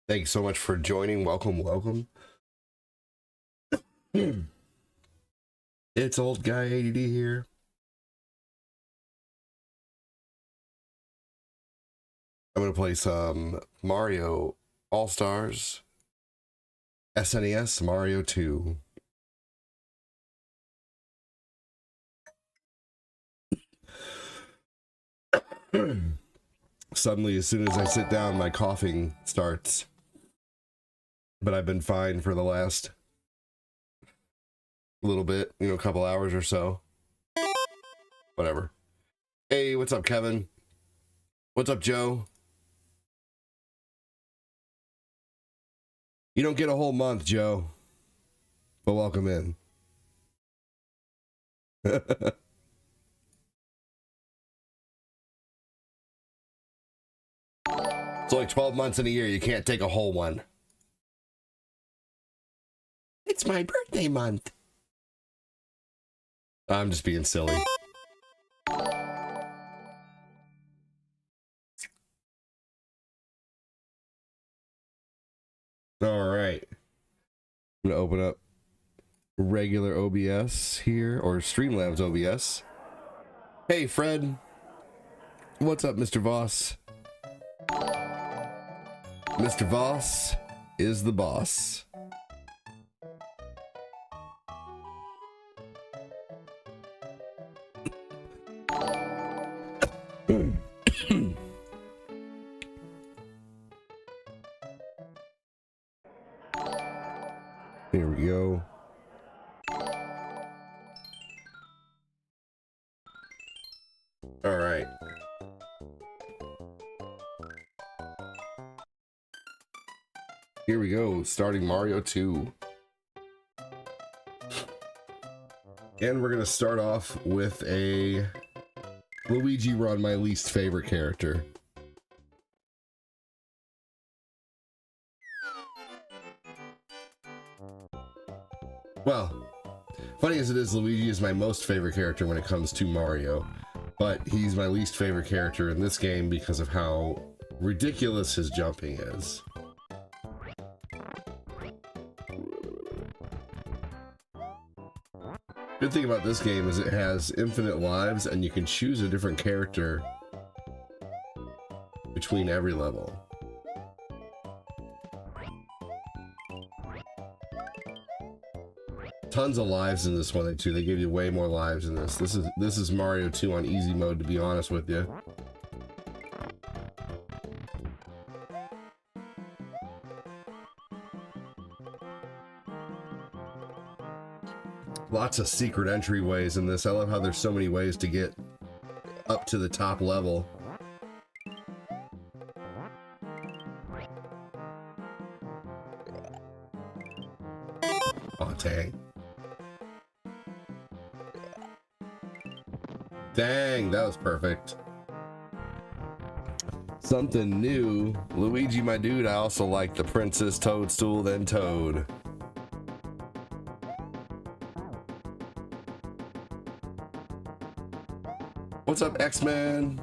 Thank you so much for joining. Welcome, welcome. It's old guy ADD here. I'm gonna play some Mario All-Stars SNES Mario 2. Suddenly, as soon as I sit down, my coughing starts. But I've been fine for the last little bit, a couple hours or so. Whatever. Hey, what's up, Kevin? What's up, Joe? You don't get a whole month, Joe. But welcome in. It's only 12 months in a year. You can't take a whole one. It's my birthday month. I'm just being silly. All right. I'm going to open up regular OBS here, or Streamlabs OBS. Hey, Fred. What's up, Mr. Voss? Mr. Voss is the boss. Here we go. All right. Here we go, starting Mario 2. And we're gonna start off with a Luigi run, my least favorite character. Well, funny as it is, Luigi is my most favorite character when it comes to Mario, but he's my least favorite character in this game because of how ridiculous his jumping is. Good thing about this game is it has infinite lives and you can choose a different character between every level. Tons of lives in this one too. They give you way more lives in this. This is Mario 2 on easy mode, to be honest with you. Lots of secret entryways in this. I love how there's so many ways to get up to the top level. Oh, dang. Dang, that was perfect. Something new. Luigi, my dude, I also like the Princess Toadstool, then Toad. What's up, X-Men?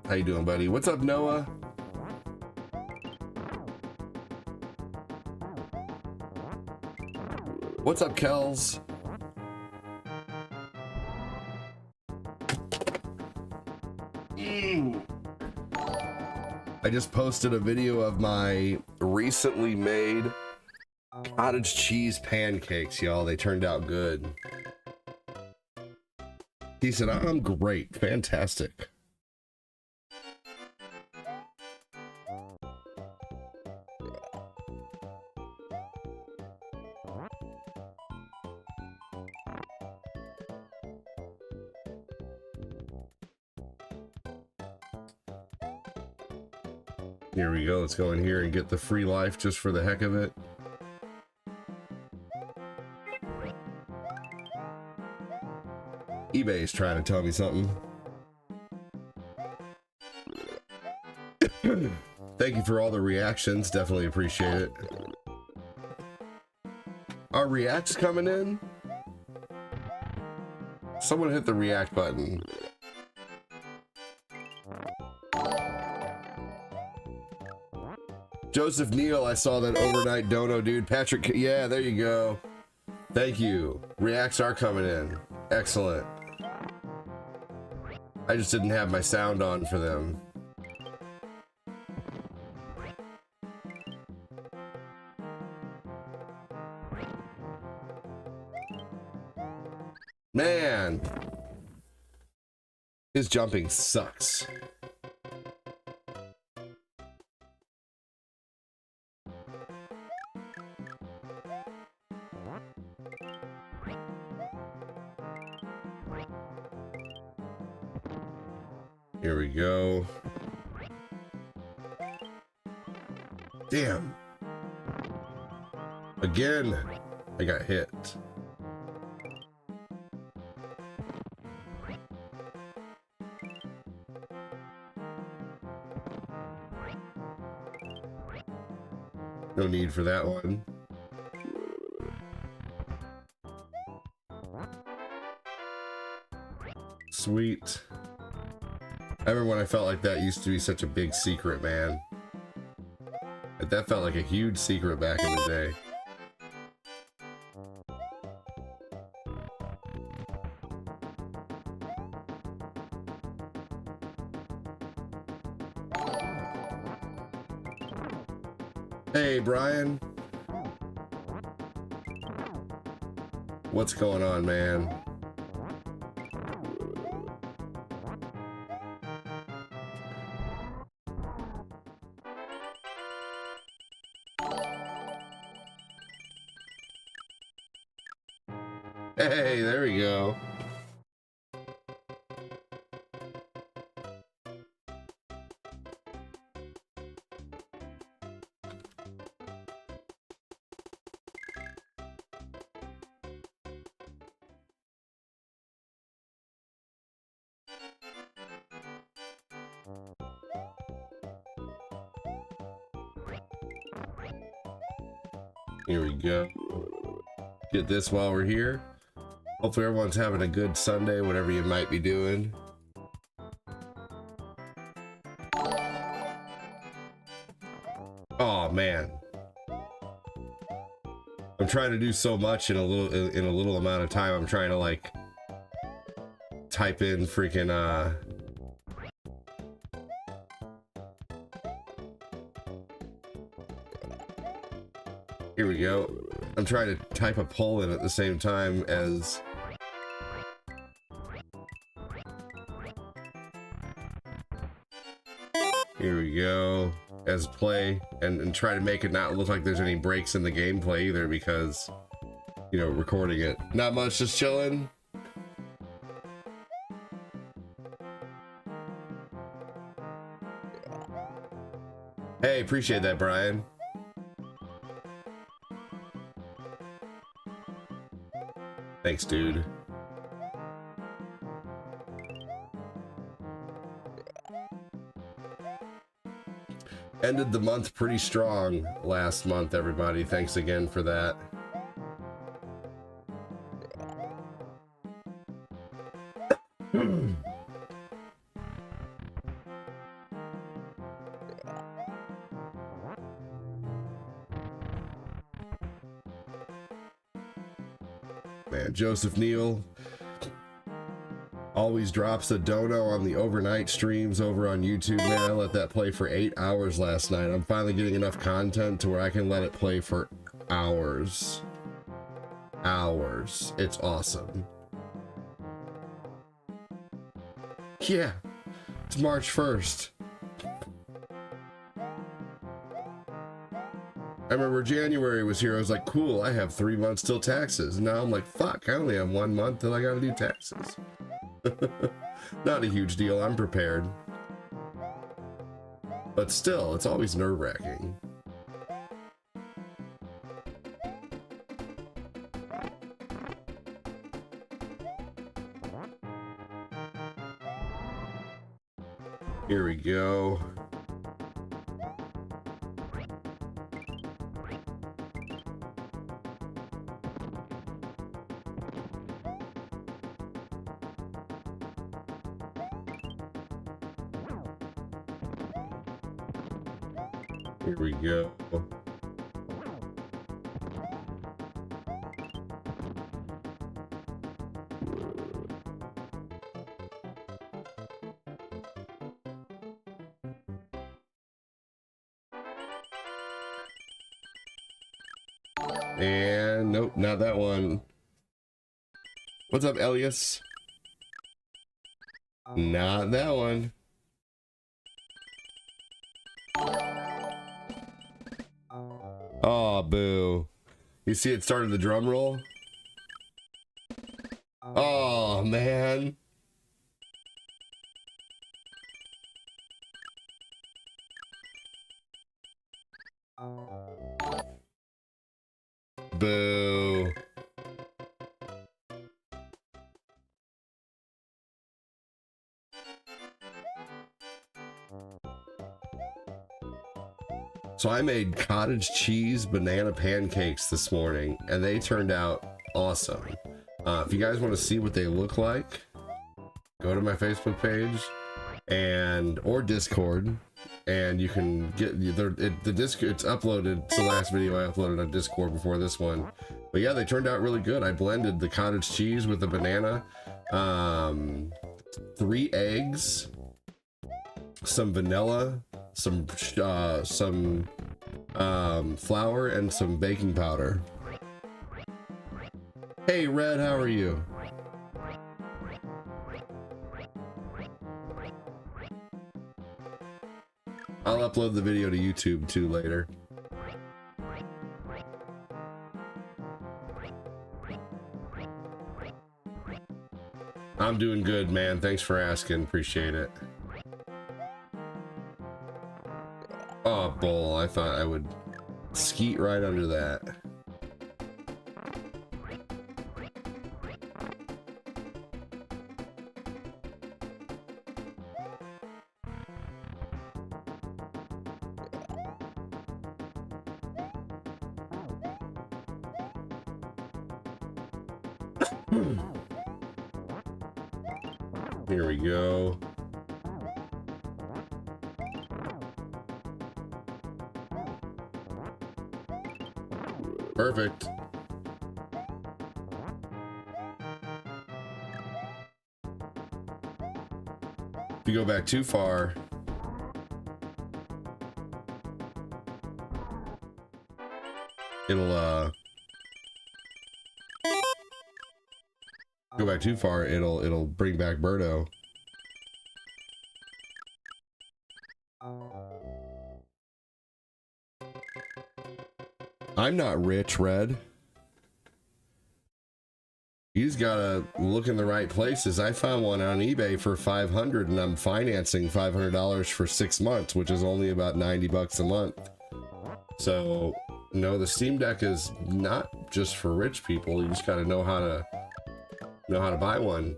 How you doing, buddy? What's up, Noah? What's up, Kells? I just posted a video of my recently made cottage cheese pancakes, y'all. They turned out good. He said, I'm great. Fantastic. Here we go. Let's go in here and get the free life just for the heck of it. eBay is trying to tell me something. Thank you for all the reactions. Definitely appreciate it. Are reacts coming in? Someone hit the react button. Joseph Neal, I saw that overnight dono, dude. Patrick, yeah, there you go. Thank you. Reacts are coming in. Excellent. I just didn't have my sound on for them. Man, his jumping sucks. Here we go. Damn. Again, I got hit. No need for that one. Sweet. I remember when I felt like that used to be such a big secret, man. That felt like a huge secret back in the day. Hey, Brian. What's going on, man? Hey, there we go. Here we go. Get this while we're here. Hopefully everyone's having a good Sunday, whatever you might be doing. Oh man. I'm trying to do so much in a little amount of time. I'm trying to like type in freaking here we go. I'm trying to type a poll in at the same time as here we go, as play, and try to make it not look like there's any breaks in the gameplay either, because, you know, recording it. Not much, just chilling. Hey, appreciate that, Brian. Thanks, dude. Ended the month pretty strong last month, everybody. Thanks again for that. Man, Joseph Neal always drops a dono on the overnight streams over on YouTube, man. I let that play for 8 hours last night. I'm finally getting enough content to where I can let it play for hours. Hours. It's awesome. Yeah, it's March 1st. I remember January was here. I was like, cool, I have 3 months till taxes. And now I'm like, fuck, I only have 1 month till I gotta do taxes. Not a huge deal, I'm prepared. But still, it's always nerve-wracking. Here we go. Here we go. And nope, not that one. What's up, Elias? Not that one. Oh, boo. You see it started the drum roll? Oh, man. Boo. So I made cottage cheese banana pancakes this morning, and they turned out awesome. If you guys want to see what they look like, go to my Facebook page or Discord, and you can get the Discord. It's uploaded. It's the last video I uploaded on Discord before this one. But yeah, they turned out really good. I blended the cottage cheese with the banana, 3 eggs, some vanilla, some flour, and some baking powder. Hey Red, how are you? I'll upload the video to YouTube too later. I'm doing good, man. Thanks for asking. Appreciate it. Oh, bull. I thought I would skeet right under that. Here we go. Perfect. If you go back too far, it'll go back too far, it'll bring back Birdo. I'm not rich, Red. You just gotta look in the right places. I found one on eBay for $500, and I'm financing $500 for 6 months, which is only about 90 bucks a month. So no, the Steam Deck is not just for rich people. You just gotta know how to buy one.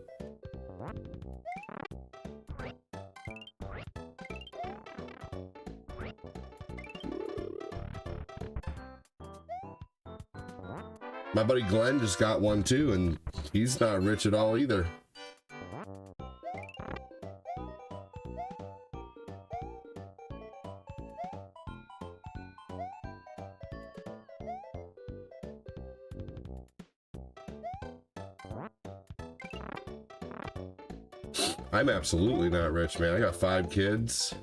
My buddy Glenn just got one too, and he's not rich at all either. I'm absolutely not rich, man. I got 5 kids.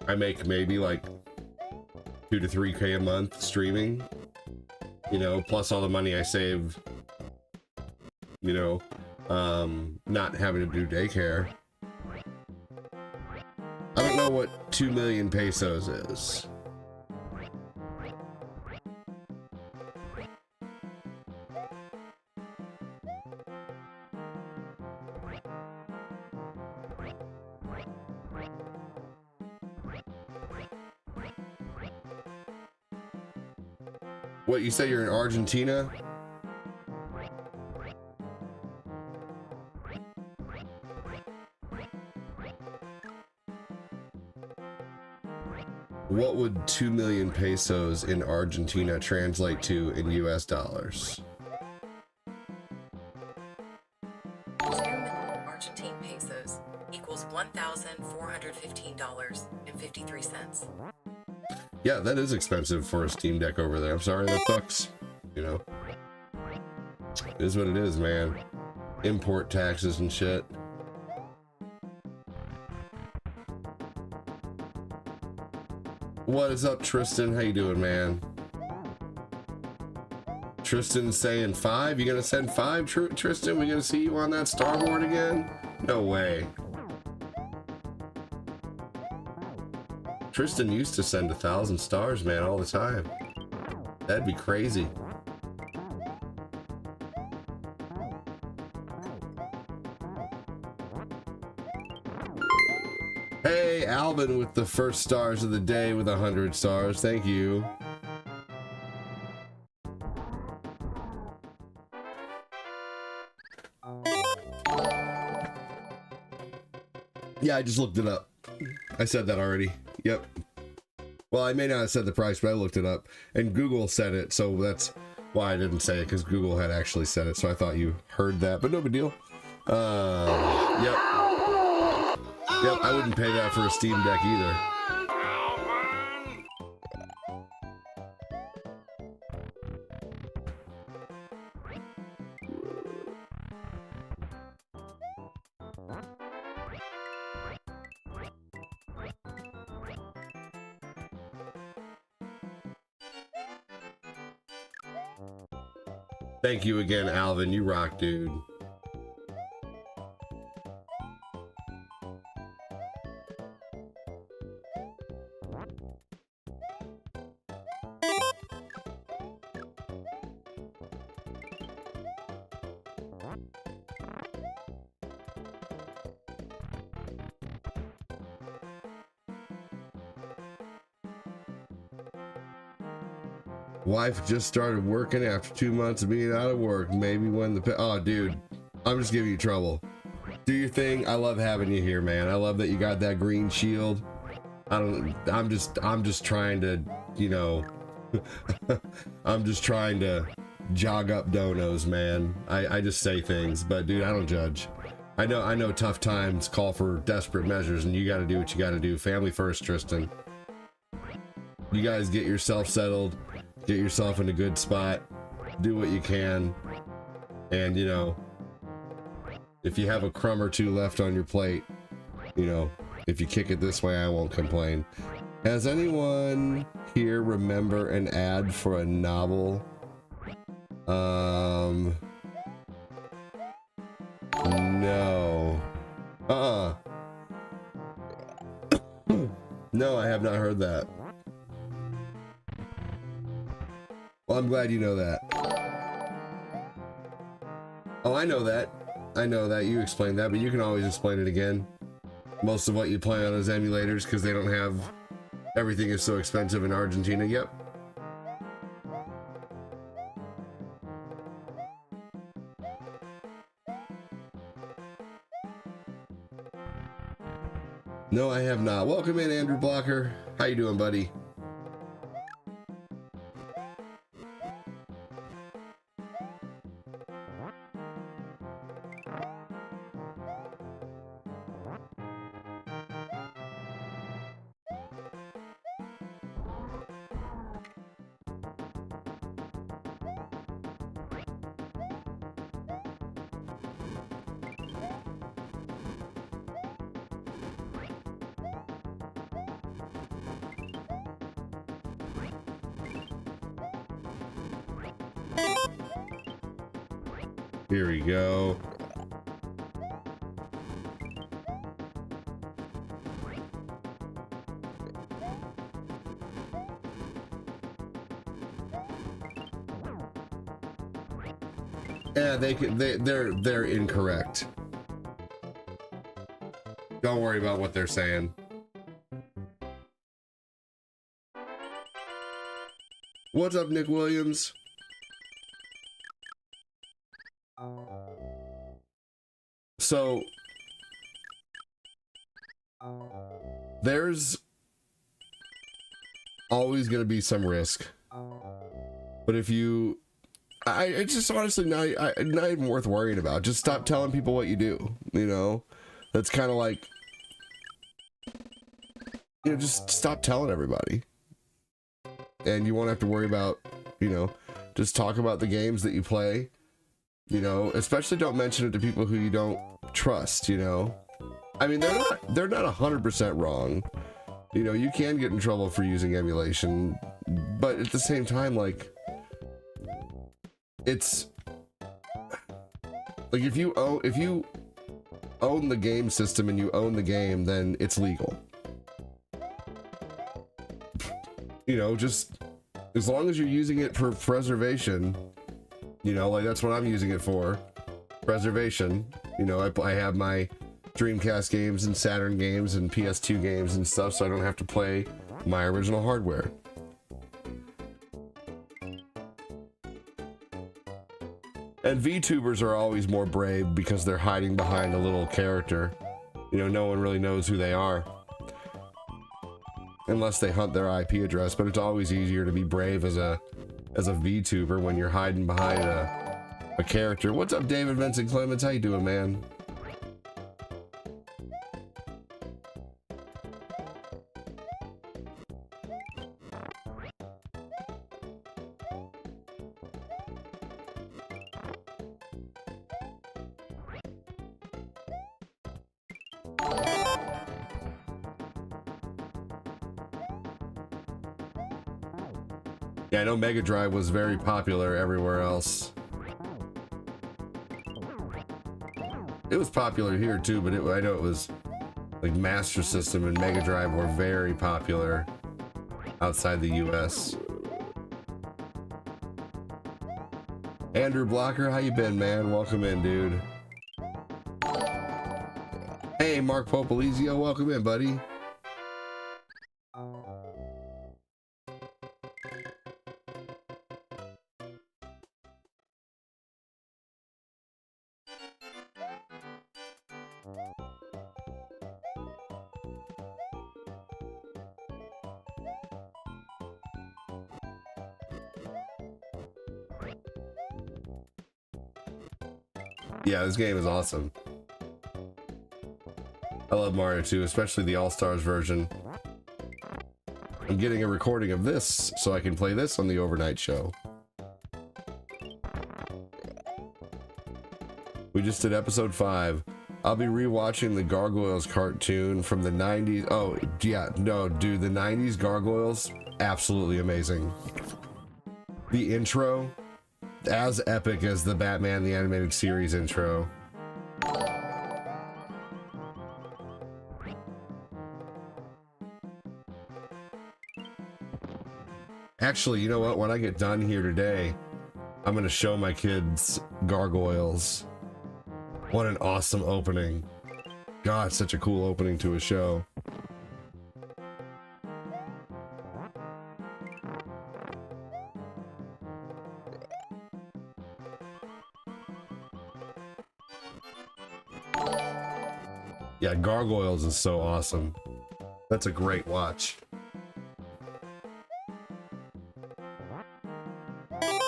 I make maybe like 2 to 3K a month streaming, you know, plus all the money I save, you know, not having to do daycare. I don't know what 2 million pesos is. What, you say you're in Argentina? What would 2 million pesos in Argentina translate to in US dollars? 2 million Argentine pesos $1,415.53. Yeah, that is expensive for a Steam Deck over there. I'm sorry, that sucks. You know, it is what it is, man. Import taxes and shit. What is up, Tristan? How you doing, man? Tristan saying 5? You gonna send 5, Tristan? We gonna see you on that starboard again? No way. Tristan used to send 1,000 stars, man, all the time. That'd be crazy. Hey, Alvin with the first stars of the day with 100 stars. Thank you. Yeah, I just looked it up. I said that already. Yep. Well, I may not have said the price, but I looked it up. And Google said it, so that's why I didn't say it, because Google had actually said it, so I thought you heard that, but no big deal. Yep. Yep, I wouldn't pay that for a Steam Deck either. Thank you again, Alvin. You rock, dude. Wife just started working after 2 months of being out of work. Maybe when the oh, dude, I'm just giving you trouble. Do your thing. I love having you here, man. I love that you got that green shield. I'm just trying to, you know, I'm just trying to jog up donos, man. I just say things, but dude, I don't judge. I know tough times call for desperate measures, and you got to do what you got to do. Family first, Tristan. You guys get yourself settled. Get yourself in a good spot, do what you can, and you know, if you have a crumb or two left on your plate, you know, if you kick it this way, I won't complain. Has anyone here remember an ad for a novel? No. No, I have not heard that. Well, I'm glad you know that. Oh, I know that. I know that. You explained that, but you can always explain it again. Most of what you play on is emulators because they don't have... Everything is so expensive in Argentina. Yep. No, I have not. Welcome in, Andrew Blocker. How you doing, buddy? Here we go. Yeah, they're incorrect. Don't worry about what they're saying. What's up, Nick Williams? So there's always going to be some risk, but if you, it's just honestly not even worth worrying about. Just stop telling people what you do. You know, that's kind of like you know, just stop telling everybody. And you won't have to worry about, you know, just talk about the games that you play. You know, especially don't mention it to people who you don't trust, you know. I mean, they're not 100% wrong. You know, you can get in trouble for using emulation, but at the same time, like, it's like if you own the game system and you own the game, then it's legal. You know, just as long as you're using it for preservation, you know, like that's what I'm using it for, preservation. You know, I have my Dreamcast games and Saturn games and PS2 games and stuff, so I don't have to play my original hardware. And VTubers are always more brave because they're hiding behind a little character. You know, no one really knows who they are. Unless they hunt their IP address, but it's always easier to be brave as a VTuber when you're hiding behind a character. What's up, David Vincent Clements? How you doing, man? Yeah, I know Mega Drive was very popular everywhere else. It was popular here too, but I know it was like Master System and Mega Drive were very popular outside the US. Andrew Blocker, how you been, man? Welcome in, dude. Hey, Mark Popolizio, welcome in, buddy. Yeah, this game is awesome. I love Mario 2, especially the All-Stars version. I'm getting a recording of this so I can play this on the overnight show. We just did episode 5. I'll be rewatching the Gargoyles cartoon from the 90s. Oh, yeah, no, dude, the 90s Gargoyles, absolutely amazing. The intro, as epic as the Batman the Animated Series intro. Actually, you know what? When I get done here today, I'm gonna show my kids Gargoyles. What an awesome opening. God, such a cool opening to a show. Yeah, Gargoyles is so awesome. That's a great watch.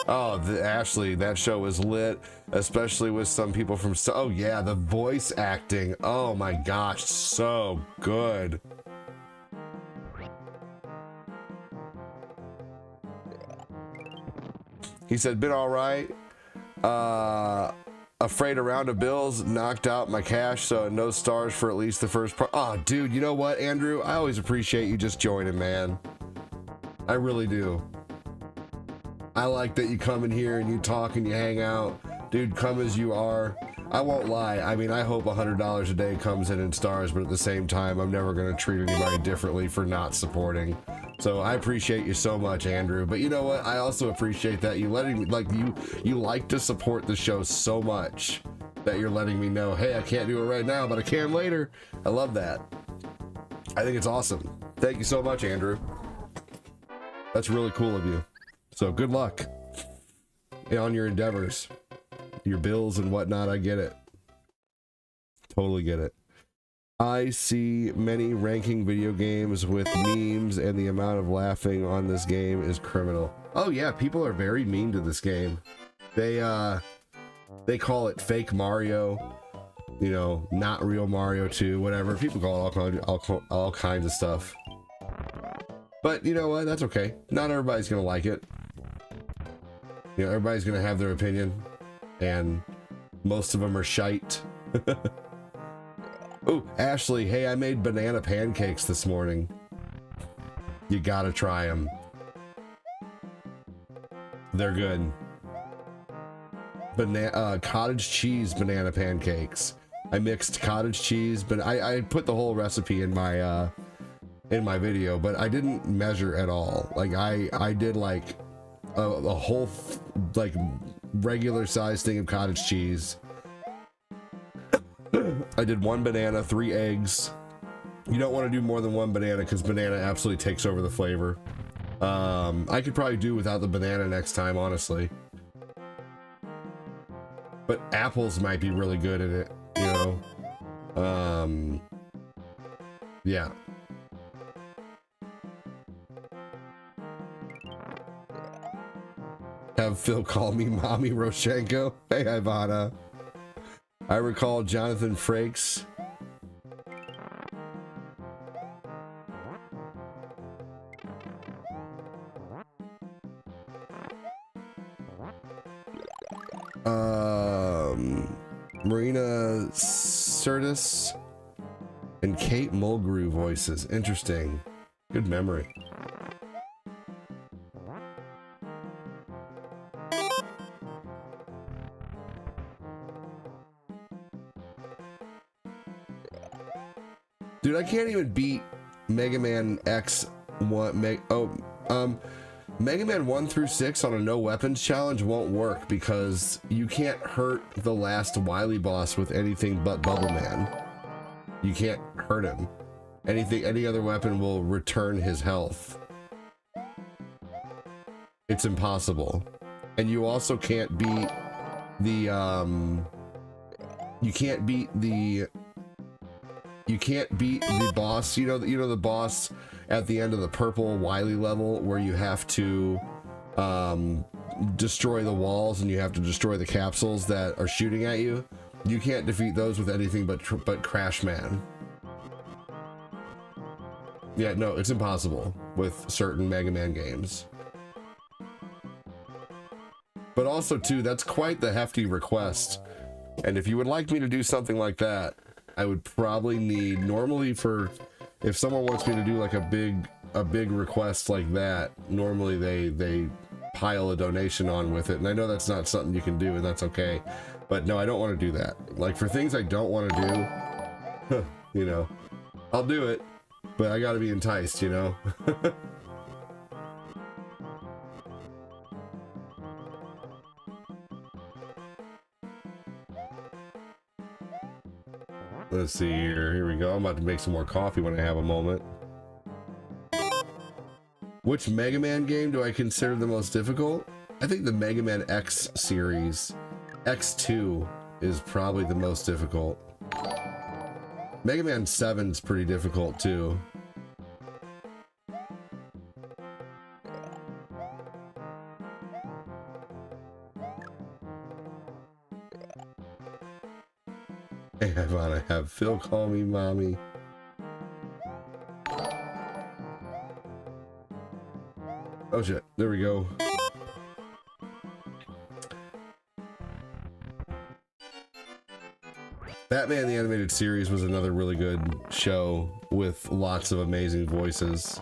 Oh, Ashley, that show was lit, especially with some people from... Oh yeah, the voice acting. Oh my gosh, so good. He said, been all right. Afraid a round of bills knocked out my cash, so no stars for at least the first part. Oh, dude, you know what, Andrew? I always appreciate you just joining, man. I really do. I like that you come in here and you talk and you hang out. Dude, come as you are. I won't lie. I mean, I hope $100 a day comes in stars, but at the same time, I'm never going to treat anybody differently for not supporting. So I appreciate you so much, Andrew. But you know what? I also appreciate that you letting me, like, you like to support the show so much that you're letting me know, hey, I can't do it right now, but I can later. I love that. I think it's awesome. Thank you so much, Andrew. That's really cool of you. So good luck on your endeavors, your bills and whatnot. I get it. Totally get it. I see many ranking video games with memes, and the amount of laughing on this game is criminal. Oh yeah, people are very mean to this game. They call it fake Mario, you know, not real Mario 2, whatever. People call it all kinds of stuff. But you know what? That's okay. Not everybody's gonna like it. You know, everybody's gonna have their opinion, and most of them are shite. Oh, Ashley, hey, I made banana pancakes this morning. You gotta try them. They're good. Cottage cheese banana pancakes. I mixed cottage cheese, but I put the whole recipe in my video, but I didn't measure at all. Like I did like a whole like regular size thing of cottage cheese. I did 1 banana, 3 eggs. You don't want to do more than 1 banana because banana absolutely takes over the flavor. I could probably do without the banana next time, honestly. But apples might be really good in it, you know? Yeah. Have Phil call me Mommy Roshenko. Hey, Ivana. I recall Jonathan Frakes. Marina Sirtis and Kate Mulgrew voices. Interesting. Good memory. Dude, I can't even beat Mega Man X1. Mega Man 1 through 6 on a no weapons challenge won't work because you can't hurt the last Wily boss with anything but Bubble Man. You can't hurt him. Any other weapon will return his health. It's impossible. And you also can't beat the boss, you know the boss at the end of the purple Wily level where you have to destroy the walls and you have to destroy the capsules that are shooting at you. You can't defeat those with anything but Crash Man. Yeah, no, it's impossible with certain Mega Man games. But also too, that's quite the hefty request. And if you would like me to do something like that, I would probably need, normally for, if someone wants me to do like a big request like that, normally they pile a donation on with it. And I know that's not something you can do, and that's okay. But no, I don't want to do that. Like for things I don't want to do, you know, I'll do it, but I got to be enticed, you know? Let's see here. Here we go. I'm about to make some more coffee when I have a moment. Which Mega Man game do I consider the most difficult? I think the Mega Man X series. X2 is probably the most difficult. Mega Man 7 is pretty difficult too. Hey, I want to have Phil call me Mommy. Oh shit, there we go. Batman the Animated Series was another really good show with lots of amazing voices.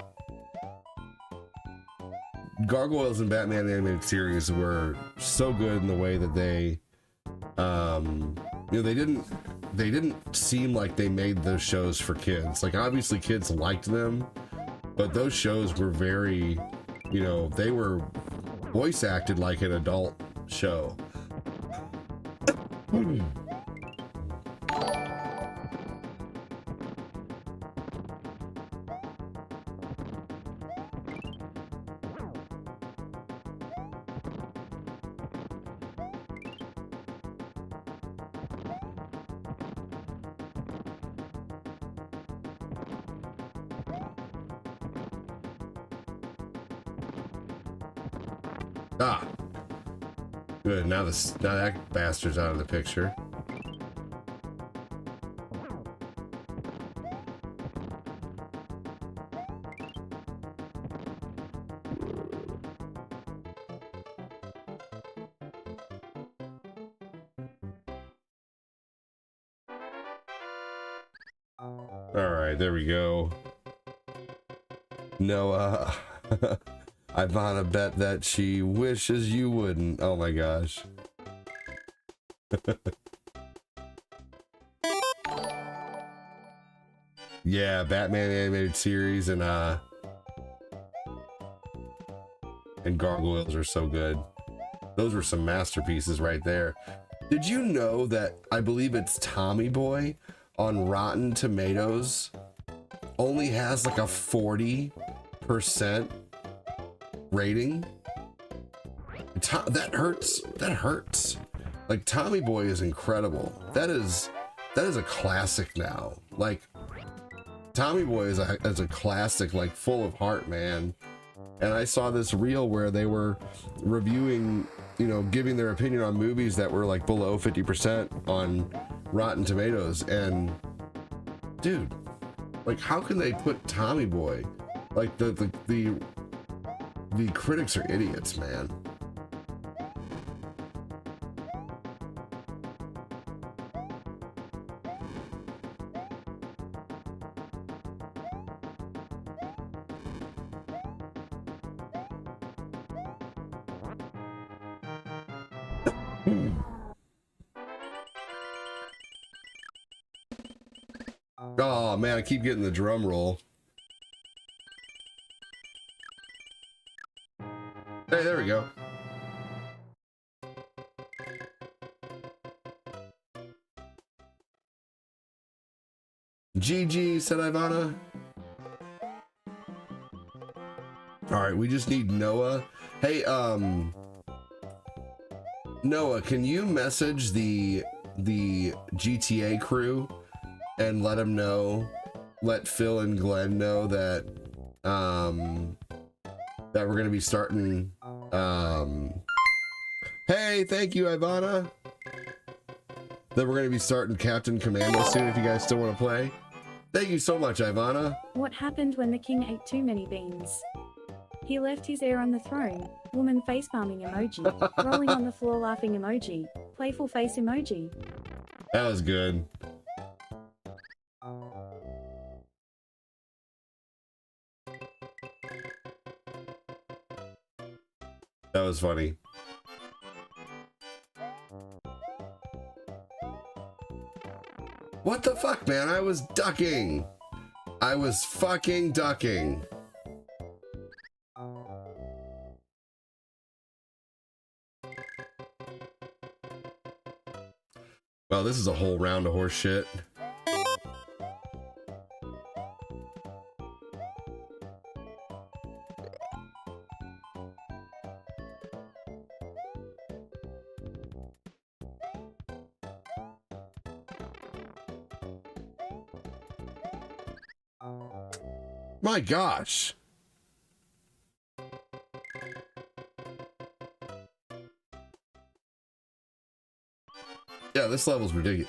Gargoyles and Batman the Animated Series were so good in the way that they, you know, they didn't seem like they made those shows for kids. Like obviously kids liked them, but those shows were very, you know, they were voice acted like an adult show. Ah, good. Now that bastard's out of the picture. All right, there we go. Noah, Ivana bet that she wishes you wouldn't. Oh my gosh. Yeah, Batman animated series and Gargoyles are so good. Those were some masterpieces right there. Did you know that I believe it's Tommy Boy on Rotten Tomatoes only has like a 40% rating? That hurts. That hurts. Like, Tommy Boy is incredible. That is a classic now. Like, Tommy Boy is a classic, like, full of heart, man. And I saw this reel where they were reviewing, you know, giving their opinion on movies that were like below 50% on Rotten Tomatoes. And dude, like, how can they put Tommy Boy? Like, the critics are idiots, man. Oh man, I keep getting the drum roll. Hey, there we go. GG, said Ivana. All right, we just need Noah. Hey, Noah, can you message the GTA crew and let them know, let Phil and Glenn know that that we're gonna be starting. Hey, thank you, Ivana. That we're gonna be starting Captain Commando soon. If you guys still want to play, thank you so much, Ivana. What happened when the king ate too many beans? He left his heir on the throne. Woman face palming emoji. Rolling on the floor laughing emoji. Playful face emoji. That was good. That was funny. What the fuck, man? I was ducking. I was fucking ducking. Well, this is a whole round of horse shit. My gosh. Yeah, this level's ridiculous.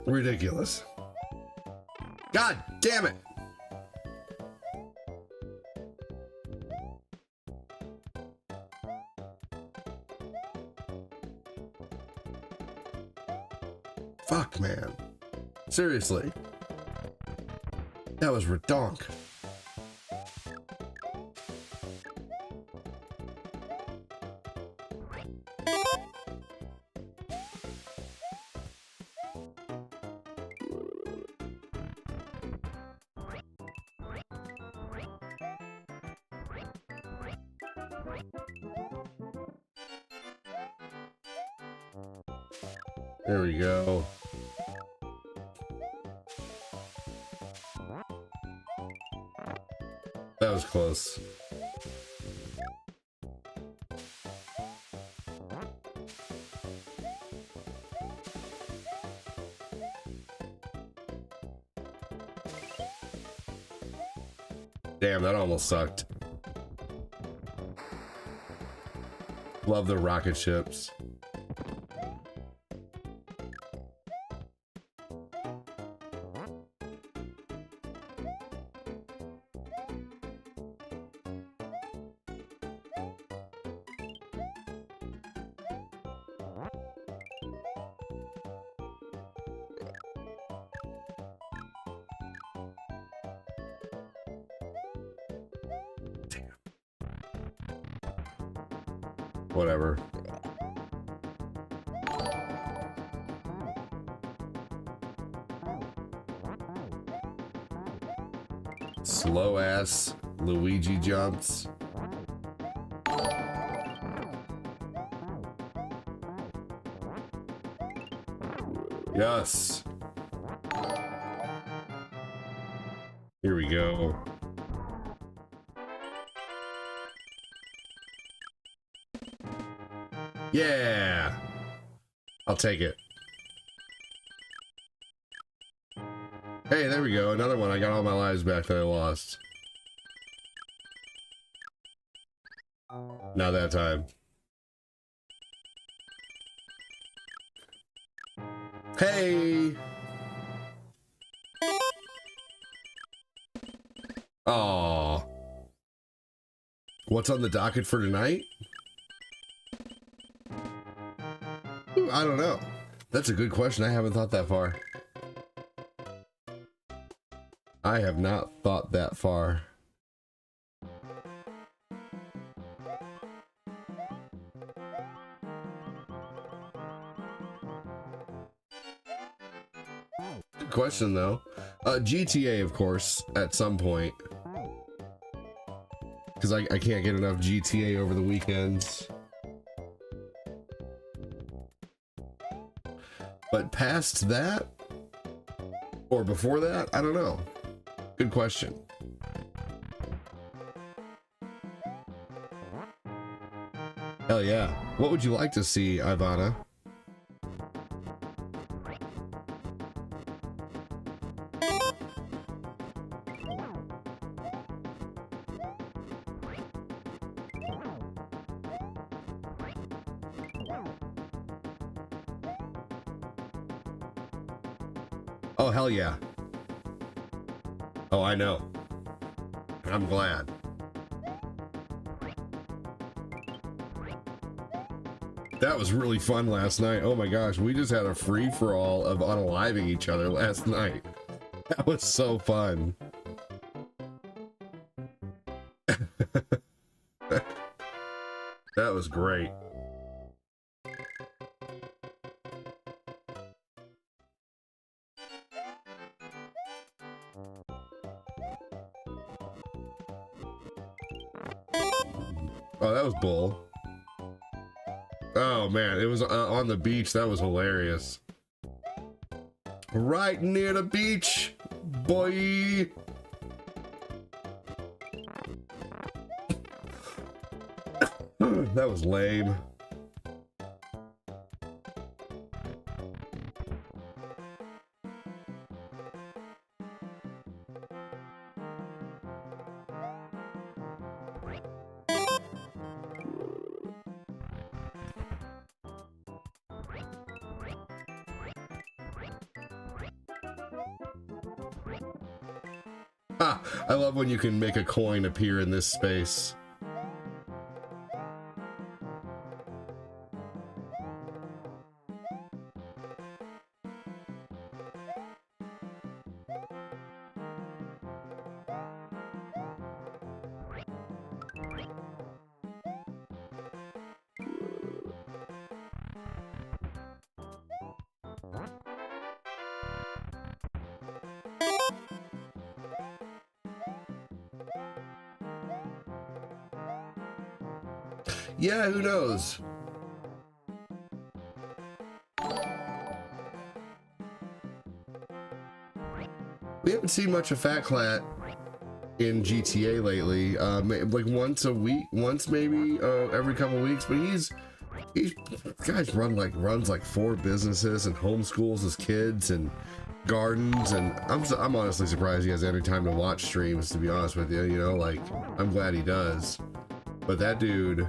Ridiculous. God damn it. Fuck, man. Seriously. That was redonk. There we go. That was close. Damn, that almost sucked. Love the rocket ships. Whatever. Slow ass Luigi jumps. Yes. Here we go. Yeah. I'll take it. Hey, there we go. Another one. I got all my lives back that I lost. Not that time. Hey! Aww. What's on the docket for tonight? Ooh, I don't know. That's a good question. I haven't thought that far. I have not thought that far. Good question, though. GTA, of course, at some point. Because I can't get enough GTA over the weekends. But past that, or before that, I don't know. Good question. Hell yeah. What would you like to see, Ivana? Oh, hell yeah. Oh, I know. I'm glad. That was really fun last night. Oh my gosh, we just had a free-for-all of unaliving each other last night. That was so fun. That was great. Oh, that was bull. Oh man, it was on the beach. That was hilarious. Right near the beach, boy. That was lame. Ah, I love when you can make a coin appear in this space. Yeah, who knows? We haven't seen much of Fat Clat in GTA lately. Like once a week, once maybe every couple weeks. But he's guy's runs like 4 businesses and homeschools his kids and gardens, and I'm honestly surprised he has any time to watch streams. To be honest with you, you know, like I'm glad he does. But that dude.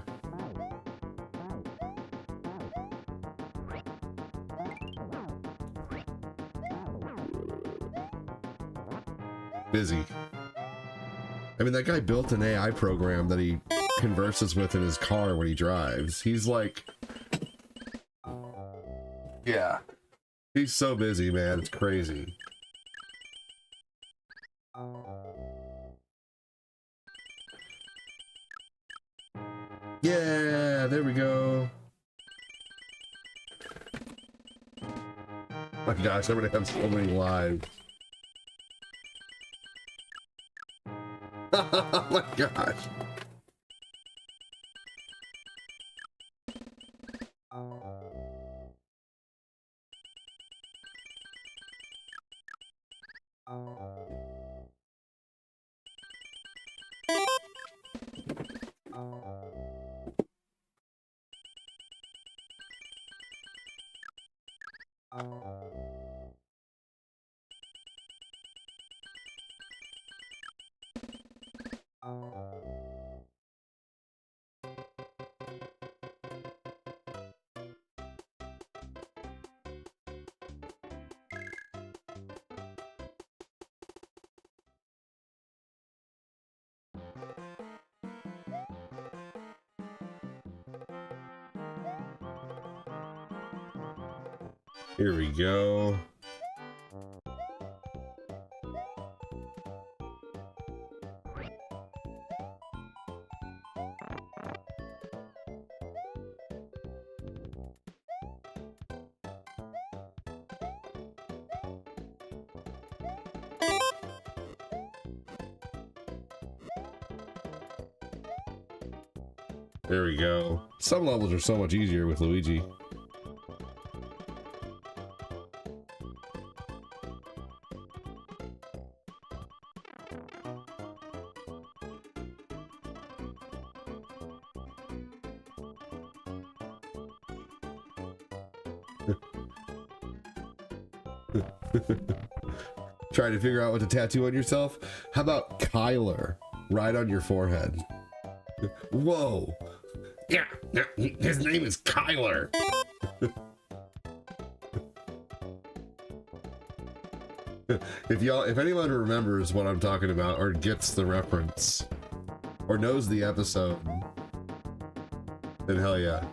Busy. I mean, that guy built an AI program that he converses with in his car when he drives. He's like, yeah, he's so busy, man. It's crazy. Yeah. Yeah, there we go. My gosh, I'm gonna have so many lives. Oh my gosh. Here we go. There we go. Some levels are so much easier with Luigi. Trying to figure out what to tattoo on yourself? How about Kyler right on your forehead? Whoa. Yeah, his name is Kyler. If anyone remembers what I'm talking about or gets the reference or knows the episode, then hell yeah.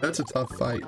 That's a tough fight.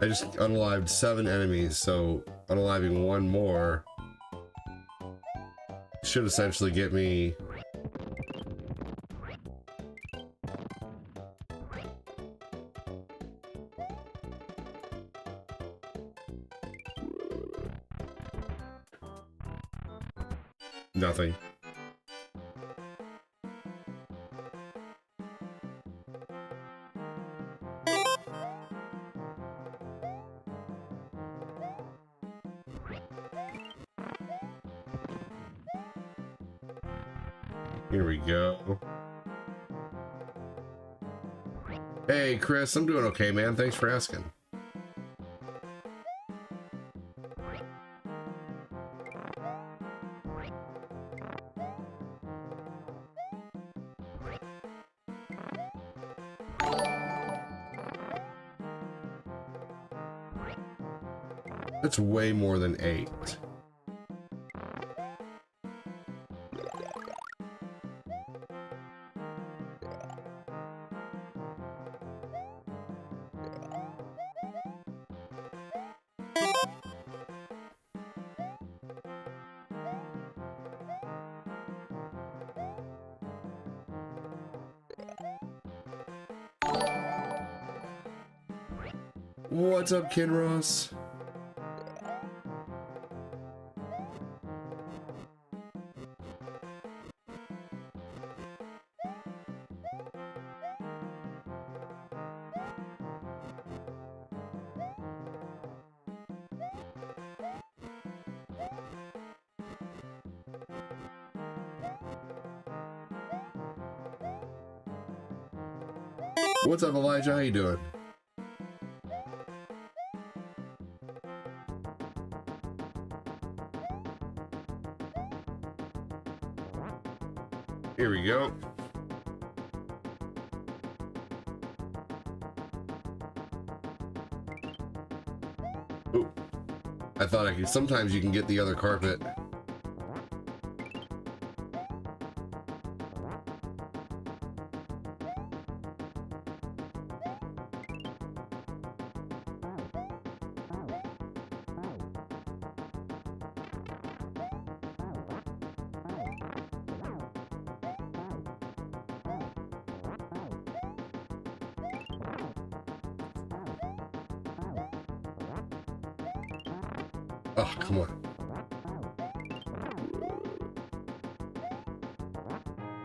I just unalived 7 enemies, so unaliving 1 more should essentially get me nothing. Here we go. Hey, Chris, I'm doing okay, man. Thanks for asking. That's way more than 8. What's up, Kinross? What's up, Elijah? How you doing? Here we go. Ooh. I thought I could. Sometimes you can get the other carpet. Oh, come on.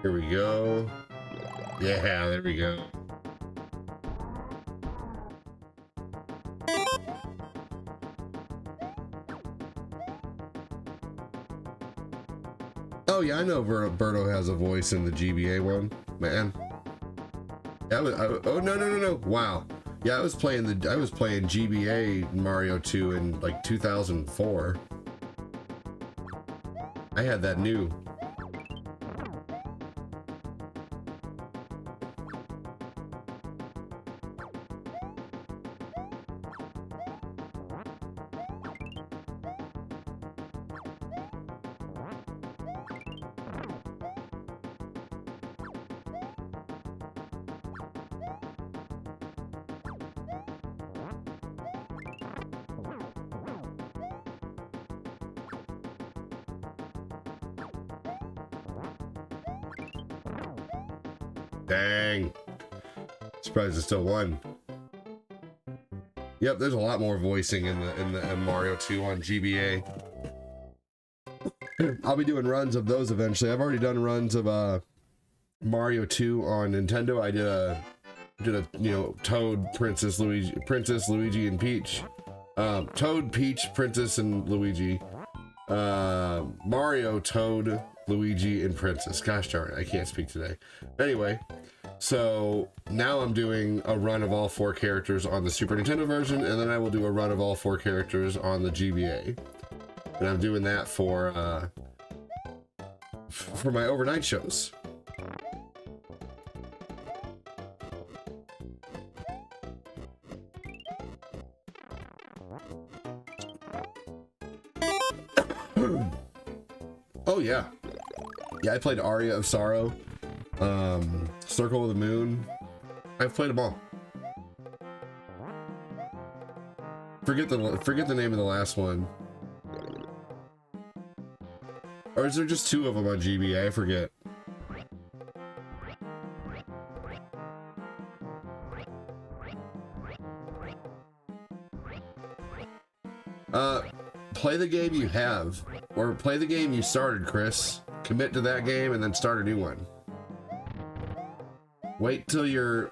Here we go. Yeah, there we go. Oh yeah, I know Berto has a voice in the GBA one, man. Oh no! Wow. Yeah, I was playing GBA Mario 2 in like 2004. I had that new. Dang. Surprised it's still won. Yep, there's a lot more voicing in the Mario 2 on GBA. I'll be doing runs of those eventually. I've already done runs of Mario 2 on Nintendo. I did a you know, Toad, Princess, Luigi, and Peach. Toad, Peach, Princess, and Luigi. Mario, Toad, Luigi, and Princess. Gosh darn it, I can't speak today. Anyway, so now I'm doing a run of all 4 characters on the Super Nintendo version, and then I will do a run of all 4 characters on the GBA. And I'm doing that for my overnight shows. Oh yeah. Yeah, I played Aria of Sorrow, Circle of the Moon. I've played them all. Forget the name of the last one. Or is there just 2 of them on GBA? I forget. Play the game you have, or play the game you started, Chris. Commit to that game and then start a new one. Wait till you're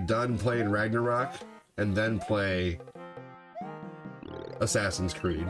done playing Ragnarok and then play Assassin's Creed.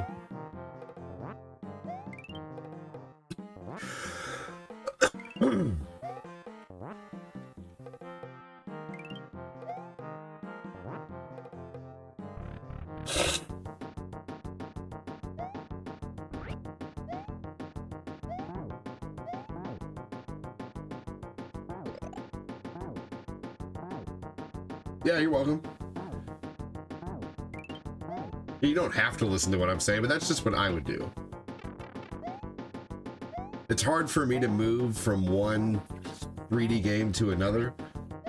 Yeah, you're welcome. You don't have to listen to what I'm saying, but that's just what I would do. It's hard for me to move from one 3D game to another,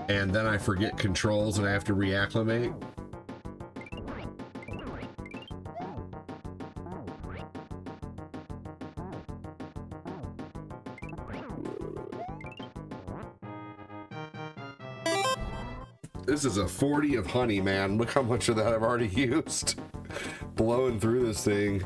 and then I forget controls and I have to reacclimate. This is a 40 of honey, man. Look how much of that I've already used. Blowing through this thing.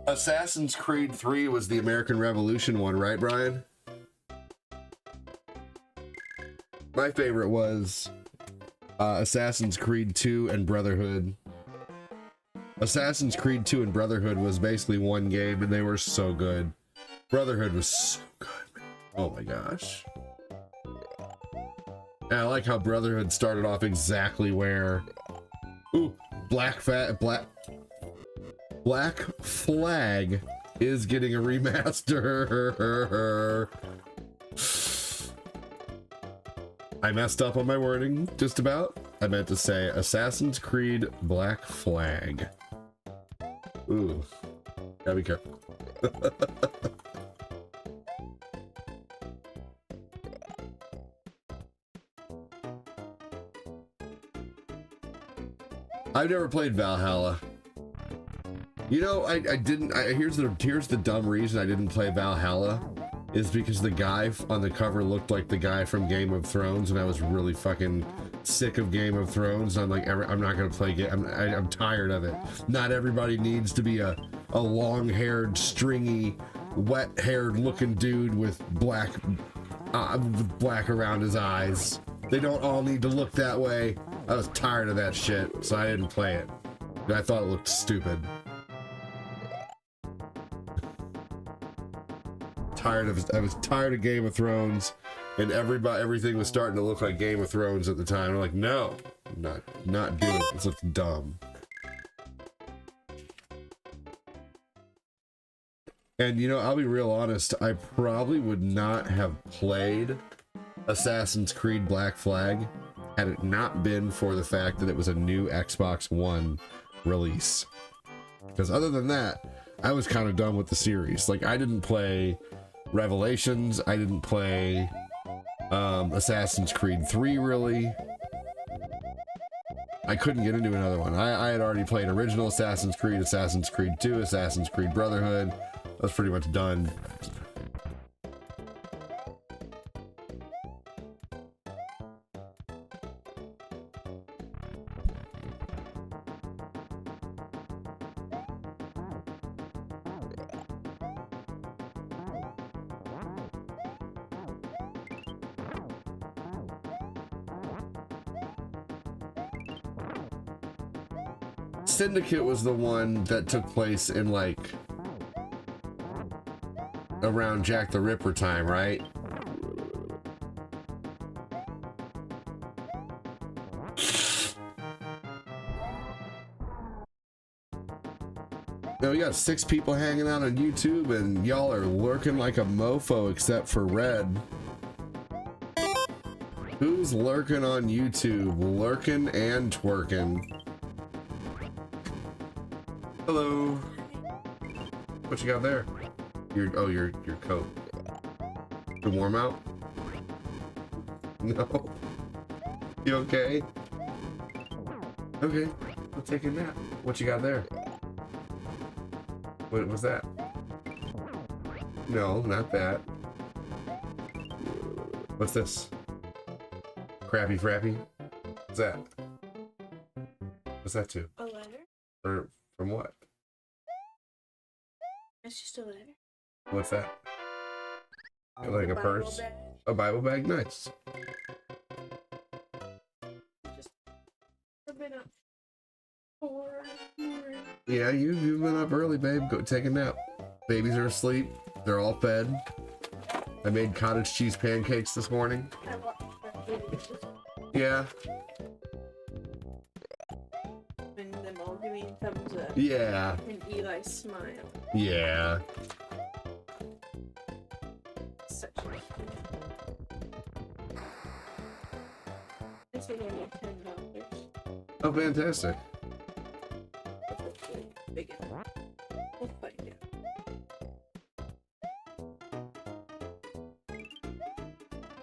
Assassin's Creed 3 was the American Revolution one, right, Brian? My favorite was Assassin's Creed 2 and Brotherhood. Assassin's Creed 2 and Brotherhood was basically one game, and they were so good. Brotherhood was so good, man. Oh my gosh. And I like how Brotherhood started off exactly where... Ooh, Black Flag is getting a remaster. I messed up on my wording, just about. I meant to say Assassin's Creed Black Flag. Ooh, gotta be careful. I've never played Valhalla. You know, I didn't. Here's the dumb reason I didn't play Valhalla, is because the guy on the cover looked like the guy from Game of Thrones, and I was really fucking sick of Game of Thrones. I'm like, I'm not gonna play game. I'm tired of it. Not everybody needs to be a long-haired, stringy, wet-haired looking dude with black around his eyes. They don't all need to look that way. I was tired of that shit, so I didn't play it. I thought it looked stupid. I was tired of Game of Thrones, and everything was starting to look like Game of Thrones at the time. I'm like, no, not doing it. This looks dumb. And you know, I'll be real honest, I probably would not have played Assassin's Creed Black Flag had it not been for the fact that it was a new Xbox One release. Because other than that, I was kind of done with the series. Like, I didn't play Revelations, I didn't play Assassin's Creed 3 really. I couldn't get into another one. I had already played original Assassin's Creed 2, Assassin's Creed Brotherhood. I was pretty much done. Syndicate was the one that took place in like around Jack the Ripper time, right? Now we got 6 people hanging out on YouTube, and y'all are lurking like a mofo except for Red. Who's lurking on YouTube? Lurking and twerking. Hello. What you got there? Your coat. You warm out? No. You okay? Okay. I'll take a nap. What you got there? What was that? No, not that. What's this? Crappy Frappy? What's that? What's that to? A letter? Or from what? It's just a letter. What's that? Like a purse? Bag. A Bible bag? Nice. Just I've been up 4 Yeah, you've been up early, babe. Go take a nap. Babies are asleep. They're all fed. I made cottage cheese pancakes this morning. I watched that video. Yeah. And them all giving thumbs up. Yeah. And Eli smile. Yeah. Such a This was only $10. Oh, fantastic. But hopefully big enough. We'll find out.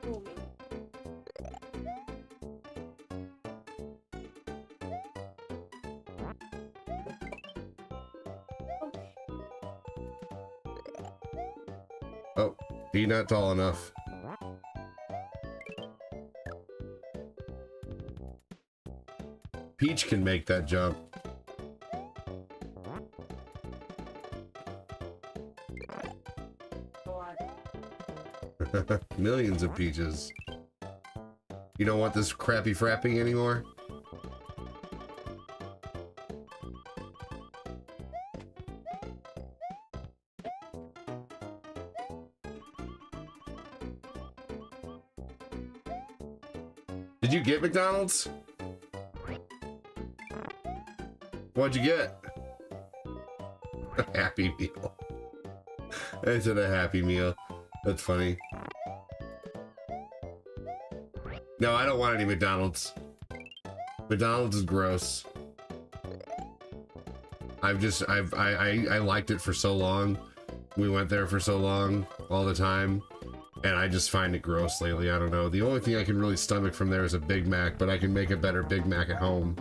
Oh, man. Okay. Oh, he not tall enough. Peach can make that jump. Millions of peaches. You don't want this crappy frapping anymore? Did you get McDonald's? What'd you get? A Happy Meal. I said a Happy Meal. That's funny. No, I don't want any McDonald's. McDonald's is gross. I liked it for so long. We went there for so long, all the time. And I just find it gross lately. I don't know. The only thing I can really stomach from there is a Big Mac, but I can make a better Big Mac at home.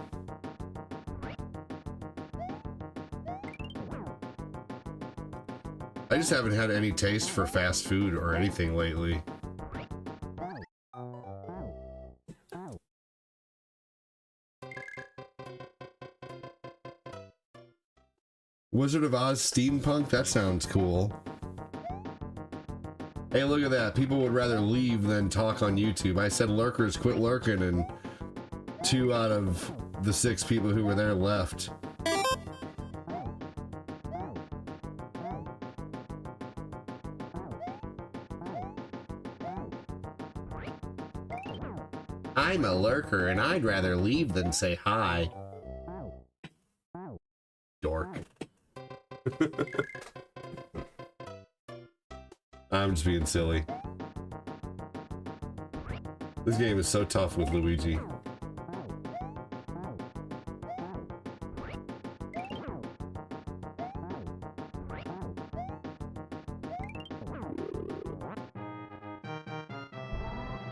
I just haven't had any taste for fast food or anything lately. Wizard of Oz steampunk? That sounds cool. Hey, look at that. People would rather leave than talk on YouTube. I said lurkers quit lurking, and 2 out of the 6 people who were there left. I'm a lurker, and I'd rather leave than say hi. Dork. I'm just being silly. This game is so tough with Luigi.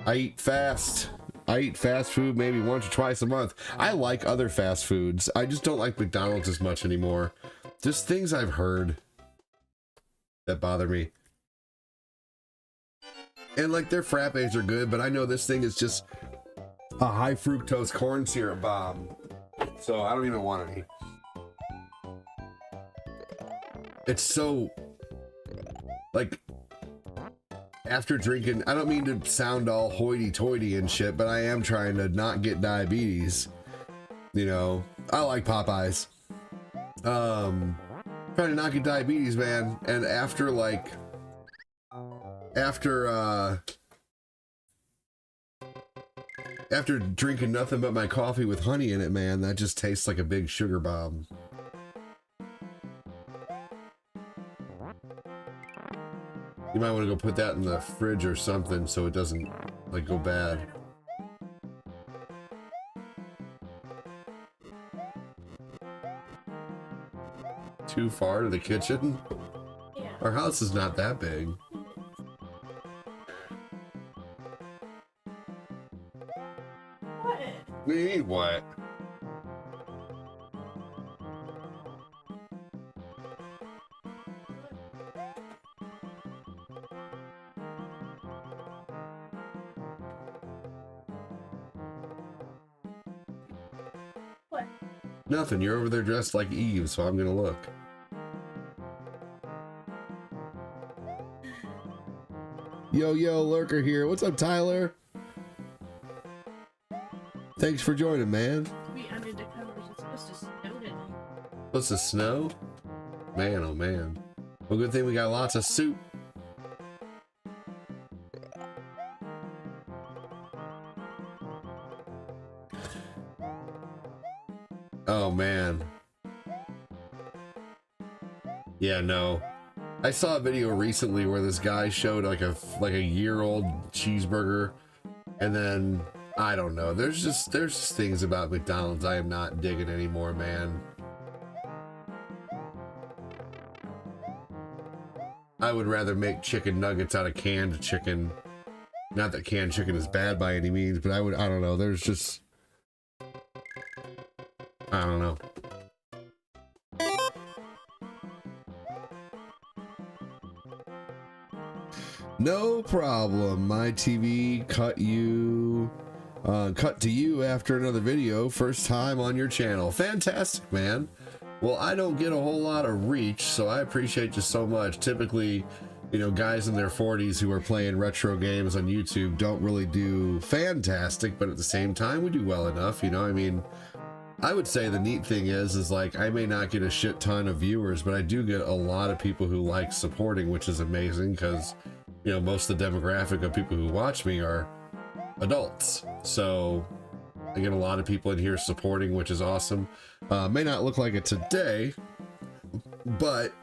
I eat fast. I eat fast food maybe once or twice a month. I like other fast foods. I just don't like McDonald's as much anymore. Just things I've heard that bother me. And like their frappes are good, but I know this thing is just a high fructose corn syrup bomb. So I don't even want any. It's so like after drinking, I don't mean to sound all hoity-toity and shit, but I am trying to not get diabetes. You know, I like Popeyes. Trying to not get diabetes, man. And after drinking nothing but my coffee with honey in it, man, that just tastes like a big sugar bomb. You might want to go put that in the fridge or something so it doesn't like go bad. Too far to the kitchen? Yeah. Our house is not that big. What? We need what? What? Nothing. You're over there dressed like Eve, so I'm gonna look. Yo, lurker here. What's up, Tyler? Thanks for joining, man. We under the covers. It's supposed to snow tonight. Supposed to snow? Man, oh man. Well, good thing we got lots of soup. Oh man. Yeah, no. I saw a video recently where this guy showed like a year-old cheeseburger, and then I don't know. There's just things about McDonald's I am not digging anymore, man. I would rather make chicken nuggets out of canned chicken. Not that canned chicken is bad by any means, but I don't know. There's just, I don't know. No problem. My TV cut to you after another video. First time on your channel. Fantastic, man. Well, I don't get a whole lot of reach, so I appreciate you so much. Typically, you know, guys in their 40s who are playing retro games on YouTube don't really do fantastic, but at the same time, we do well enough. You know, I mean, I would say the neat thing is like, I may not get a shit ton of viewers, but I do get a lot of people who like supporting, which is amazing because, you know, most of the demographic of people who watch me are adults. So I get a lot of people in here supporting, which is awesome. May not look like it today, but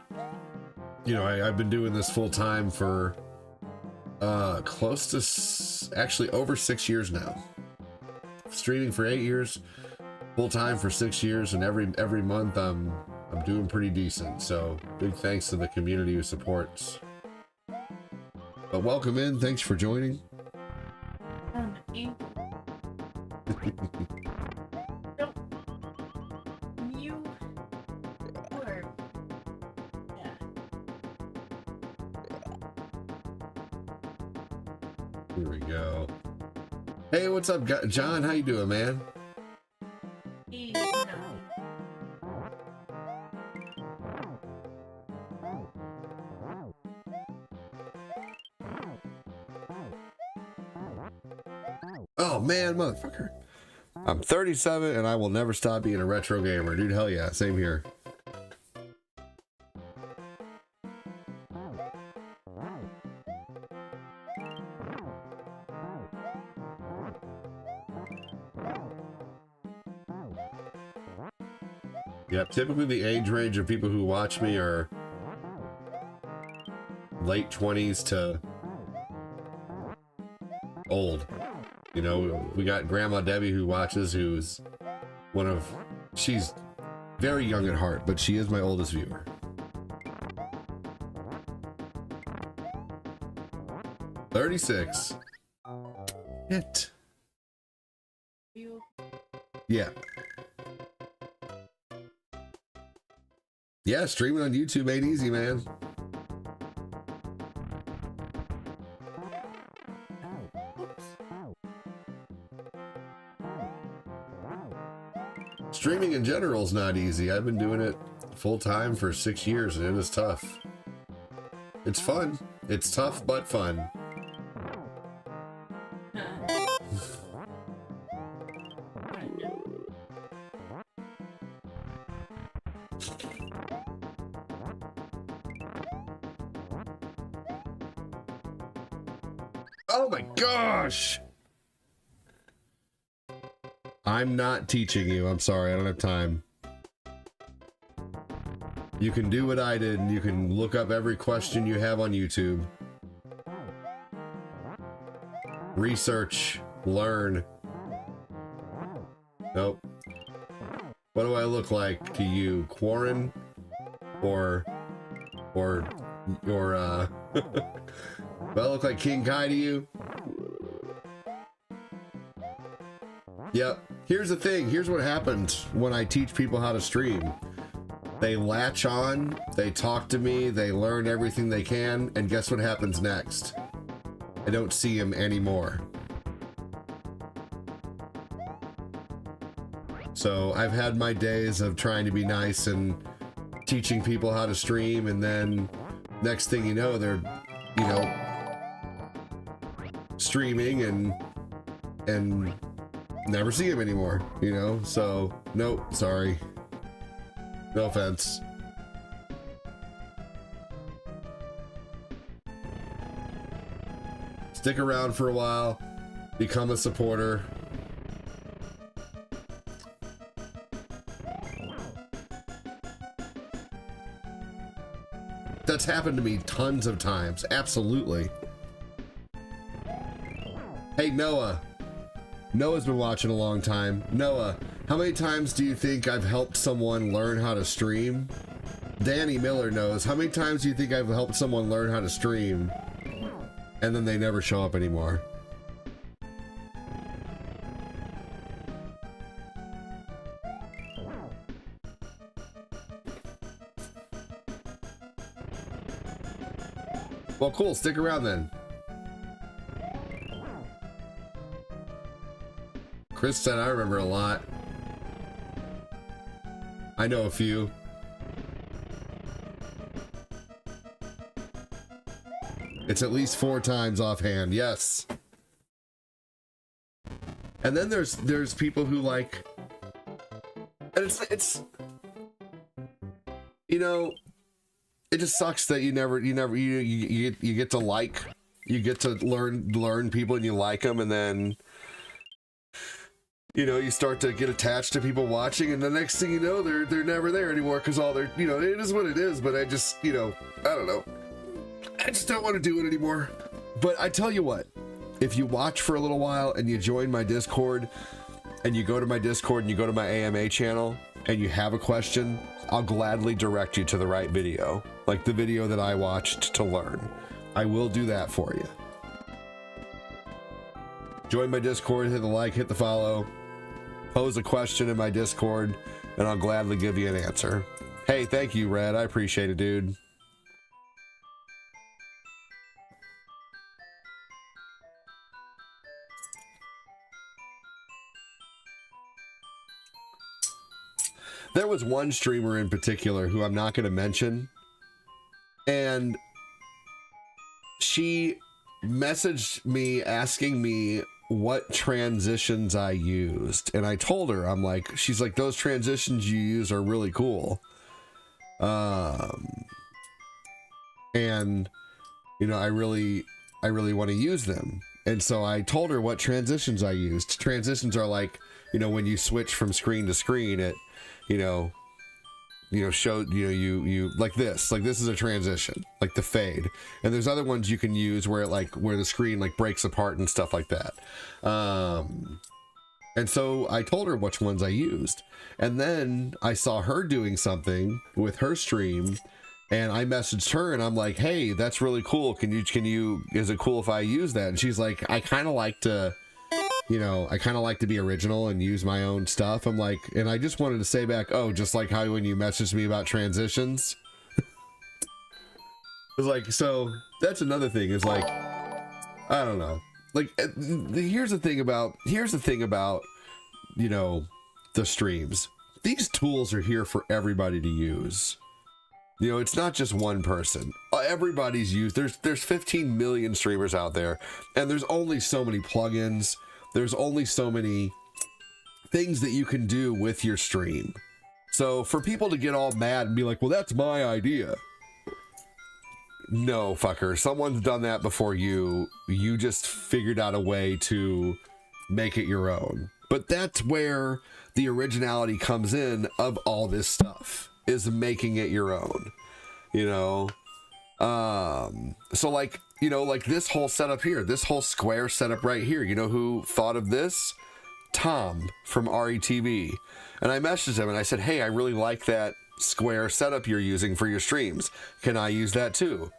you know, I've been doing this full time for close to actually over 6 years now. Streaming for 8 years, full time for 6 years, and every month I'm doing pretty decent. So big thanks to the community who supports. But welcome in, thanks for joining. You. Don't. You. Were. Yeah. Here we go. Hey, what's up, John? How you doing, man? He. Oh man, motherfucker. I'm 37 and I will never stop being a retro gamer. Dude, hell yeah, same here. Yep, typically the age range of people who watch me are late 20s to old. You know, we got Grandma Debbie who watches, who's she's very young at heart, but she is my oldest viewer. $36. Hit. You. Yeah. Yeah, streaming on YouTube ain't easy, man. Streaming in general is not easy. I've been doing it full time for 6 years and it is tough. It's fun. It's tough, but fun. Oh my gosh! I'm not teaching you. I'm sorry. I don't have time. You can do what I did and you can look up every question you have on YouTube. Research. Learn. Nope. What do I look like to you? Quarren? Or do I look like King Kai to you? Yep. Here's the thing. Here's what happens when I teach people how to stream. They latch on, they talk to me, they learn everything they can, and guess what happens next? I don't see them anymore. So I've had my days of trying to be nice and teaching people how to stream, and then next thing you know, they're, you know, streaming and never see him anymore, you know? So, nope, sorry. No offense. Stick around for a while, become a supporter. That's happened to me tons of times, absolutely. Hey, Noah. Noah's been watching a long time. Noah, how many times do you think I've helped someone learn how to stream? Danny Miller knows. How many times do you think I've helped someone learn how to stream and then they never show up anymore? Well, cool. Stick around then. Chris said I remember a lot. I know a few. It's at least 4 times offhand, yes. And then there's people who like, and it's you know, it just sucks that you get to like, you get to learn people and you like them, and then you know, you start to get attached to people watching, and the next thing you know, they're never there anymore because all they're, you know, it is what it is. But I just, you know, I don't know. I just don't want to do it anymore. But I tell you what, if you watch for a little while and you join my Discord and you go to my Discord and you go to my AMA channel and you have a question, I'll gladly direct you to the right video, like the video that I watched to learn. I will do that for you. Join my Discord, hit the like, hit the follow, pose a question in my Discord, and I'll gladly give you an answer. Hey, thank you, Red. I appreciate it, dude. There was one streamer in particular who I'm not going to mention, and she messaged me asking me what transitions I used, and I told her, I'm like, she's like, those transitions you use are really cool, and you know, I really want to use them. And so I told her what transitions I used. Transitions are like, you know, when you switch from screen to screen, it, you know, show, you know, you like this is a transition, like the fade. And there's other ones you can use where it like, where the screen like breaks apart and stuff like that. And so I told her which ones I used, and then I saw her doing something with her stream, and I messaged her and I'm like, hey, that's really cool. Can you, is it cool if I use that? And she's like, I kind of like to, you know, I kind of like to be original and use my own stuff. I'm like, and I just wanted to say back, oh, just like how when you messaged me about transitions. It's like, so that's another thing, is like, I don't know. Like, here's the thing about, you know, the streams. These tools are here for everybody to use. You know, it's not just one person. Everybody's used, there's 15 million streamers out there, and there's only so many plugins. There's only so many things that you can do with your stream. So for people to get all mad and be like, well, that's my idea. No, fucker. Someone's done that before you. You just figured out a way to make it your own. But that's where the originality comes in of all this stuff, is making it your own, you know? So like, you know, like this whole setup here, this whole square setup right here, you know who thought of this? Tom from RETV. And I messaged him and I said, hey, I really like that square setup you're using for your streams. Can I use that too?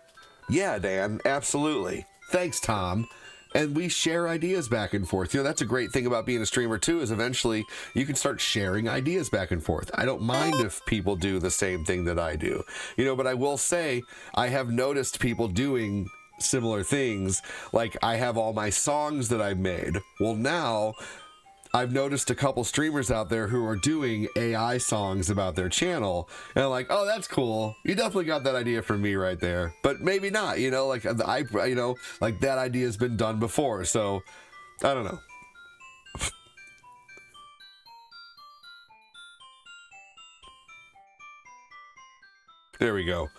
Yeah, Dan, absolutely. Thanks, Tom. And we share ideas back and forth. You know, that's a great thing about being a streamer too, is eventually you can start sharing ideas back and forth. I don't mind if people do the same thing that I do, you know, but I will say I have noticed people doing similar things. Like, I have all my songs that I've made. Well, now I've noticed a couple streamers out there who are doing AI songs about their channel, and I'm like, oh, that's cool. You definitely got that idea from me right there, but maybe not, you know, like you know, like that idea has been done before. So I don't know. There we go.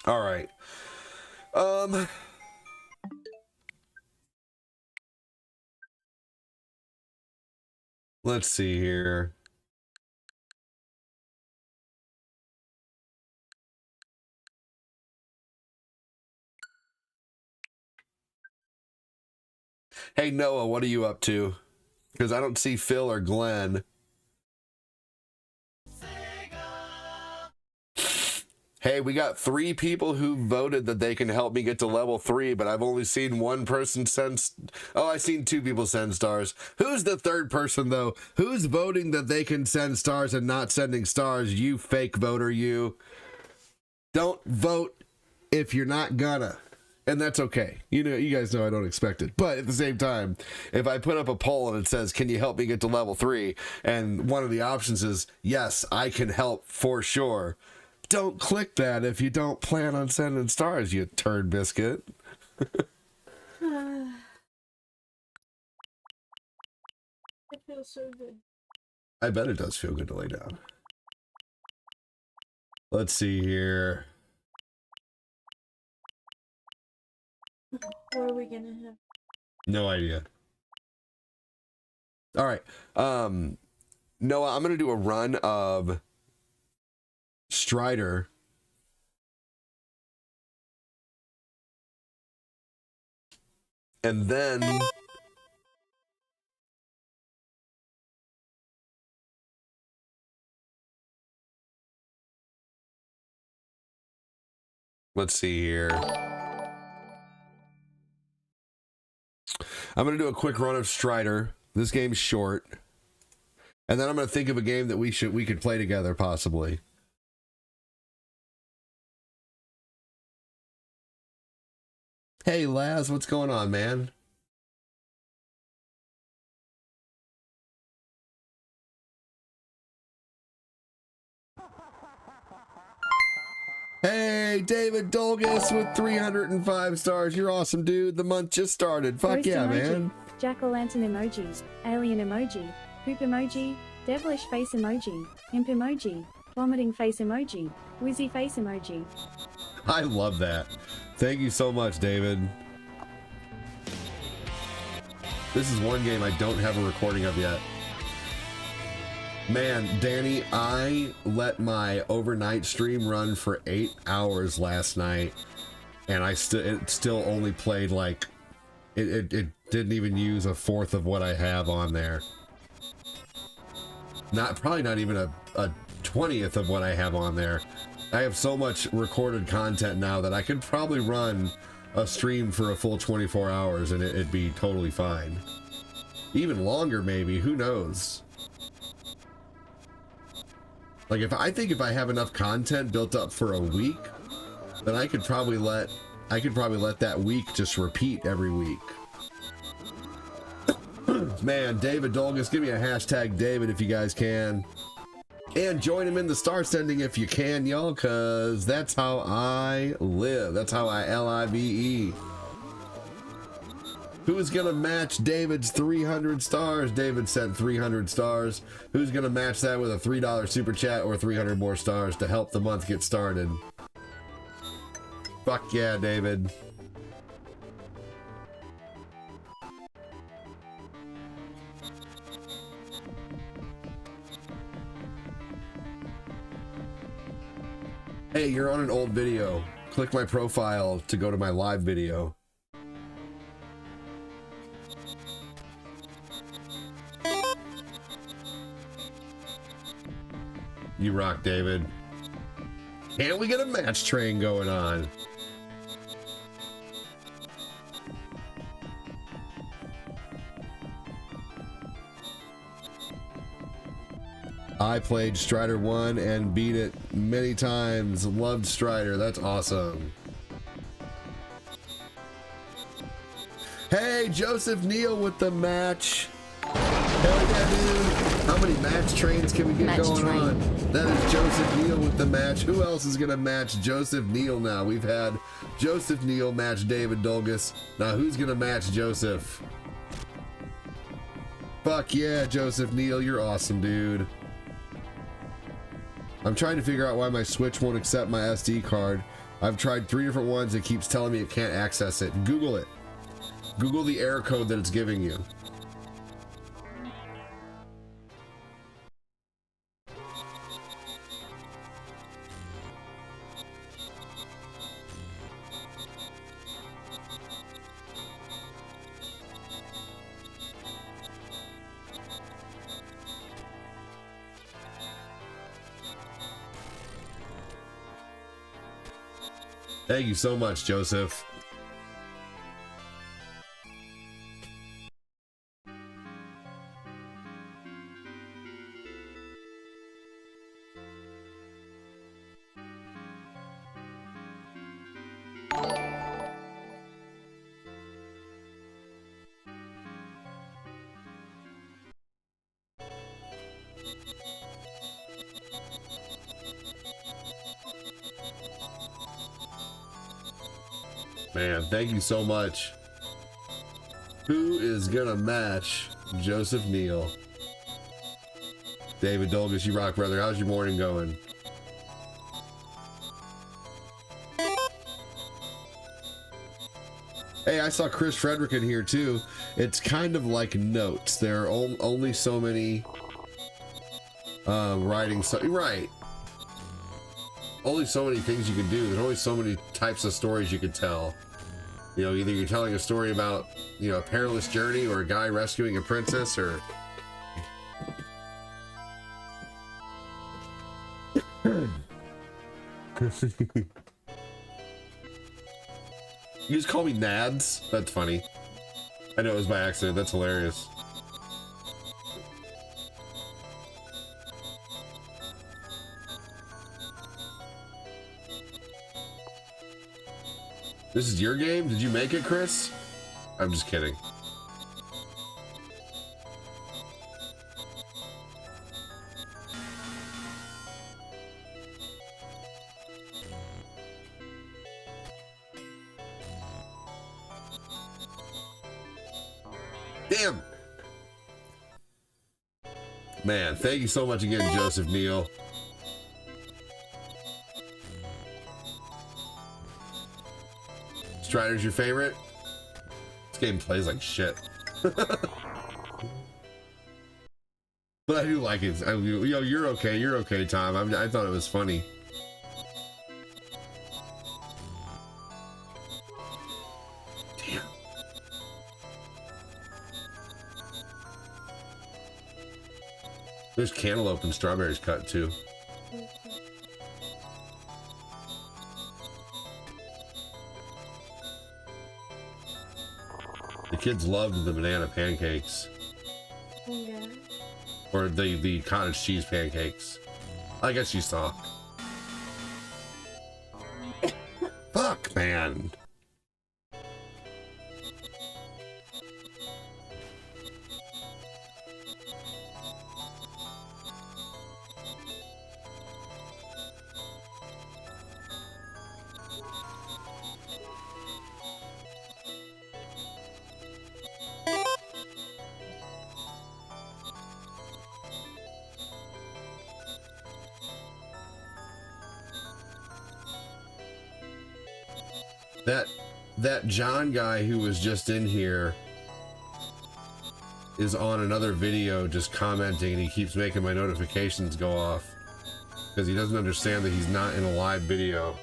All right. Let's see here. Hey, Noah, what are you up to? Because I don't see Phil or Glenn. Hey, we got 3 people who voted that they can help me get to level 3, but I've only seen one person send... Oh, I've seen 2 people send stars. Who's the 3rd person, though? Who's voting that they can send stars and not sending stars? You fake voter, you. Don't vote if you're not gonna. And that's okay. You know, you guys know I don't expect it. But at the same time, if I put up a poll and it says, can you help me get to level 3? And one of the options is, yes, I can help for sure. Don't click that if you don't plan on sending stars, you turd biscuit. It feels so good. I bet it does feel good to lay down. Let's see here. What are we gonna have? No idea. All right. Noah, I'm going to do a run of Strider. And then let's see here. I'm going to do a quick run of Strider. This game's short. And then I'm going to think of a game that we could play together possibly. Hey Laz, what's going on, man? Hey, David Dolgus with 305 stars. You're awesome, dude. The month just started. Fuck Ghost yeah, emoji, man. Jack-o'-lantern emoji, alien emoji, poop emoji, devilish face emoji, imp emoji, vomiting face emoji, wheezy face emoji. I love that. Thank you so much, David. This is one game I don't have a recording of yet. Man, Danny, I let my overnight stream run for 8 hours last night, and it still only played like it didn't even use a fourth of what I have on there. Probably not even a 20th of what I have on there. I have so much recorded content now that I could probably run a stream for a full 24 hours and it'd be totally fine. Even longer, maybe. Who knows? Like, if I have enough content built up for a week, then I could probably let that week just repeat every week. Man, David Dolgus, give me a hashtag David if you guys can. And join him in the star sending if you can, y'all, because that's how I live. That's how I LIVE. Who's going to match David's 300 stars? David sent 300 stars. Who's going to match that with a $3 super chat or 300 more stars to help the month get started? Fuck yeah, David. Hey, you're on an old video. Click my profile to go to my live video. You rock, David. Can't we get a match train going on? I played Strider 1 and beat it many times. Loved Strider. That's awesome. Hey, Joseph Neal with the match. Hell yeah, dude. How many match trains can we get going on? That is Joseph Neal with the match. Who else is going to match Joseph Neal now? We've had Joseph Neal match David Dolgus. Now who's going to match Joseph? Fuck yeah, Joseph Neal. You're awesome, dude. I'm trying to figure out why my Switch won't accept my SD card. I've tried 3 different ones. It keeps telling me it can't access it. Google it. Google the error code that it's giving you. Thank you so much, Joseph. Man, thank you so much. Who is gonna match Joseph Neal? David Dolgus, you rock, brother. How's your morning going? Hey, I saw Chris Frederick in here too. It's kind of like notes. There are only so many writing. Right. Only so many things you can do. There's only so many types of stories you can tell. You know, either you're telling a story about, you know, a perilous journey or a guy rescuing a princess, or you just call me Nads? That's funny. I know it was by accident. That's hilarious. This is your game? Did you make it, Chris? I'm just kidding. Damn! Man, thank you so much again, Joseph Neal. Strider's your favorite? This game plays like shit. But I do like it. Yo, you're okay. You're okay, Tom. I thought it was funny. Damn. There's cantaloupe and strawberries cut too. The kids loved the banana pancakes. Yeah. Or the cottage cheese pancakes. I guess you saw. Fuck, man. That John guy who was just in here is on another video just commenting, and he keeps making my notifications go off because he doesn't understand that he's not in a live video.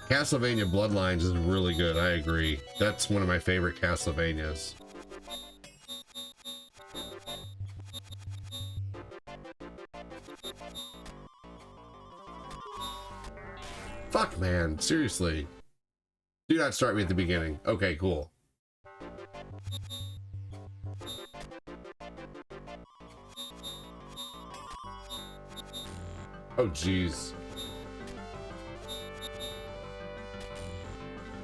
Castlevania Bloodlines is really good, I agree. That's one of my favorite Castlevanias. Fuck, man, seriously. Do not start me at the beginning. Okay, cool. Oh, jeez.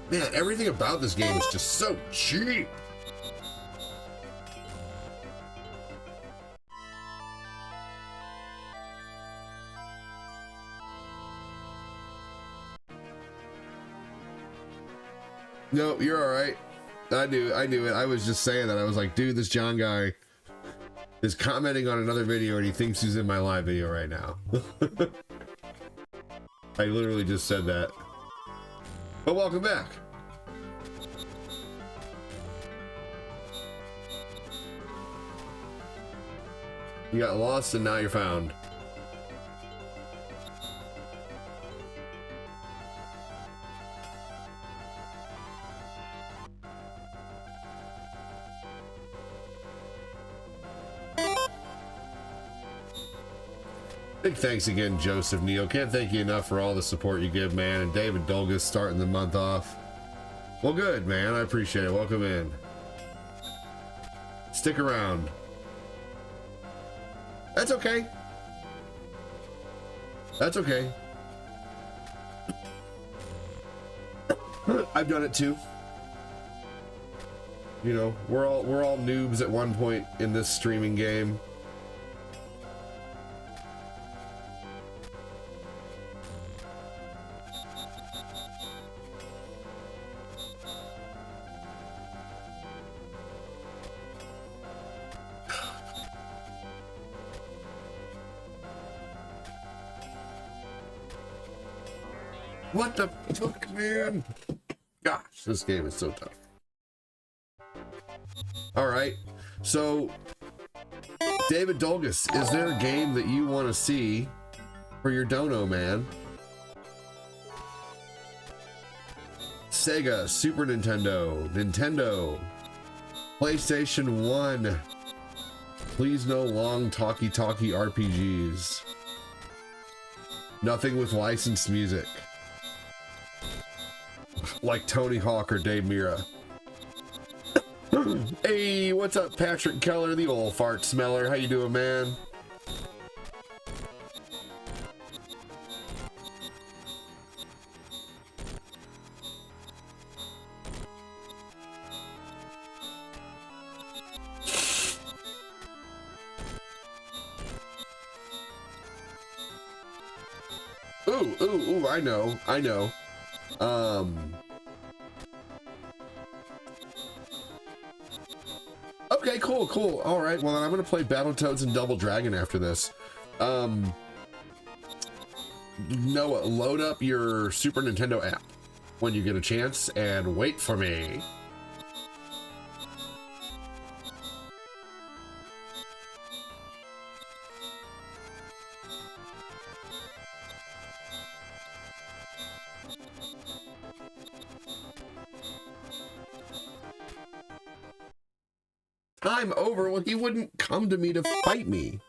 Man, everything about this game is just so cheap. No, you're all right. I knew it. I was just saying that. I was like, dude, this John guy is commenting on another video and he thinks he's in my live video right now. I literally just said that. But welcome back. You got lost and now you're found. Big thanks again, Joseph Neal. Can't thank you enough for all the support you give, man. And David Dolgus starting the month off. Well, good, man. I appreciate it. Welcome in. Stick around. That's okay. That's okay. I've done it too. You know, we're all noobs at one point in this streaming game. What the fuck, man? Gosh, this game is so tough. All right, so David Dolgus, is there a game that you want to see for your dono, man? Sega, Super Nintendo, Nintendo, PlayStation 1. Please no long talkie RPGs. Nothing with licensed music. Like Tony Hawk or Dave Mirra. Hey, what's up, Patrick Keller, the old fart smeller? How you doing, man? Ooh, I know. Okay, cool. All right, well, then I'm gonna play Battletoads and Double Dragon after this. Noah, load up your Super Nintendo app when you get a chance and wait for me. Time over. Well, he wouldn't come to me to fight me.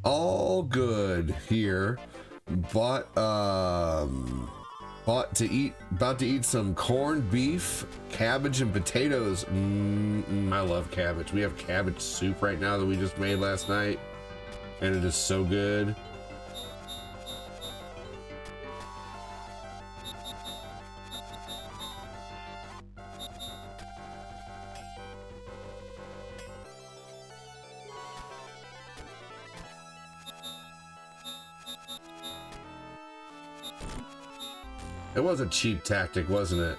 All good here. About to eat some corned beef, cabbage, and potatoes. I love cabbage. We have cabbage soup right now that we just made last night, and it is so good. It was a cheap tactic, wasn't it?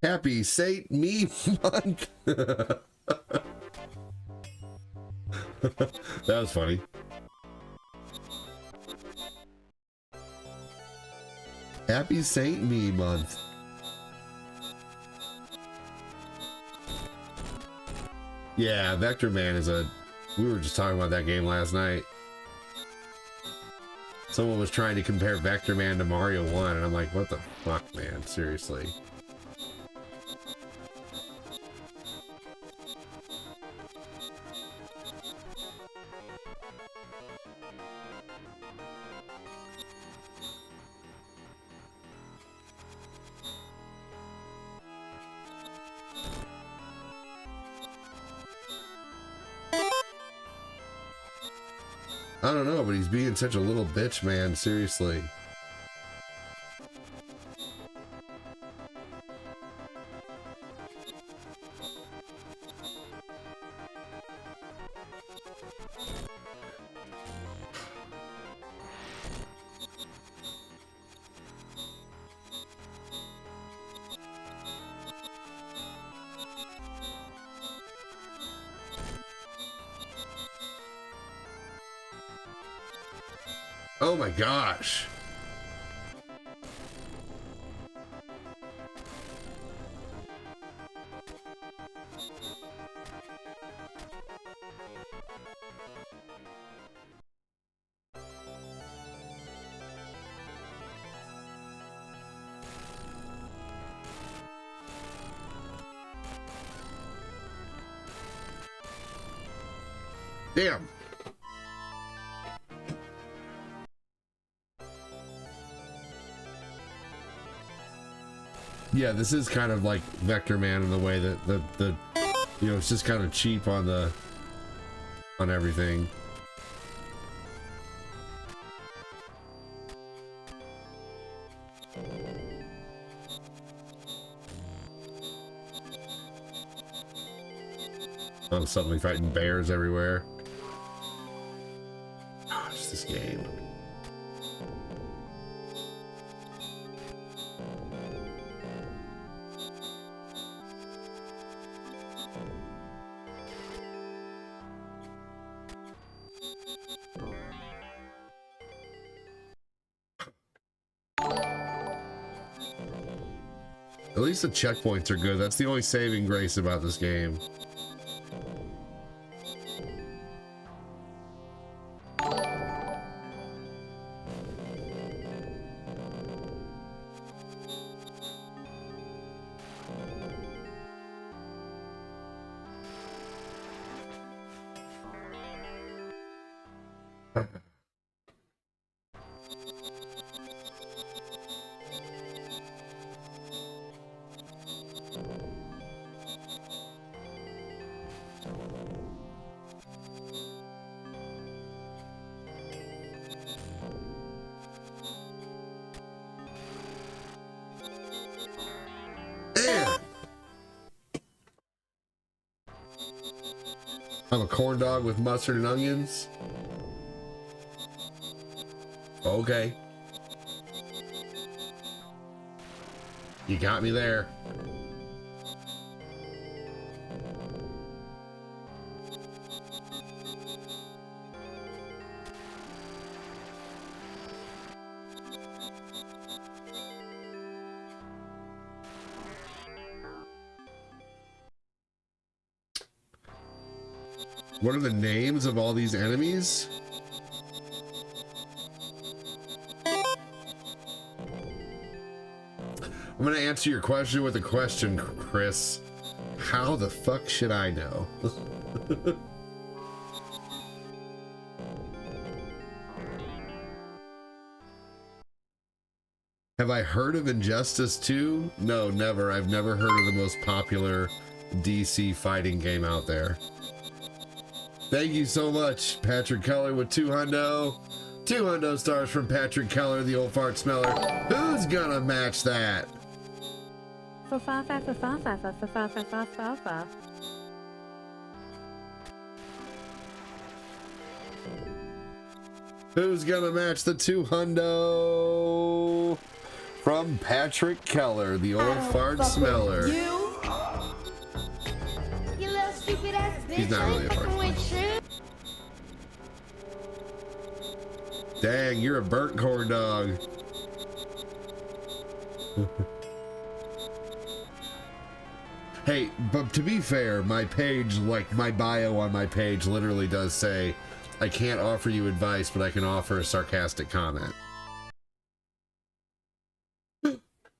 Happy Saint Me Month. That was funny. Happy Saint Me Month. Yeah, Vector Man is we were just talking about that game last night. Someone was trying to compare Vector Man to Mario 1, and I'm like, what the fuck, man? Seriously. I don't know, but he's being such a little bitch, man. Seriously. Oh my gosh. Damn. Yeah, this is kind of like Vector Man in the way that the you know, it's just kind of cheap on everything. I'm suddenly fighting bears everywhere. Gosh, this game. At least the checkpoints are good. That's the only saving grace about this game. I'm a corn dog with mustard and onions. Okay. You got me there. What are the names of all these enemies? I'm gonna answer your question with a question, Chris. How the fuck should I know? Have I heard of Injustice 2? No, never. I've never heard of the most popular DC fighting game out there. Thank you so much, Patrick Keller with 2 hundo. 2 hundo stars from Patrick Keller, the old fart smeller. Who's gonna match that? For fa fa fa fa fa fa fa fa fa fa fa fa. Who's gonna match the 2 hundo from Patrick Keller, the old fart smeller? You little stupid ass bitch. He's not really a fart smeller. Dang, you're a burnt corn dog. Hey, but to be fair, my page, like my bio on my page literally does say, I can't offer you advice, but I can offer a sarcastic comment.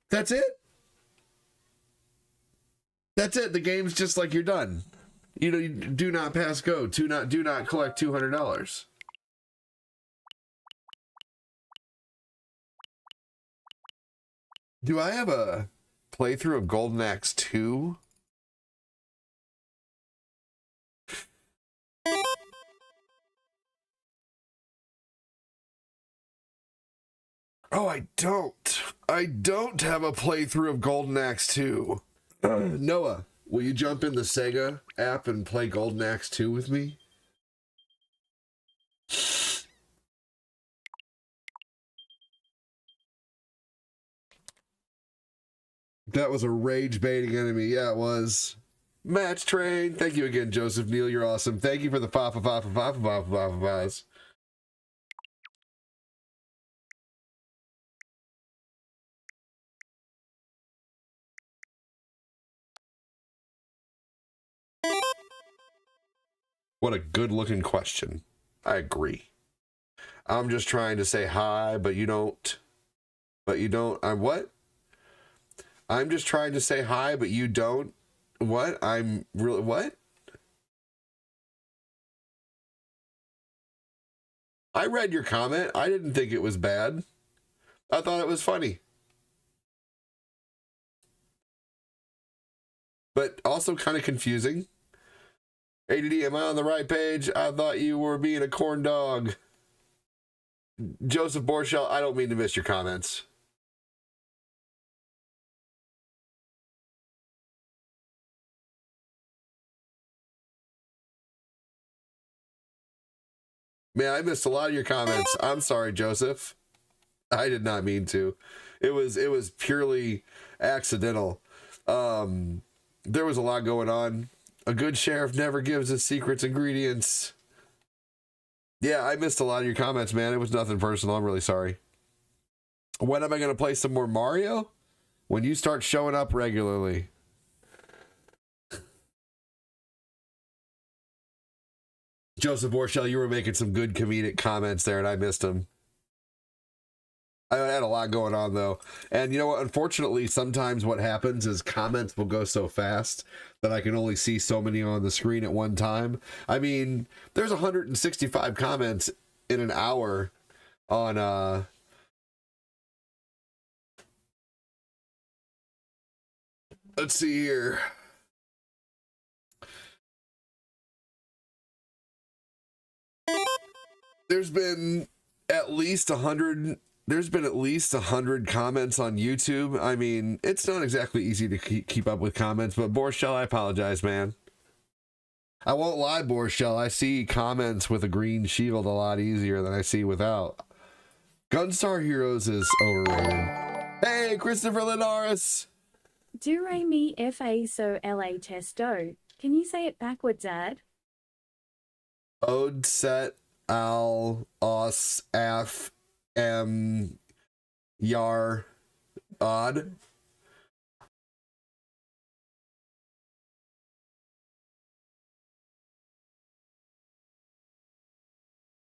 That's it. That's it. The game's just like you're done. You know, you do not pass go. Do not collect $200. Do I have a playthrough of Golden Axe 2? Oh, I don't. I don't have a playthrough of Golden Axe 2. Noah, will you jump in the Sega app and play Golden Axe 2 with me? That was a rage-baiting enemy. Yeah, it was. Match Train. Thank you again, Joseph Neal. You're awesome. Thank you for the fa-fa-fa-fa-fa-fa-fa-fa-fa-fas. What a good-looking question. I agree. I'm just trying to say hi, but you don't. I'm what? I'm just trying to say hi, but you don't. What? I'm really what? I read your comment. I didn't think it was bad. I thought it was funny. but also kind of confusing. ADD, am I on the right page? I thought you were being a corn dog. Joseph Borchell, I don't mean to miss your comments. Man, I missed a lot of your comments. I'm sorry, Joseph. I did not mean to. It was purely accidental. There was a lot going on. A good sheriff never gives his secrets ingredients. Yeah, I missed a lot of your comments, man. It was nothing personal. I'm really sorry. When am I going to play some more Mario? When you start showing up regularly. Joseph Borchell, you were making some good comedic comments there, and I missed them. I had a lot going on, though. And you know what? Unfortunately, sometimes what happens is comments will go so fast that I can only see so many on the screen at one time. I mean, there's 165 comments in an hour on... Let's see here. There's been at least 100... There's been at least 100 comments on YouTube. I mean, it's not exactly easy to keep up with comments, but Borchell, I apologize, man. I won't lie, Borchell. I see comments with a green shield a lot easier than I see without. Gunstar Heroes is overrated. Hey, Christopher Linares. Do re mi fa so la testo. Can you say it backwards, Ad? Ode set al os af yar odd.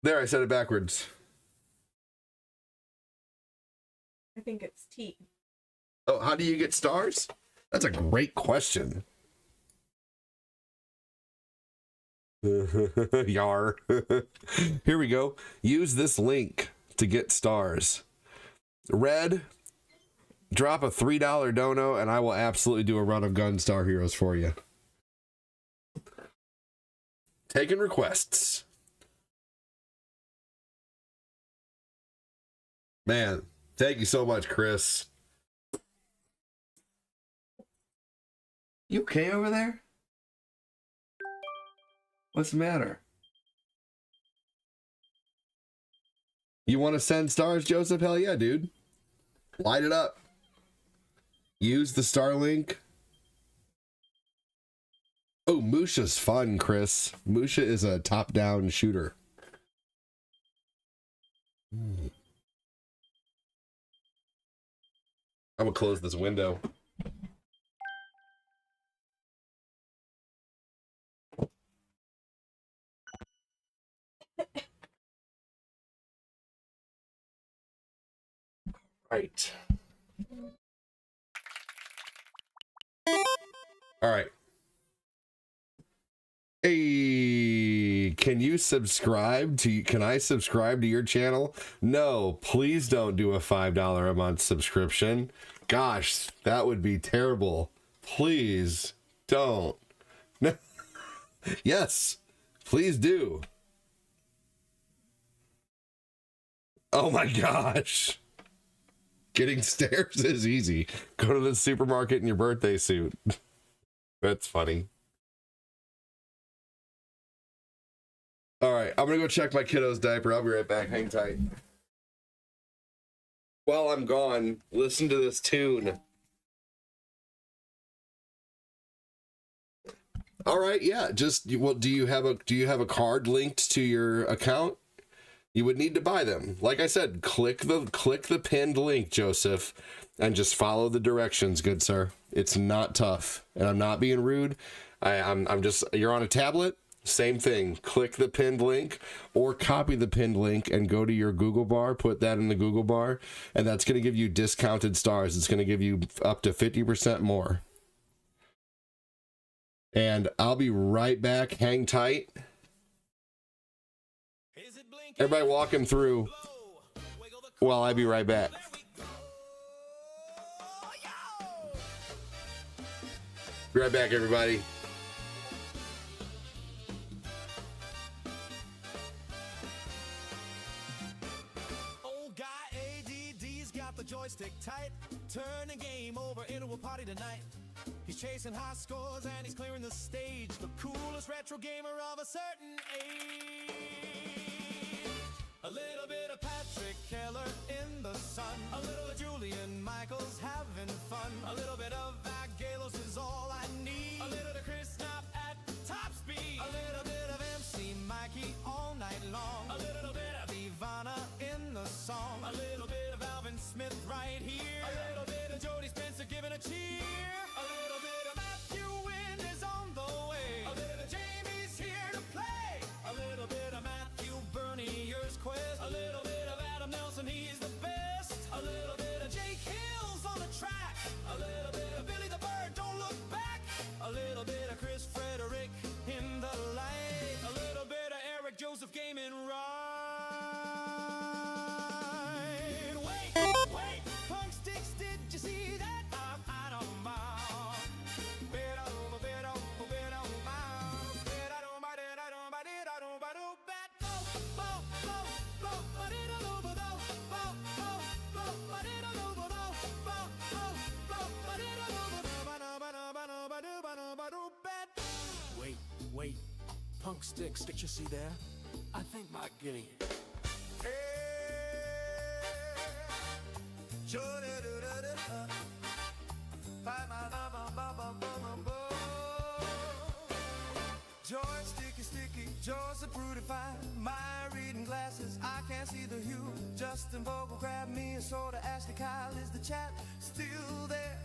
There, I said it backwards. I think it's T. Oh, how do you get stars? That's a great question. Yar. Here we go. Use this link to get stars. Red, drop a $3 dono and I will absolutely do a run of Gunstar Heroes for you. Taking requests. Man, thank you so much, Chris. You okay over there? What's the matter? You want to send stars, Joseph? Hell yeah, dude. Light it up. Use the Starlink. Oh, Musha's fun, Chris. Musha is a top-down shooter. I'm gonna close this window. Right. All right. Hey, can I subscribe to your channel? No, please don't do a $5 a month subscription. Gosh, that would be terrible. Please don't. Yes, please do. Oh my gosh. Getting stairs is easy. Go to the supermarket in your birthday suit. That's funny. All right, I'm gonna go check my kiddo's diaper. I'll be right back. Hang tight. While I'm gone, listen to this tune. All right, yeah. Just well, do you have a card linked to your account? You would need to buy them. Like I said, click the pinned link, Joseph, and just follow the directions, good sir. It's not tough, and I'm not being rude. I'm just, you're on a tablet, same thing. Click the pinned link or copy the pinned link and go to your Google bar, put that in the Google bar, and that's going to give you discounted stars. It's going to give you up to 50% more. And I'll be right back. Hang tight. Everybody walk him through while I be right back. Be right back, everybody. Old guy ADD's got the joystick tight, turning game over into a party tonight. He's chasing high scores and he's clearing the stage, the coolest retro gamer of a certain age. A little bit of Patrick Keller in the sun, a little of Julian Michaels having fun, a little bit of Vagelos is all I need, a little of Chris Knapp at top speed, a little bit of MC Mikey all night long, a little bit of Ivana in the song, a little bit of Alvin Smith right here, a little bit of Jody Spencer giving a cheer, a little bit of Matthew Wynn is on the way, a little of Jamie's here to play, a little bit of Matthew Bernier's quest, a little bit of Adam Nelson, he's the best, a little bit of Jake Hills on the track, a little bit of Billy the Bird, don't look back, a little bit of Chris Frederick in the light, a little bit of Eric Joseph gaming right. Wait, Punk Sticks, did you see that? I don't mind. Bet over, bet over, bet over, bet I don't mind it, I don't mind it, I don't mind it, bet. Wait, Punk Sticks, did you see there? I think my guinea. George Sticky, George the Fruitify, my reading glasses, I can't see the hue. Justin Vogel grabbed me a soda, Ashley Kyle, is the chat still there?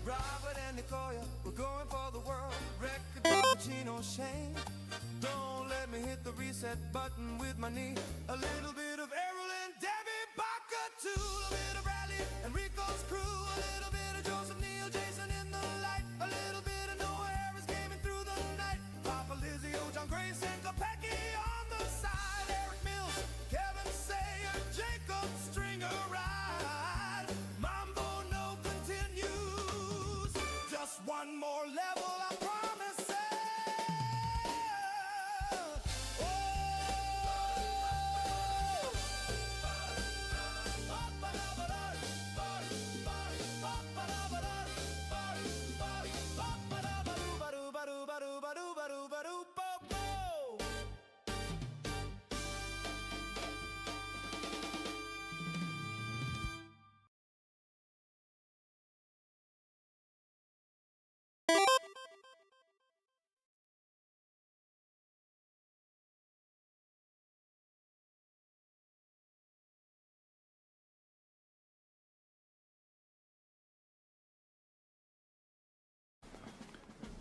Robert and Nicoya, we're going for the world record. Pacino Shane, don't let me hit the reset button with my knee. A little bit of Errol and Debbie Barker too, a bit of Bradley and Rico's crew, a little bit of Joseph Neal, Jason in the light, a little bit of Noah Harris gaming through the night, Papa Lizzie, John Grace and Kopecky on the side, Eric Mills, Kevin Sayer, Jacob Stringer ride, Mambo no continues, just one more level I promise.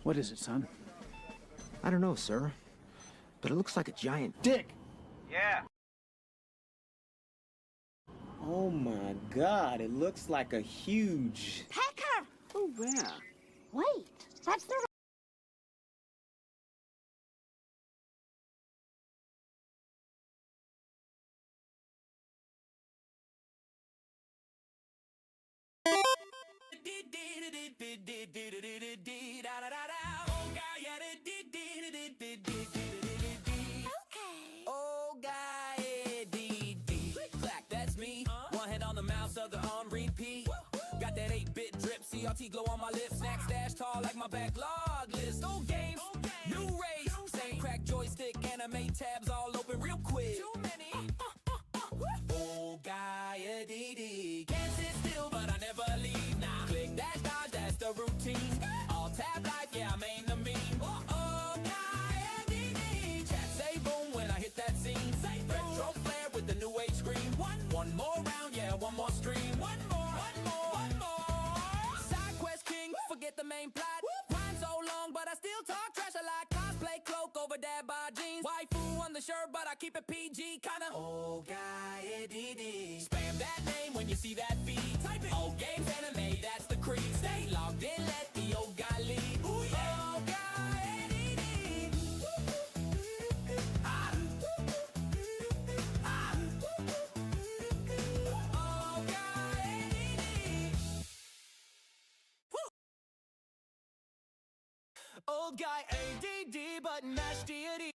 What is it, son? I don't know, sir. But it looks like a giant Dick! Yeah. Oh my god, it looks like a huge... Pecker! Oh, where? Wait, that's the Oh, guy, clack, that's me. One hand on the mouse, other on repeat. Got that 8-bit drip, CRT glow on my lips. Snack stash tall like my backlog list. Old games, new race. Same crack joystick, anime tabs all open real quick. Too many. Oh, guy, can't sit still, but I never leave. Now click dash dodge, that's the routine. All tab life, yeah, I'm in the meme. Oh, guy, chat say boom when I hit that scene. Retro flare with the new age screen. One more round, yeah, one more stream. One more. Side quest king, forget the main plot. Rhyme so long, but I still talk trash a lot. Cosplay cloak over dad by jeans. Waifu on the shirt, but I keep it PG, kinda. Oh, guy, spam that name when you see that feed. Type it. Old games, anime, that's the creed. Stay logged in, let the old guy lead. Ooh, yeah. Oh, Old guy ADD, but Nash deity.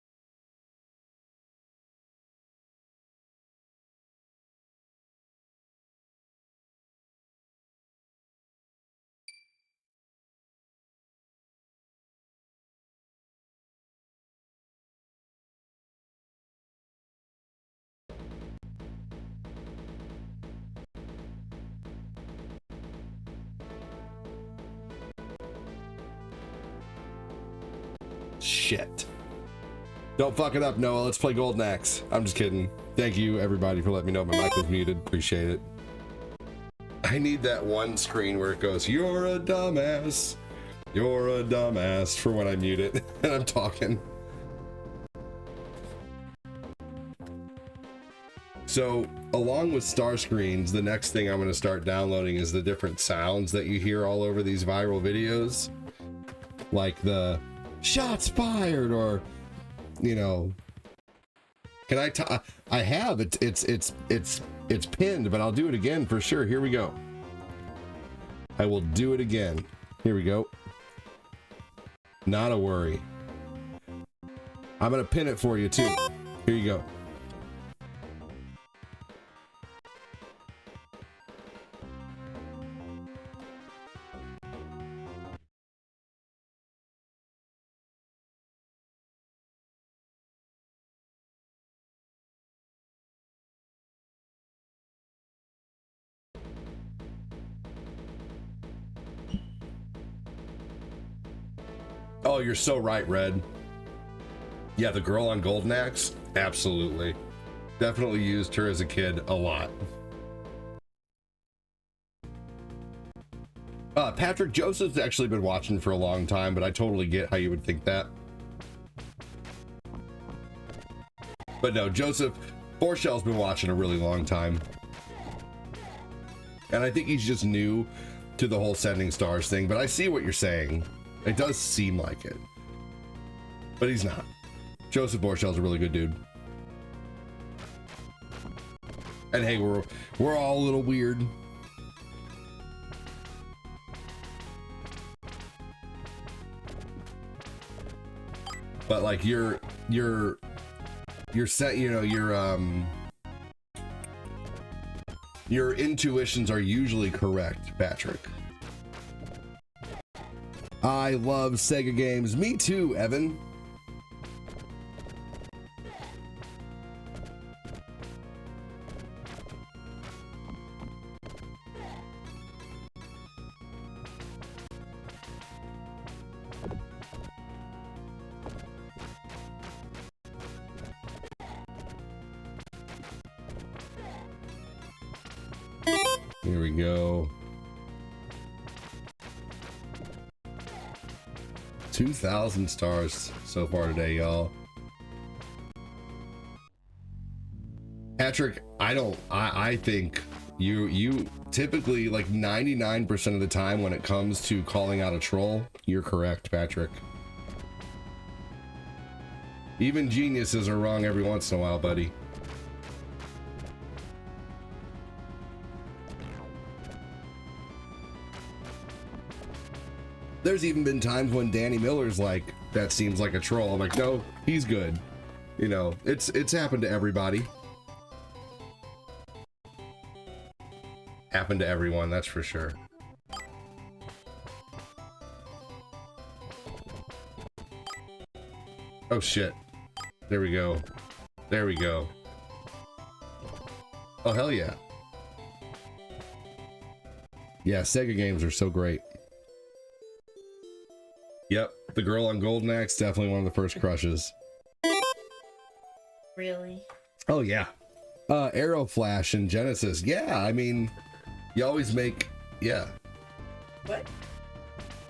Shit. Don't fuck it up, Noah. Let's play Golden Axe. I'm just kidding. Thank you, everybody, for letting me know my mic was muted. Appreciate it. I need that one screen where it goes, "You're a dumbass. You're a dumbass," for when I mute it and I'm talking. So, along with star screens, the next thing I'm going to start downloading is the different sounds that you hear all over these viral videos. Like the shots fired, or, you know, can I have it? It's pinned, but I'll do it again for sure. Here we go. I will do it again. Here we go. Not a worry. I'm going to pin it for you too. Here you go. Oh, you're so right, Red. Yeah, the girl on Golden Axe? Absolutely. Definitely used her as a kid a lot. Patrick, Joseph's actually been watching for a long time, but I totally get how you would think that. But no, Joseph, Borshell's been watching a really long time. And I think he's just new to the whole sending stars thing, but I see what you're saying. It does seem like it, but he's not. Joseph Borshell's a really good dude. And hey, we're all a little weird. But like your set, you know, your intuitions are usually correct, Patrick. I love Sega games. Me too, Evan. Here we go. 2,000 stars so far today, y'all. Patrick, I think you typically, like 99% of the time when it comes to calling out a troll, you're correct, Patrick. Even geniuses are wrong every once in a while, buddy. There's even been times when Danny Miller's like, that seems like a troll. I'm like, no, he's good. You know, it's happened to everybody. Happened to everyone, that's for sure. Oh shit. There we go. There we go. Oh hell yeah. Yeah, Sega games are so great. Yep, the girl on Golden Axe, definitely one of the first crushes. Really? Oh yeah. Arrow Flash and Genesis. Yeah, I mean, you always make, yeah. What?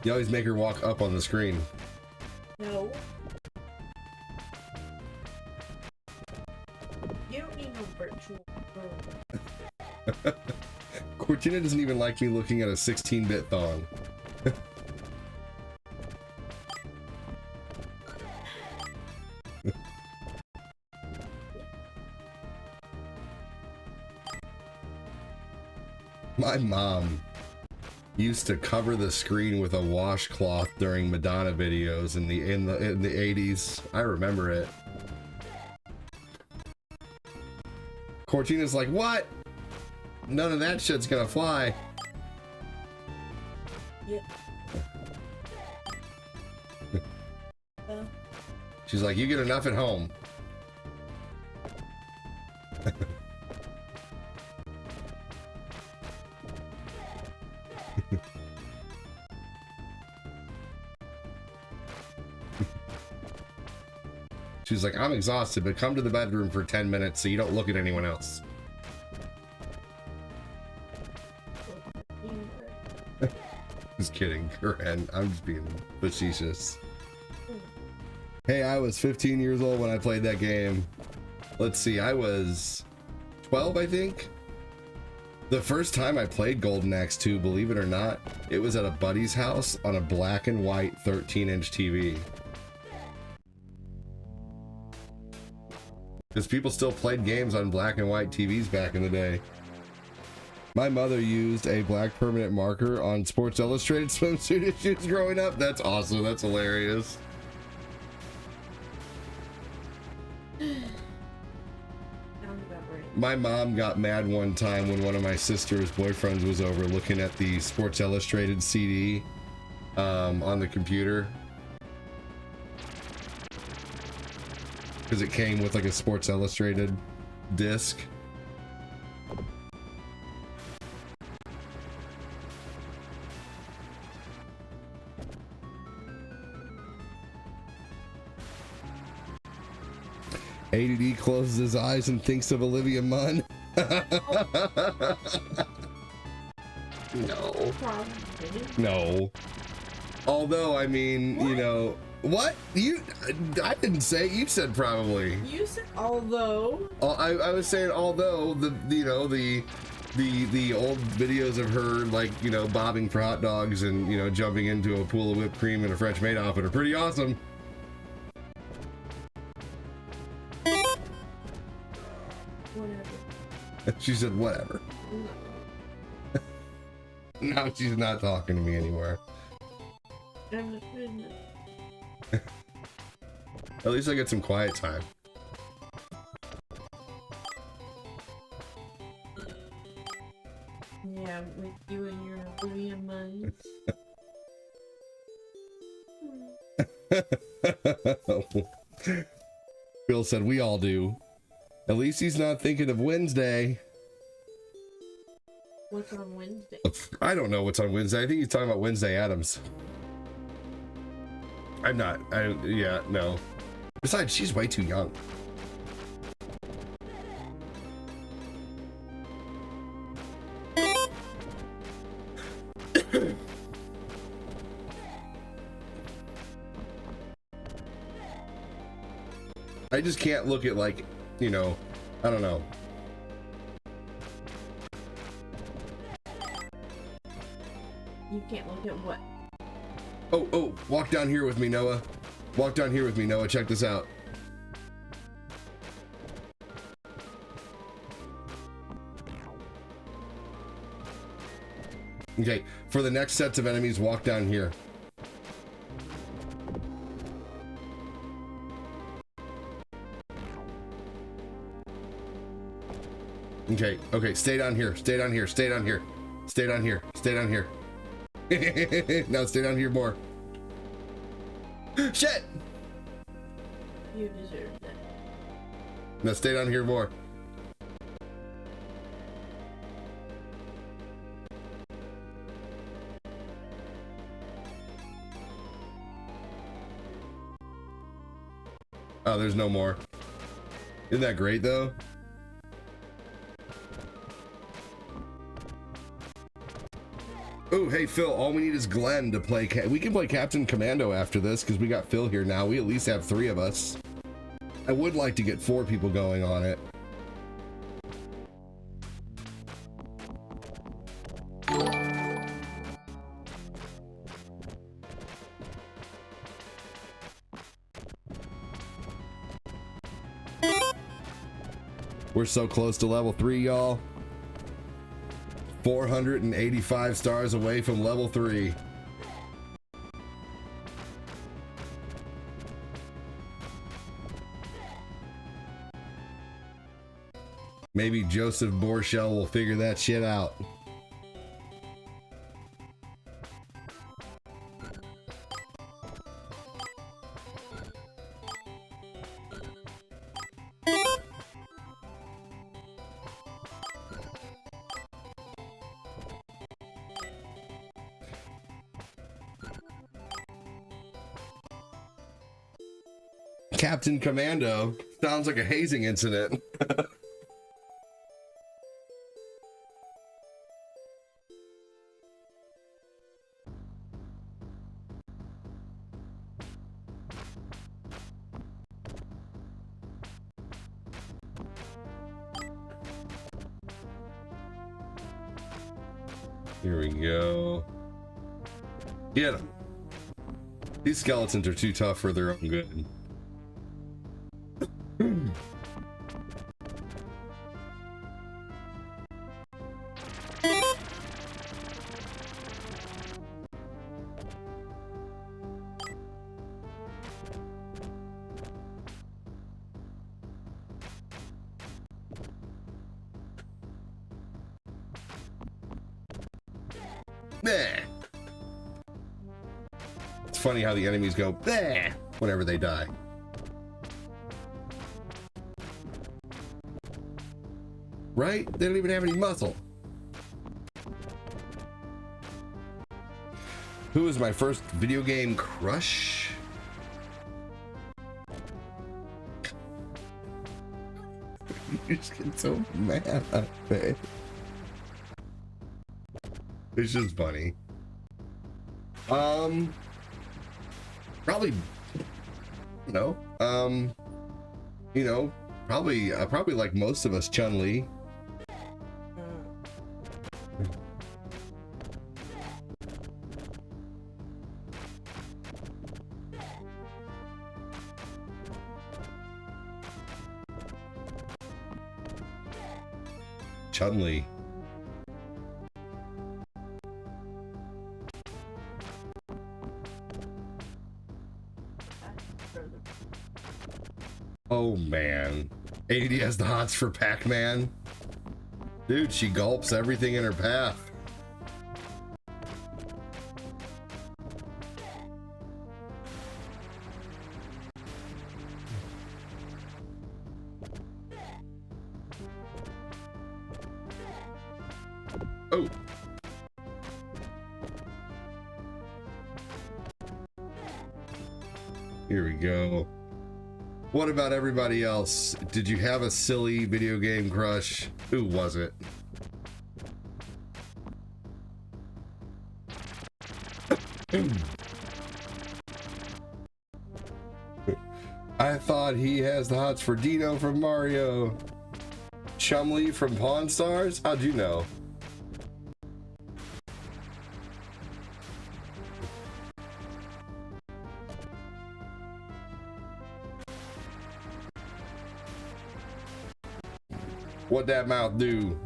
You always make her walk up on the screen. No. You don't need no virtual girl. Cortina doesn't even like me looking at a 16-bit thong. My mom. used to cover the screen with a washcloth during Madonna videos in the 80s. I remember it. Cortina's like, what? None of that shit's gonna fly. Yeah. She's like, you get enough at home. She's like, I'm exhausted, but come to the bedroom for 10 minutes so you don't look at anyone else. Just kidding, Corinne. I'm just being facetious. Hey, I was 15 years old when I played that game. Let's see, I was 12, I think. The first time I played Golden Axe 2, believe it or not, it was at a buddy's house on a black and white 13-inch TV. Because people still played games on black and white TVs back in the day. My mother used a black permanent marker on Sports Illustrated swimsuit issues growing up. That's awesome. That's hilarious. Sounds about right. My mom got mad one time when one of my sister's boyfriends was over looking at the Sports Illustrated CD on the computer. Because it came with like a Sports Illustrated disc. ADD closes his eyes and thinks of Olivia Munn. No. Probably. No. Although, I mean, you know, what? I didn't say, you said probably. You said although. I was saying although the old videos of her, like, you know, bobbing for hot dogs and, you know, jumping into a pool of whipped cream in a French maid outfit are pretty awesome. Whatever. She said whatever. Now she's not talking to me anymore. I'm just kidding. At least I get some quiet time. Yeah, with you and your Olivia Munn. Bill said we all do. At least he's not thinking of Wednesday. What's on Wednesday? I don't know what's on Wednesday. I think he's talking about Wednesday Addams. I'm not. Yeah, no. Besides, she's way too young. I just can't look at, like, you know, I don't know. You can't look at what? Oh, walk down here with me, Noah. Walk down here with me, Noah. Check this out. Okay, for the next sets of enemies, walk down here. Okay, stay down here, stay down here, stay down here, stay down here, stay down here. Now stay down here more. Shit! You deserve that. Now stay down here more. Oh, there's no more. Isn't that great though? Oh, hey Phil, all we need is Glenn to play. We can play Captain Commando after this because we got Phil here now. We at least have 3 of us. I would like to get 4 people going on it. We're so close to level 3, y'all. 485 stars away from level 3. Maybe Joseph Borchell will figure that shit out. Captain Commando sounds like a hazing incident. Here we go. Get him. These skeletons are too tough for their own good. Bleh. It's funny how the enemies go bleh whenever they die. Right? They don't even have any muscle. Who was my first video game crush? You just get so mad, man. It's just funny. Probably, probably like most of us, Chun-Li. Chun-Li. Oh man, 80 has the hots for Pac-Man. Dude, she gulps everything in her path. Oh. Here we go. What about everybody else? Did you have a silly video game crush? Who was it? I thought he has the hots for Dino from Mario. Chumley from Pawn Stars? How'd you know? What that mouth do?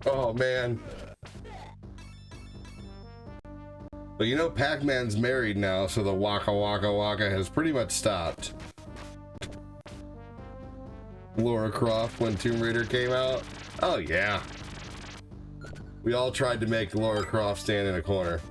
Oh man. But you know Pac-Man's married now, so the Waka Waka Waka has pretty much stopped. Lara Croft when Tomb Raider came out. Oh yeah. We all tried to make Lara Croft stand in a corner.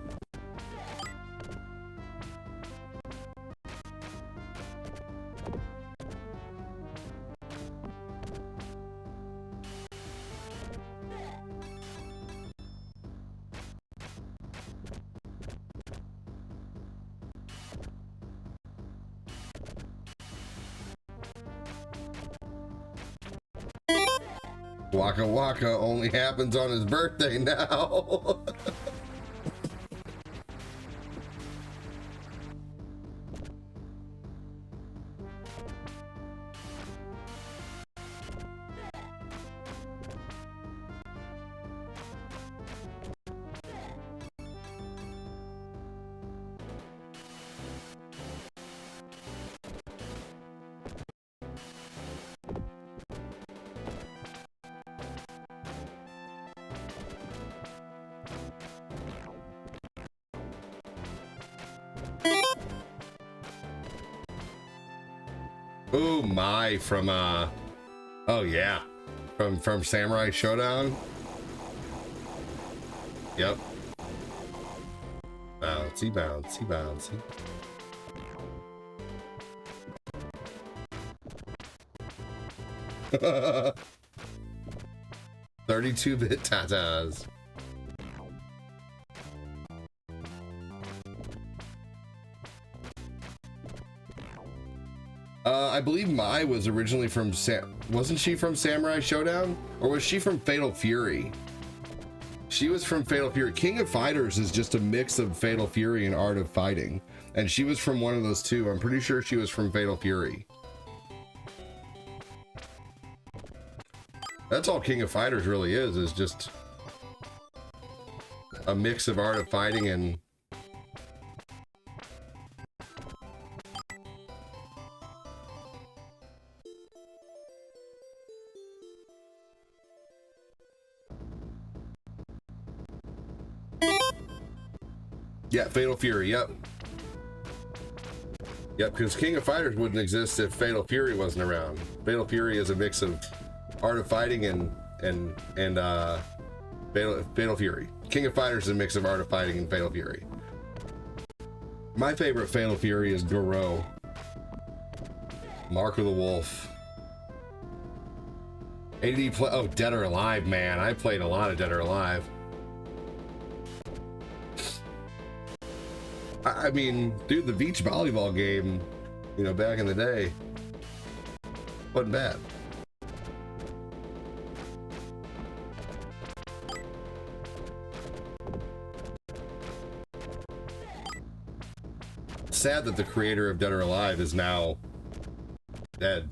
Waka Waka only happens on his birthday now. Oh my, from oh yeah, from Samurai Showdown. Yep. Bouncy, bouncy, bouncy. 32-bit tatas. I believe Mai was originally from wasn't she from Samurai Showdown? Or was she from Fatal Fury? She was from Fatal Fury. King of Fighters is just a mix of Fatal Fury and Art of Fighting. And she was from one of those two. I'm pretty sure she was from Fatal Fury. That's all King of Fighters really is just a mix of Art of Fighting and... Yeah, Fatal Fury, yep. Yep, because King of Fighters wouldn't exist if Fatal Fury wasn't around. Fatal Fury is a mix of Art of Fighting and Fatal Fury. King of Fighters is a mix of Art of Fighting and Fatal Fury. My favorite Fatal Fury is Goro. Mark of the Wolf. AD play. Oh, Dead or Alive, man. I played a lot of Dead or Alive. I mean, dude, the beach volleyball game, you know, back in the day, wasn't bad. Sad that the creator of Dead or Alive is now dead.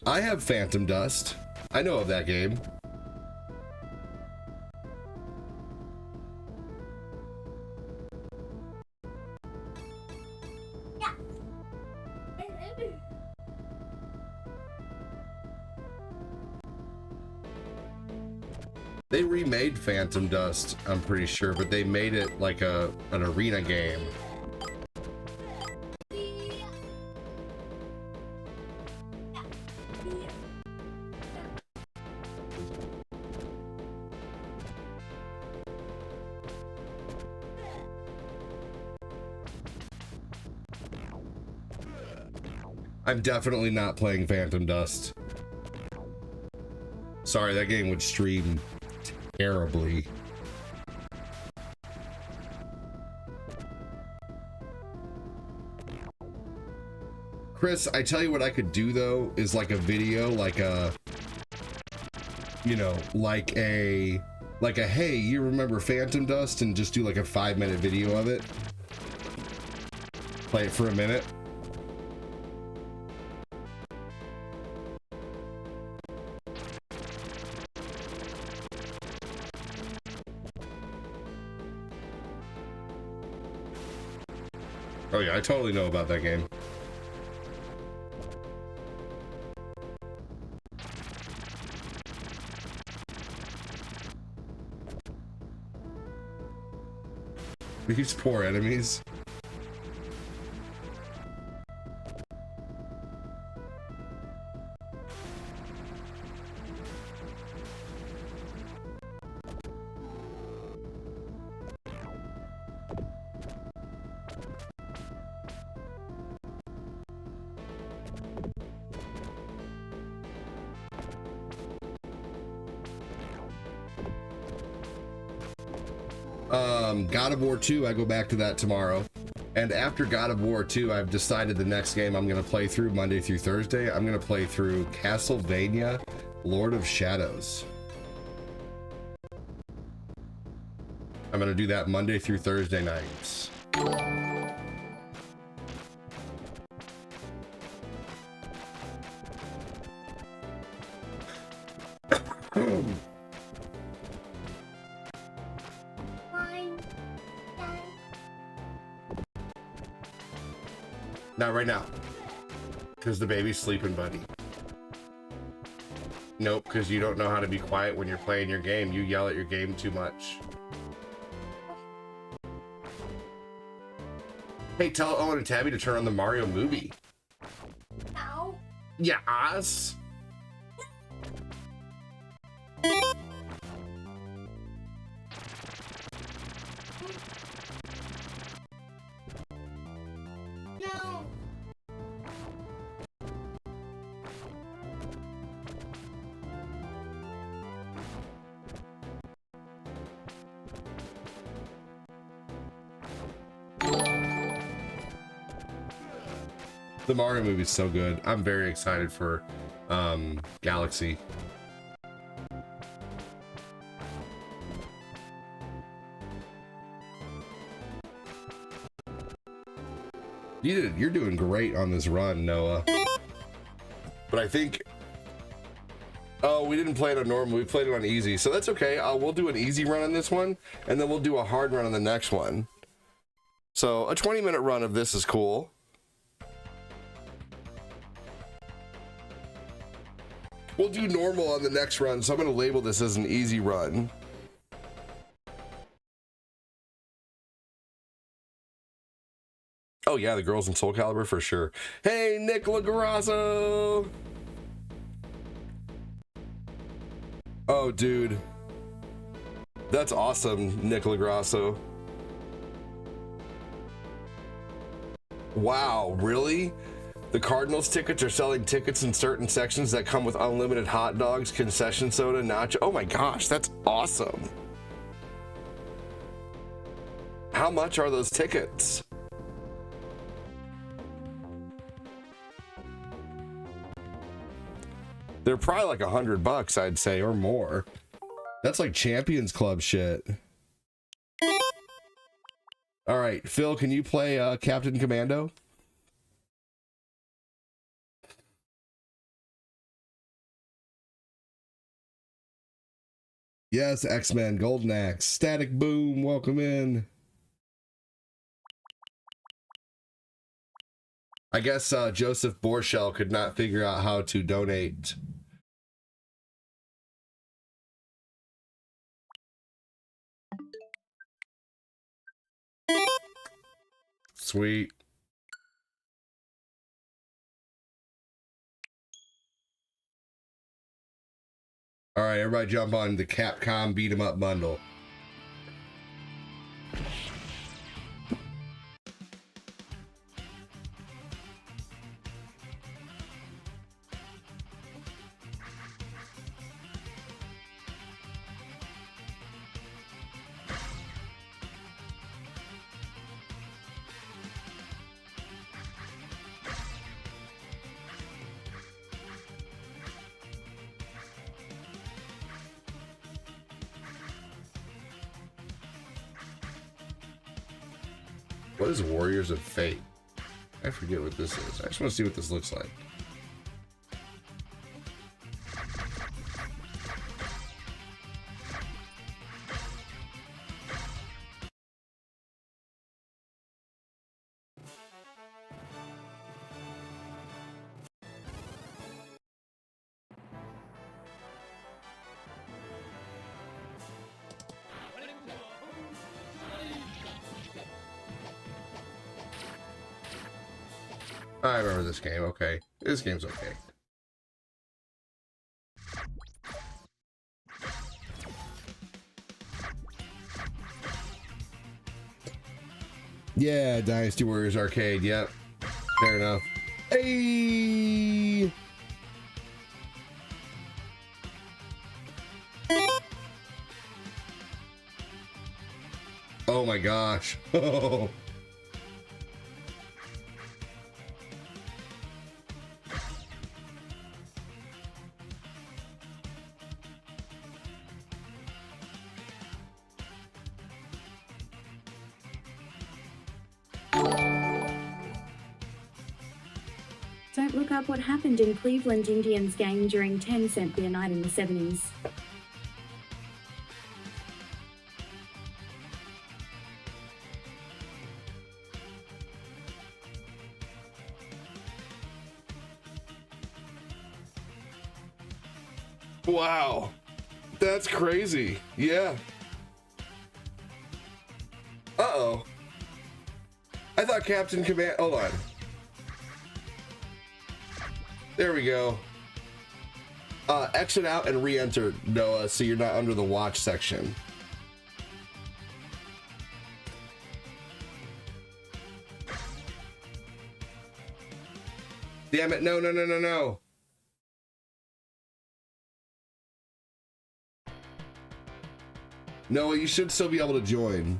I have Phantom Dust. I know of that game. They remade Phantom Dust, I'm pretty sure, but they made it like an arena game. I'm definitely not playing Phantom Dust. Sorry, that game would stream terribly. Chris, I tell you what I could do though, is like a video, like a, you know, like a, hey, you remember Phantom Dust, and just do like a 5-minute video of it. Play it for a minute. Oh yeah, I totally know about that game. These poor enemies. God of War 2, I go back to that tomorrow. And after God of War 2, I've decided the next game I'm going to play through Monday through Thursday, I'm going to play through Castlevania Lord of Shadows. I'm going to do that Monday through Thursday nights. Not right now, because the baby's sleeping, buddy. Nope, because you don't know how to be quiet when you're playing your game. You yell at your game too much. Hey, tell Owen and Tabby to turn on the Mario movie. Ow. Yes. No. The Mario movie is so good. I'm very excited for Galaxy. You're doing great on this run, Noah. But I think, oh, we didn't play it on normal. We played it on easy, so that's okay. We'll do an easy run on this one, and then we'll do a hard run on the next one. So a 20-minute run of this is cool. We'll do normal on the next run, so I'm going to label this as an easy run. Oh yeah, the girls in Soul Calibur for sure. Hey, Nick Lagrasso! Oh, dude. That's awesome, Nick Lagrasso. Wow, really? The Cardinals tickets are selling tickets in certain sections that come with unlimited hot dogs, concession soda, nacho. Oh my gosh, that's awesome. How much are those tickets? They're probably like $100, I'd say, or more. That's like Champions Club shit. All right, Phil, can you play Captain Commando? Yes, X-Men, Golden Axe, Static Boom, welcome in. I guess Joseph Borshell could not figure out how to donate. Sweet. All right, everybody jump on the Capcom Beat 'em Up bundle. What is Warriors of Fate? I forget what this is. I just want to see what this looks like. I remember this game. Okay. This game's okay. Yeah, Dynasty Warriors Arcade. Yep. Fair enough. Hey! Oh my gosh. Oh. Don't look up what happened in Cleveland Indians game during 10-cent beer night in the 70s. Wow. That's crazy. Yeah. Uh-oh. I thought Captain Command. Hold on. There we go. Exit out and re-enter, Noah, so you're not under the watch section. Damn it, no, no, no, no, no. Noah, you should still be able to join.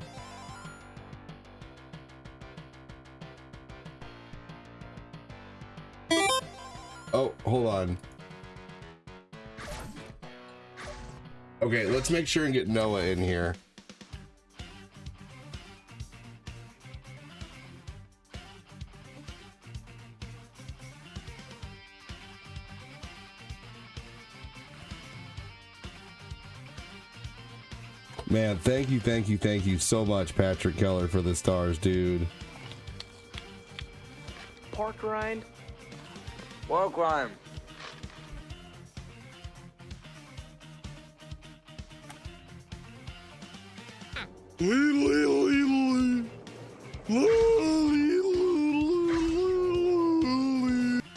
Oh, hold on. Okay, let's make sure and get Noah in here. Man, thank you so much, Patrick Keller, for the stars, dude. Pork rind. Pork rind.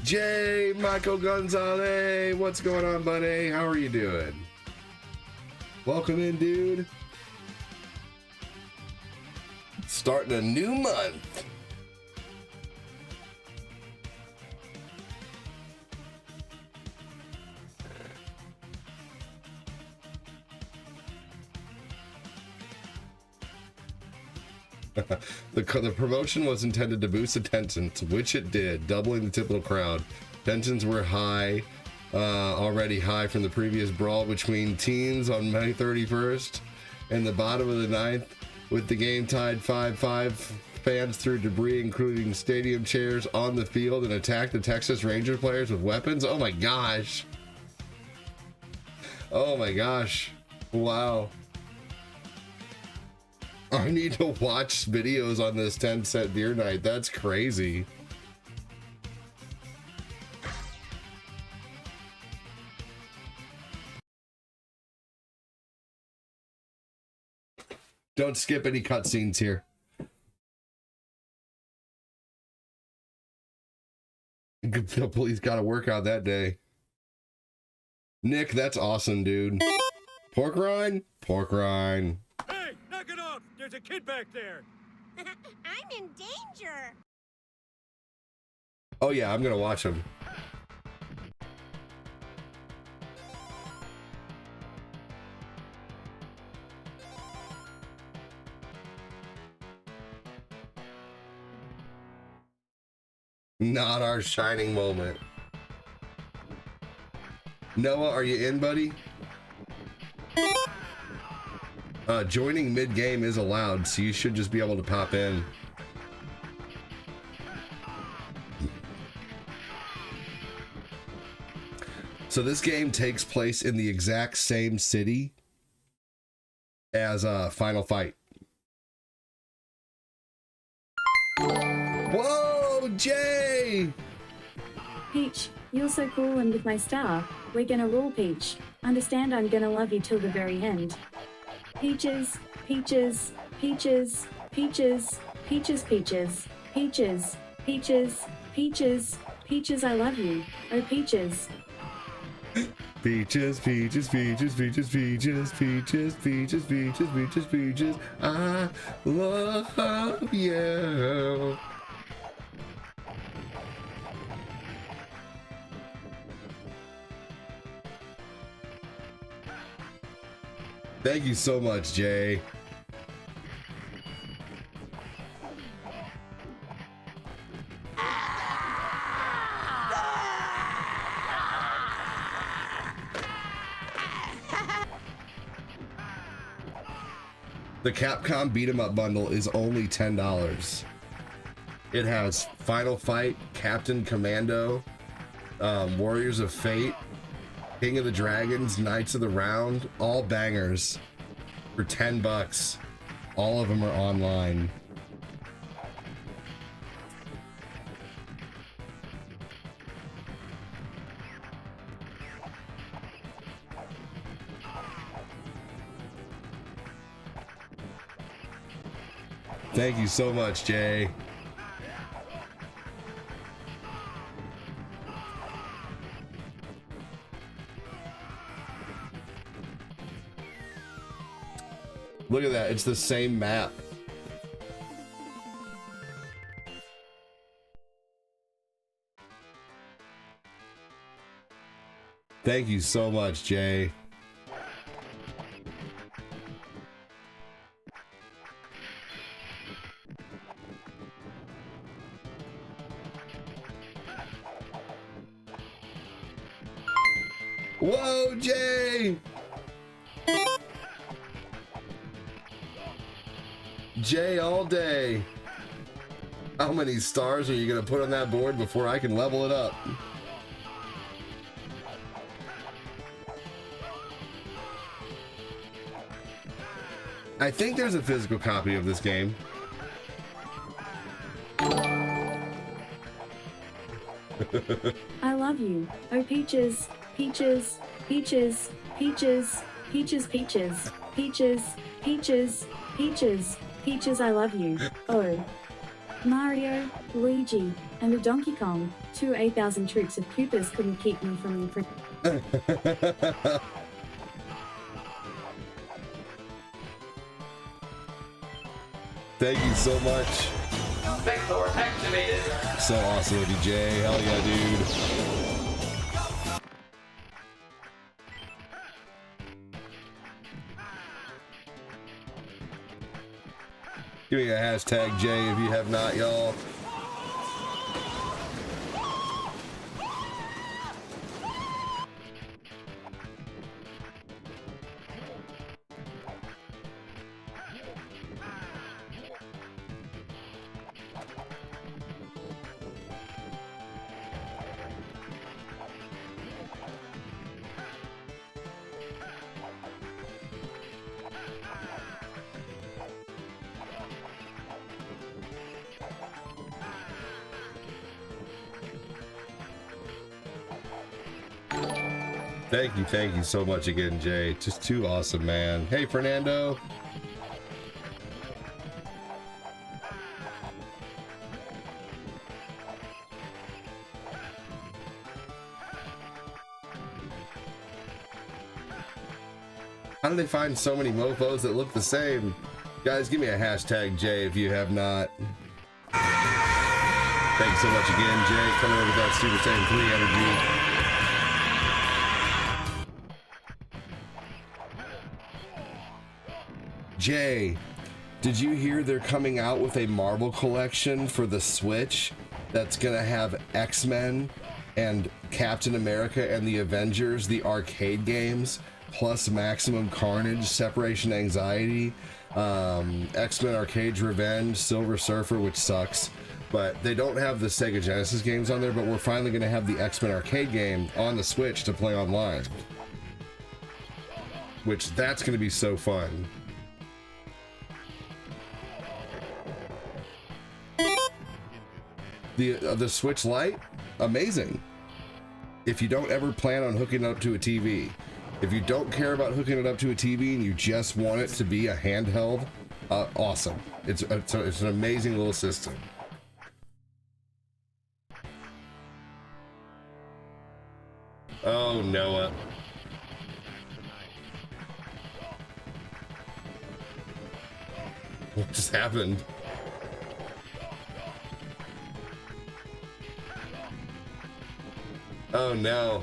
Jay Michael Gonzalez, what's going on, buddy? How are you doing? Welcome in, dude. Starting a new month. The promotion was intended to boost attendance, which it did, doubling the typical crowd. Tensions were high, already high from the previous brawl between teams on May 31st and the bottom of the ninth, with the game tied 5-5. Fans threw debris, including stadium chairs, on the field and attacked the Texas Ranger players with weapons. Oh my gosh. Oh my gosh. Wow. I need to watch videos on this 10-cent beer night. That's crazy. Don't skip any cutscenes here. The police got to work out that day. Nick, that's awesome, dude. Pork rind? Pork rind. Hey, knock it off! There's a kid back there! I'm in danger. Oh yeah, I'm gonna watch him. Not our shining moment. Noah, are you in, buddy? Joining mid-game is allowed, so you should just be able to pop in. So this game takes place in the exact same city as Final Fight. Whoa, Jay! Peach, you're so cool, and with my star, we're gonna rule, Peach. Understand, I'm gonna love you till the very end. Peaches, peaches, peaches, peaches, peaches, peaches, peaches, peaches, peaches, peaches, I love you. Oh, peaches. Peaches, peaches, peaches, peaches, peaches, peaches, peaches, peaches, peaches, peaches, I love you. Thank you so much, Jay. The Capcom Beat 'em Up bundle is only $10. It has Final Fight, Captain Commando, Warriors of Fate, King of the Dragons, Knights of the Round, all bangers for $10. All of them are online. Thank you so much, Jay. Look at that. It's the same map. Thank you so much, Jay. Whoa, Jay! Jay all day. How many stars are you gonna put on that board before I can level it up? I think there's a physical copy of this game. I love you. Oh, Peaches, Peaches, Peaches, Peaches, Peaches, Peaches, Peaches, Peaches, Peaches, Peaches, I love you. Oh. Mario, Luigi, and a Donkey Kong. 2 8,000 troops of Koopas couldn't keep me from the Thank you so much. Vector activated. So awesome of you, Jay. Hell yeah, dude. Give me a hashtag Jay if you have not, y'all. Thank you so much again, Jay. Just too awesome, man. Hey, Fernando. How do they find so many mofos that look the same? Guys, give me a hashtag Jay if you have not. Thanks so much again, Jay, coming over with that Super Saiyan 3 energy. Jay, did you hear they're coming out with a Marvel collection for the Switch that's gonna have X-Men and Captain America and the Avengers, the arcade games, plus Maximum Carnage, Separation Anxiety, X-Men Arcade's Revenge, Silver Surfer, which sucks, but they don't have the Sega Genesis games on there, but we're finally gonna have the X-Men arcade game on the Switch to play online, which that's gonna be so fun. The Switch Lite, amazing. If you don't ever plan on hooking it up to a TV, if you don't care about hooking it up to a TV and you just want it to be a handheld, awesome. It's an amazing little system. Oh, Noah. What just happened? Oh no.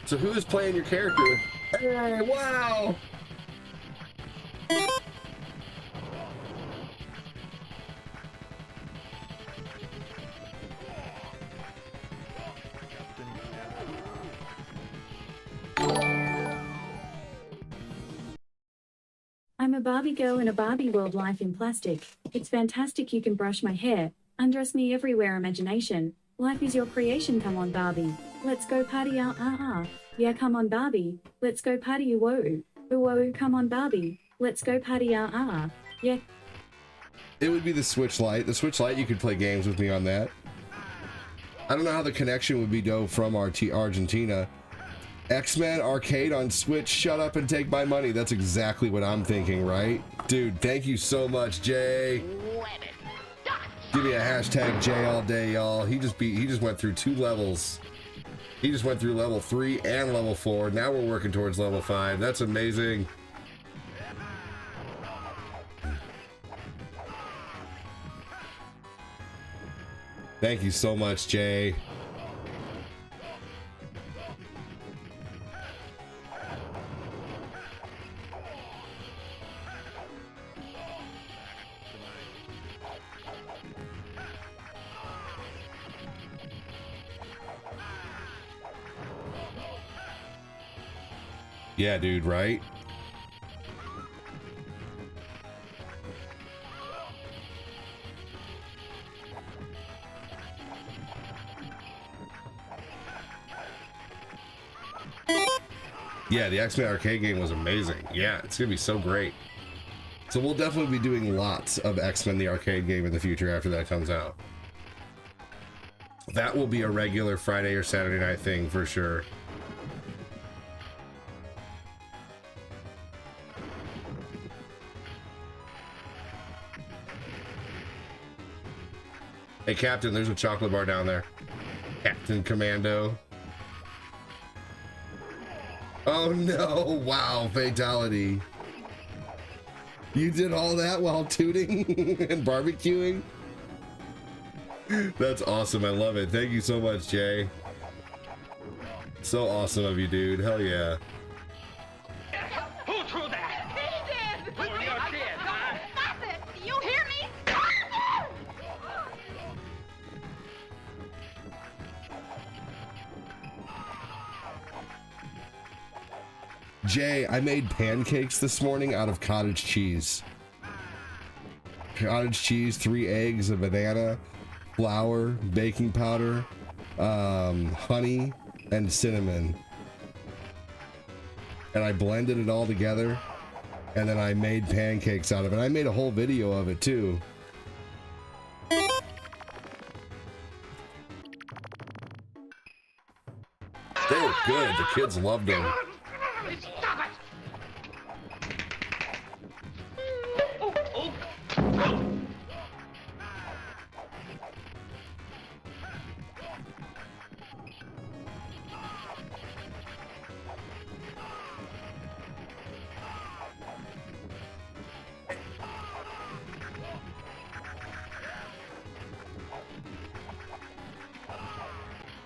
So who is playing your character? Hey, wow! I'm a Barbie girl in a Barbie world, life in plastic. It's fantastic, you can brush my hair, undress me everywhere, imagination. Life is your creation, come on Barbie. Let's go party out, Yeah, come on Barbie. Let's go party, whoa. Whoa, come on Barbie. Let's go party out, Yeah. It would be the Switch Lite. The Switch Lite, you could play games with me on that. I don't know how the connection would be though from Argentina. X-Men Arcade on Switch, shut up and take my money. That's exactly what I'm thinking, right? Dude, thank you so much, Jay. Give me a hashtag J all day, y'all. He just went through 2 levels. He just went through level 3 and level 4. Now we're working towards level 5. That's amazing. Thank you so much, Jay. Yeah, dude, right? Yeah, the X-Men arcade game was amazing. Yeah, it's gonna be so great. So we'll definitely be doing lots of X-Men the arcade game in the future after that comes out. That will be a regular Friday or Saturday night thing for sure. Hey, Captain, there's a chocolate bar down there. Captain Commando. Oh no, wow, fatality. You did all that while tooting and barbecuing? That's awesome, I love it. Thank you so much, Jay. So awesome of you, dude. Hell yeah. Who threw that? He did! Who your kid, huh? Stop it! Do you hear me? Jay, I made pancakes this morning out of cottage cheese. Cottage cheese, 3 eggs, a banana, flour, baking powder, honey, and cinnamon. And I blended it all together, and then I made pancakes out of it. I made a whole video of it too. They were good. The kids loved them. Stop it!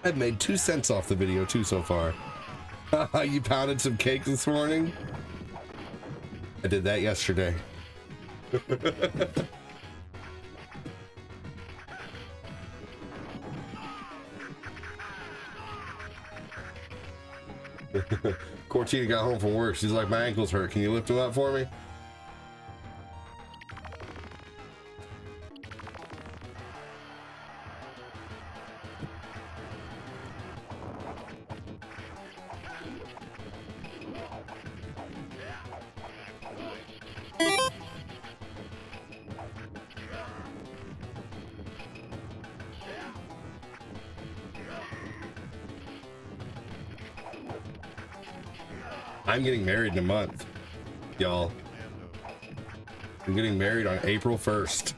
I've made 2 cents off the video too so far. You pounded some cake this morning? I did that yesterday. Cortina got home from work. She's like, my ankle's hurt. Can you lift them up for me? I'm getting married in a month, y'all. I'm getting married on April 1st.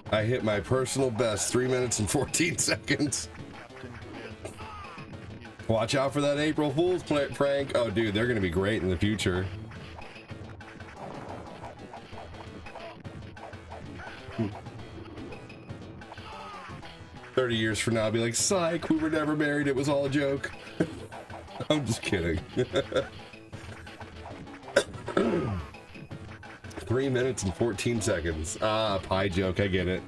I hit my personal best, 3 minutes and 14 seconds. Watch out for that April Fool's prank. Oh, dude, they're gonna be great in the future. Hmm. 30 years from now, I'll be like, psych, we were never married, it was all a joke. I'm just kidding. 3 minutes and 14 seconds. Ah, pie joke, I get it.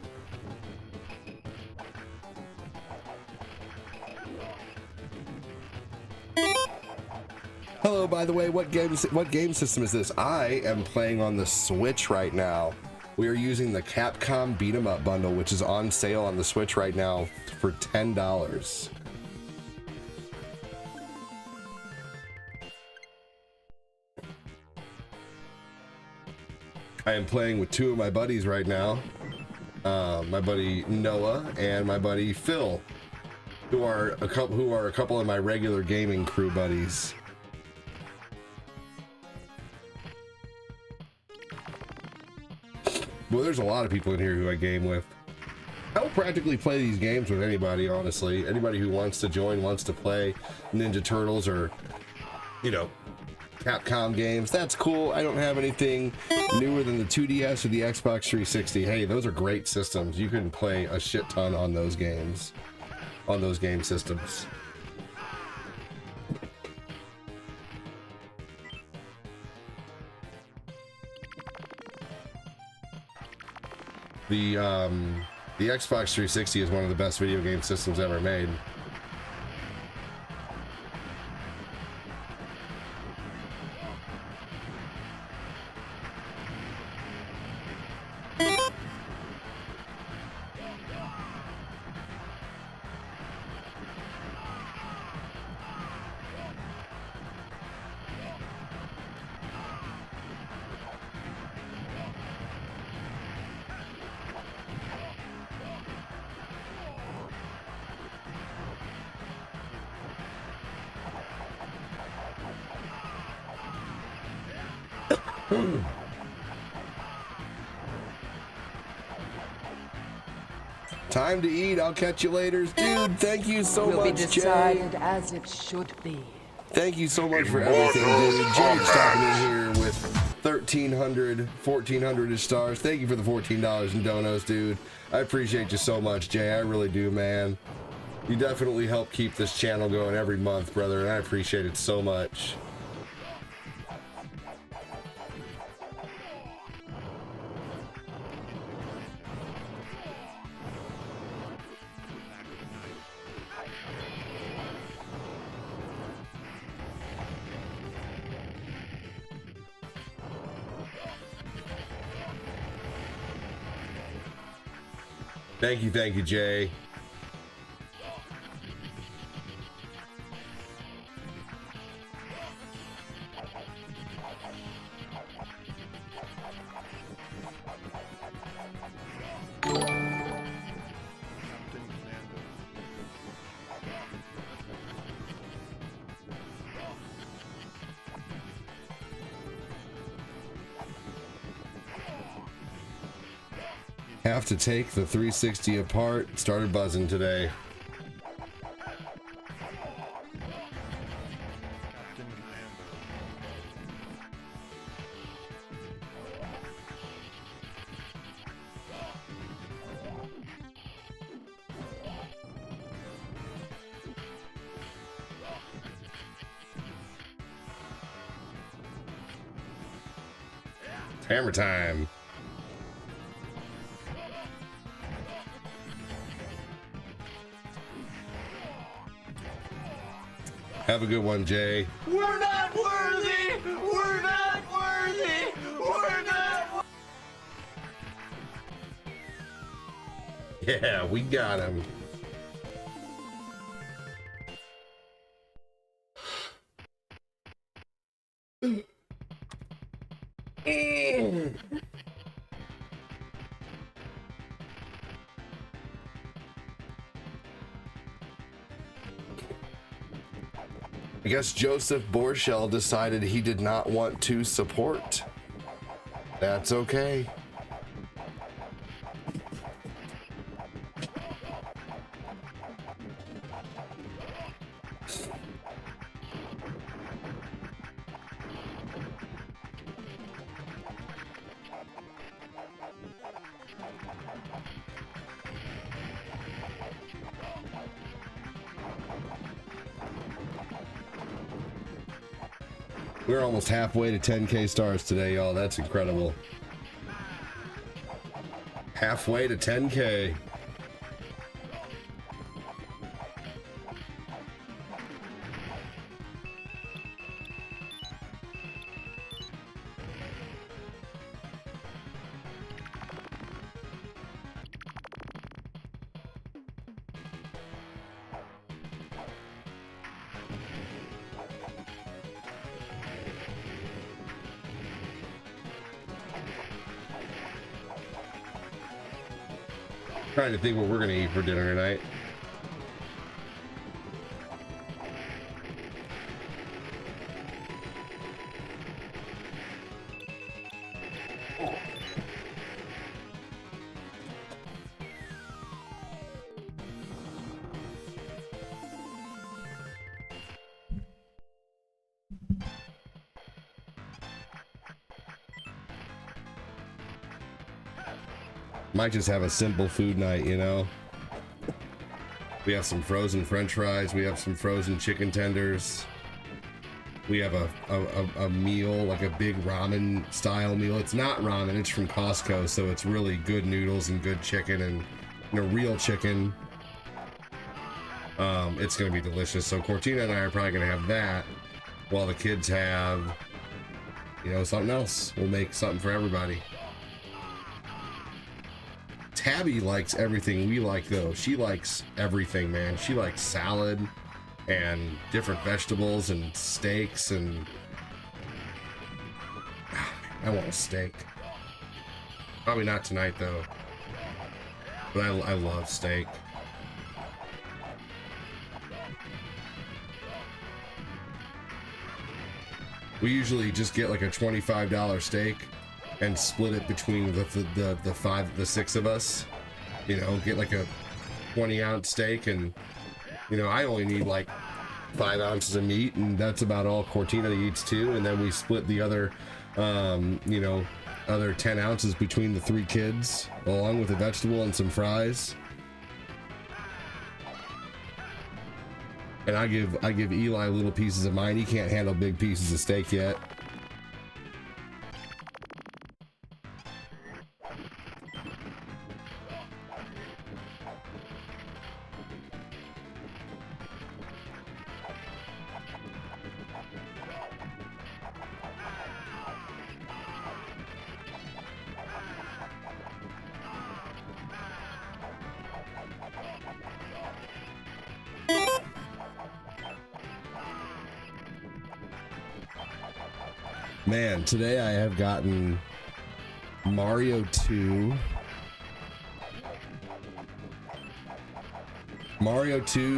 Hello, by the way, what game system is this? I am playing on the Switch right now. we are using the Capcom Beat 'em Up bundle, which is on sale on the Switch right now for $10. I am playing with two of my buddies right now. My buddy Noah and my buddy Phil, who are a couple of my regular gaming crew buddies. Well, there's a lot of people in here who I game with. I will practically play these games with anybody, honestly. Anybody who wants to join, wants to play Ninja Turtles or, you know, Capcom games. That's cool. I don't have anything newer than the 2DS or the Xbox 360. Hey, those are great systems. You can play a shit ton on those games, on those game systems. The Xbox 360 is one of the best video game systems ever made. Time to eat. I'll catch you later, dude. Thank you so Will be much, Jay. decided as it should be. Thank you so much for everything, dude. Jay stopping in here with 1,400-ish stars. Thank you for the $14 in donos, dude. I appreciate you so much, Jay. I really do, man. You definitely help keep this channel going every month, brother, and I appreciate it so much. Thank you, Jay. Have to take the 360 apart. Started buzzing today. Hammer time. Have a good one, Jay. We're not worthy! We're not worthy! We're not. Yeah, we got him. I guess Joseph Borchell decided he did not want to support. That's okay. We're almost halfway to 10K stars today, y'all. That's incredible. Halfway to 10K. Trying to think what we're gonna eat for dinner tonight. Might just have a simple food night, you know. We have some frozen French fries. We have some frozen chicken tenders. We have a meal, like a big ramen style meal. It's not ramen, it's from Costco, so it's really good noodles and good chicken and, you know, real chicken. It's gonna be delicious. So Cortina and I are probably gonna have that while the kids have, you know, something else. We'll make something for everybody. Tabby likes everything we like, though. She likes everything, man. She likes salad and different vegetables and steaks, and I want a steak. Probably not tonight, though. But I love steak. We usually just get like a $25 steak and split it between the six of us. You know, get like a 20-ounce steak, and you know, I only need like 5 ounces of meat, and that's about all Cortina eats too. And then we split the other, you know, other 10 ounces between the 3 kids, along with a vegetable and some fries. And I give Eli little pieces of mine. He can't handle big pieces of steak yet. Man, today I have gotten Mario 2,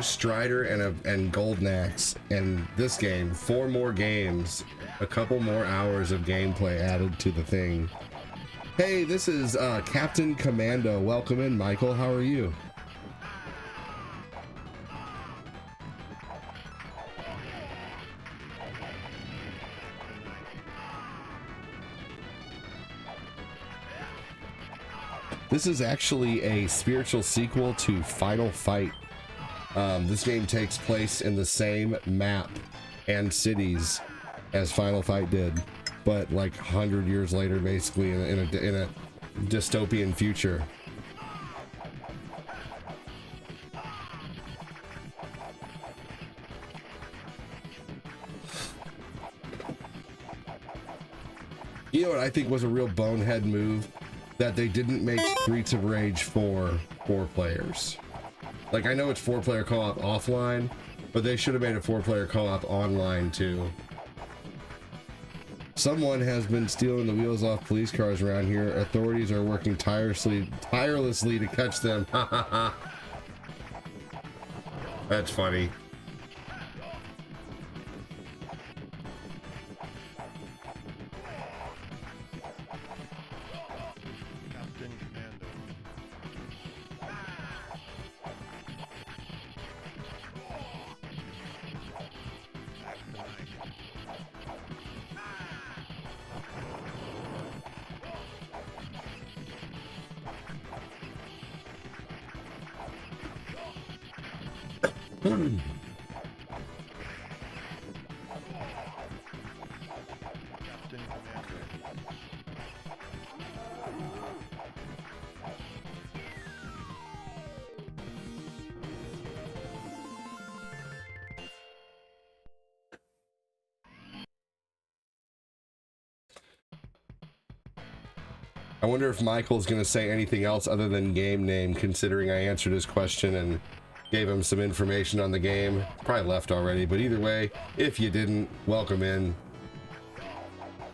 Strider, and Golden Axe, and this game, 4 more games, a couple more hours of gameplay added to the thing. Hey, this is Captain Commando. Welcome in, Michael. How are you? This is actually a spiritual sequel to Final Fight. This game takes place in the same map and cities as Final Fight did, but like 100 years later, basically in a dystopian future. You know what I think was a real bonehead move? That they didn't make Streets of Rage 4 players. Like, I know it's 4-player co-op offline, but they should have made a 4-player co-op online too. Someone has been stealing the wheels off police cars around here. Authorities are working tirelessly to catch them. Ha ha ha. That's funny. I wonder if Michael's gonna say anything else other than game name, considering I answered his question and gave him some information on the game. Probably left already, but either way, if you didn't, welcome in.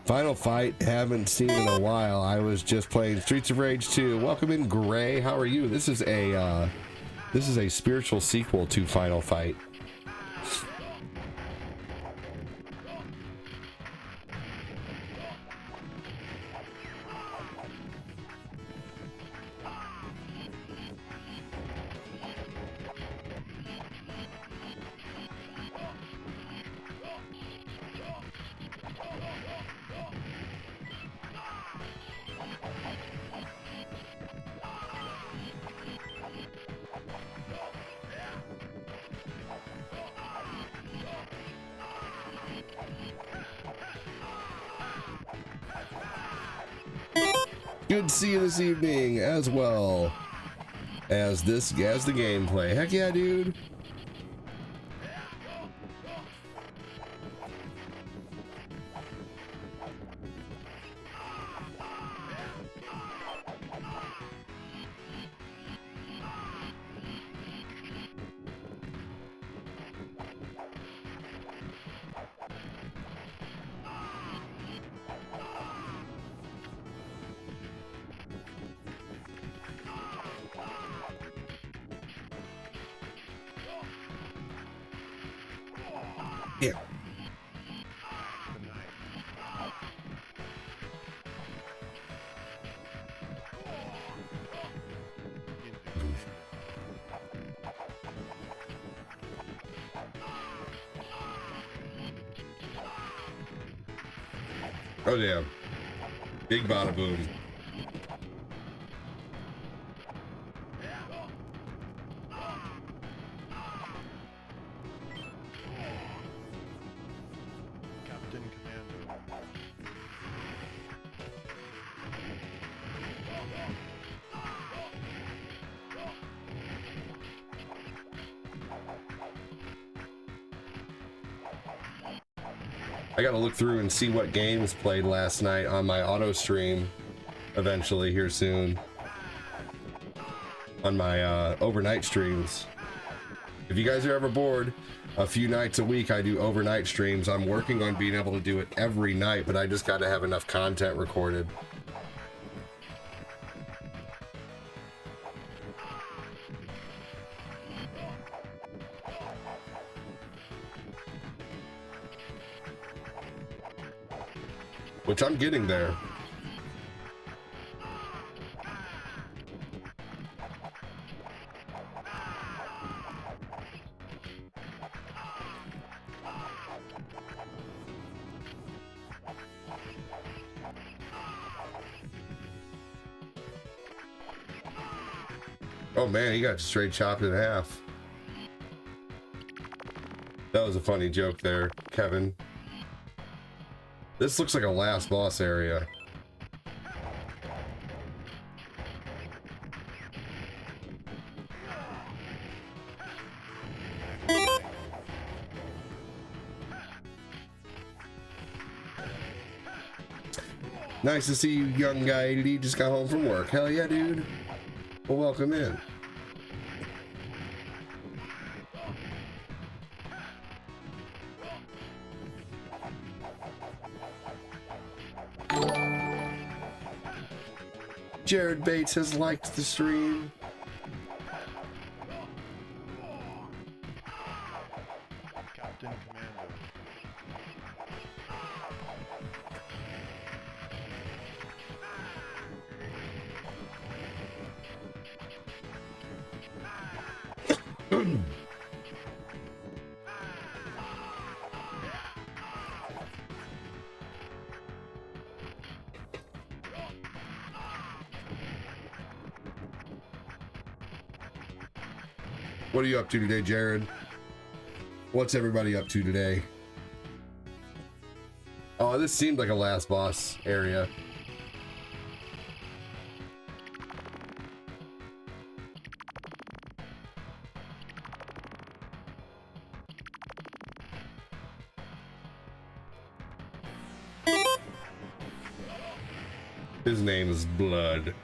Final Fight, haven't seen in a while. I was just playing Streets of Rage 2. Welcome in, Gray. How are you? This is a spiritual sequel to Final Fight. Good to see you this evening, as well as the gameplay. Heck yeah, dude. Yeah. Oh damn. Big bada boom. Captain Commando. I gotta look through and see what games played last night on my auto stream eventually here soon. On my overnight streams. If you guys are ever bored, a few nights a week I do overnight streams. I'm working on being able to do it every night, but I just gotta have enough content recorded. Which I'm getting there. Oh man, he got straight chopped in half. That was a funny joke there, Kevin. This looks like a last boss area. Nice to see you, young guy. He just got home from work. Hell yeah, dude. Well, welcome in. Jared Bates has liked the stream. Captain Commando. What are you up to today, Jared? What's everybody up to today? Oh, this seemed like a last boss area. His name is Blood.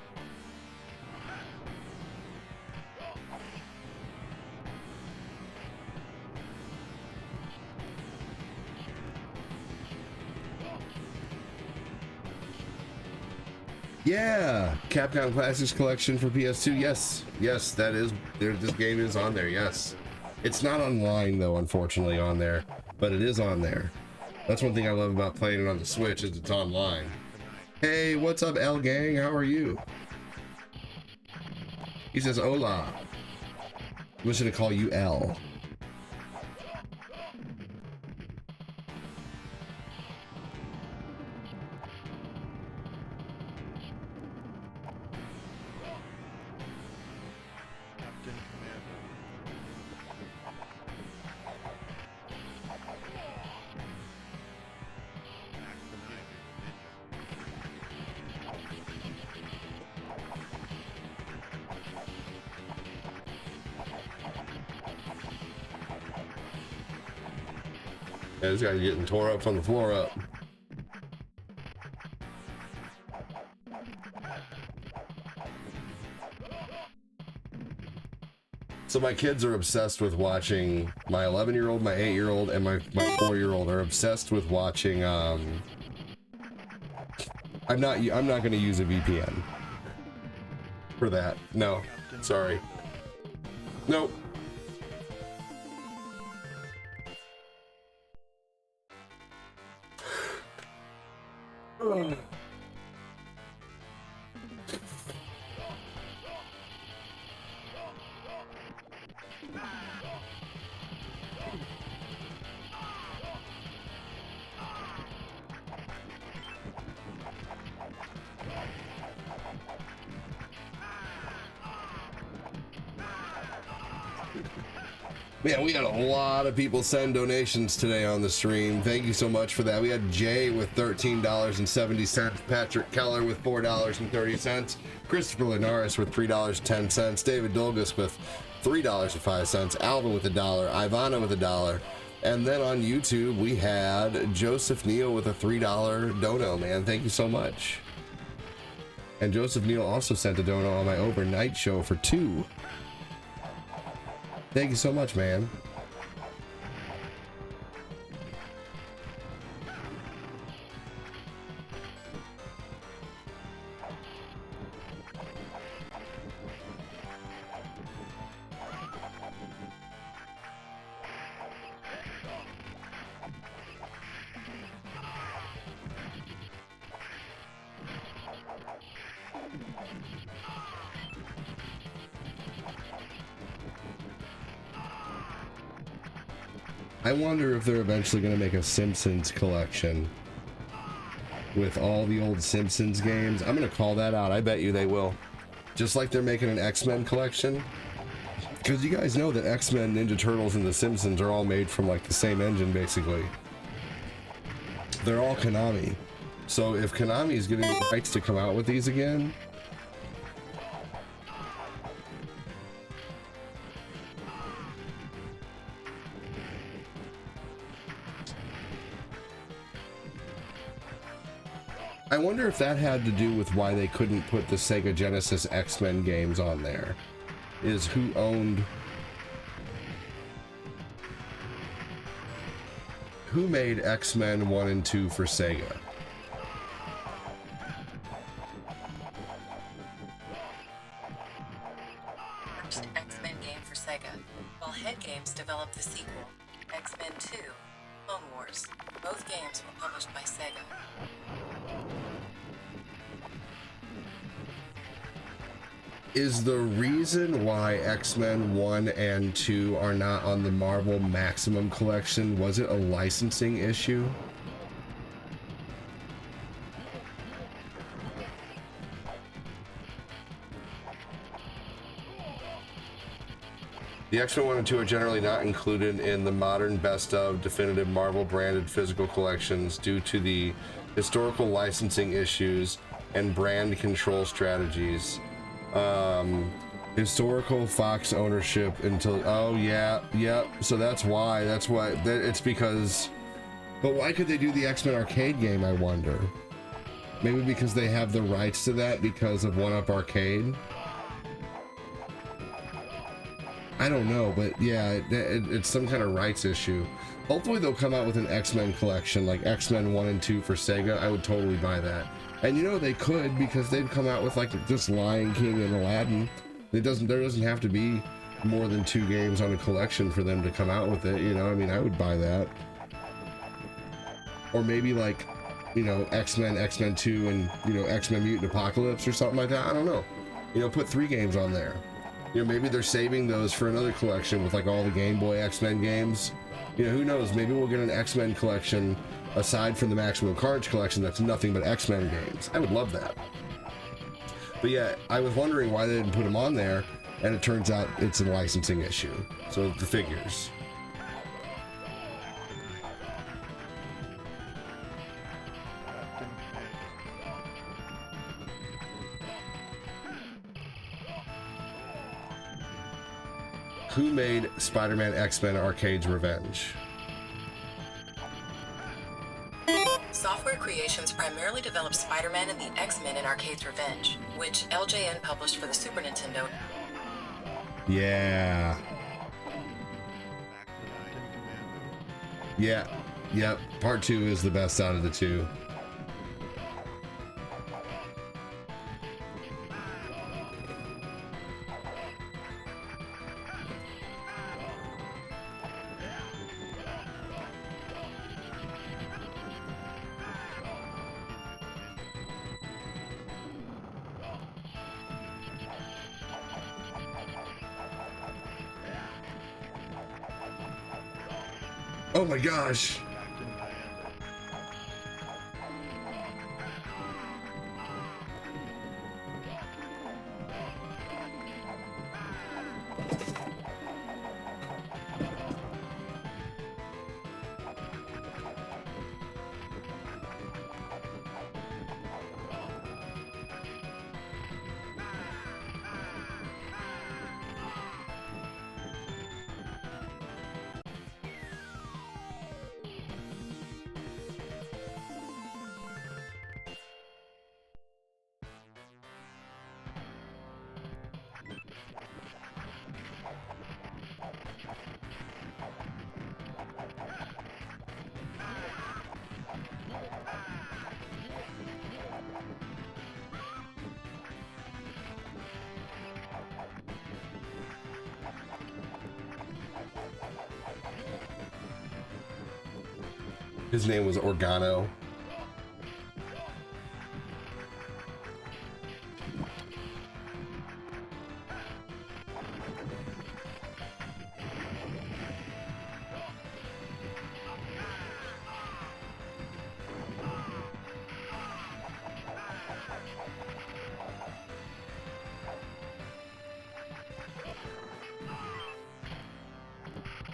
Yeah, Capcom Classics Collection for PS2. Yes, yes, that is there. This game is on there. Yes, it's not online though, unfortunately, on there, but it is on there. That's one thing I love about playing it on the Switch is it's online. Hey, what's up, L Gang? How are you? He says, "Hola." I'm just gonna call you L. Captain Commando. Mac the Knife Yeah, this guy's getting tore up from the floor up. So my kids are obsessed with watching, my 11-year-old, my 8-year-old, and my 4-year-old are obsessed with watching, I'm not going to use a VPN for that. No, sorry. Nope. Man, we had a lot of people send donations today on the stream. Thank you so much for that. We had Jay with $13.70, Patrick Keller with $4.30, Christopher Linares with $3.10, David Dolgus with $3.05, Alvin with $1, Ivana with $1, and then on YouTube we had Joseph Neal with a $3 dono. Man, thank you so much. And Joseph Neal also sent a dono on my overnight show for $2. Thank you so much, man. I wonder if they're eventually going to make a Simpsons collection with all the old Simpsons games. I'm going to call that out. I bet you they will. Just like they're making an X-Men collection. Because you guys know that X-Men, Ninja Turtles, and the Simpsons are all made from like the same engine, basically. They're all Konami. So if Konami is getting the rights to come out with these again, I wonder if that had to do with why they couldn't put the Sega Genesis X-Men games on there. Is who made X-Men 1 and 2 for Sega? First X-Men game for Sega, while Head Games developed the sequel, X-Men 2, Clone Wars. Both games were published by Sega. Is the reason why X-Men 1 and 2 are not on the Marvel Maximum Collection, was it a licensing issue? The X-Men 1 and 2 are generally not included in the modern best of definitive Marvel branded physical collections due to the historical licensing issues and brand control strategies. Historical Fox ownership until, oh yeah, so that's why it's because, but why could they do the X-Men arcade game, I wonder? Maybe because they have the rights to that because of 1UP Arcade? I don't know, but yeah, it's some kind of rights issue. Hopefully they'll come out with an X-Men collection, like X-Men 1 and 2 for Sega. I would totally buy that. And you know, they could, because they've come out with like just Lion King and Aladdin. There doesn't have to be more than 2 games on a collection for them to come out with it, you know. I mean, I would buy that. Or maybe like, you know, X-Men, X-Men 2, and, you know, X-Men Mutant Apocalypse or something like that. I don't know. You know, put 3 games on there. You know, maybe they're saving those for another collection with like all the Game Boy X-Men games. You know, who knows? Maybe we'll get an X-Men collection aside from the Maximum Carnage collection that's nothing but X-Men games. I would love that. But yeah, I was wondering why they didn't put them on there, and it turns out it's a licensing issue. So the figures. Who made Spider-Man X-Men Arcade's Revenge? Software Creations primarily developed Spider-Man and the X-Men in Arcade's Revenge, which LJN published for the Super Nintendo. Yeah. Yeah. Yep. Part 2 is the best out of the 2. Oh my gosh. His name was Organo.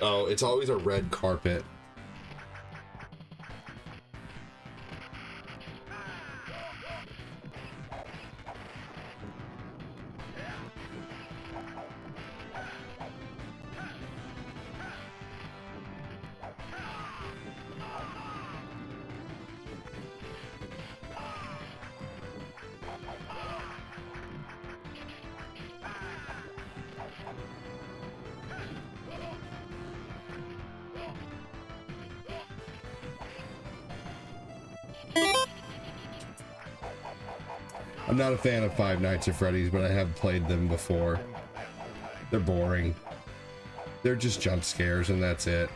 Oh, it's always a red carpet. I'm not a fan of Five Nights at Freddy's, but I have played them before. They're boring. They're just jump scares and that's it.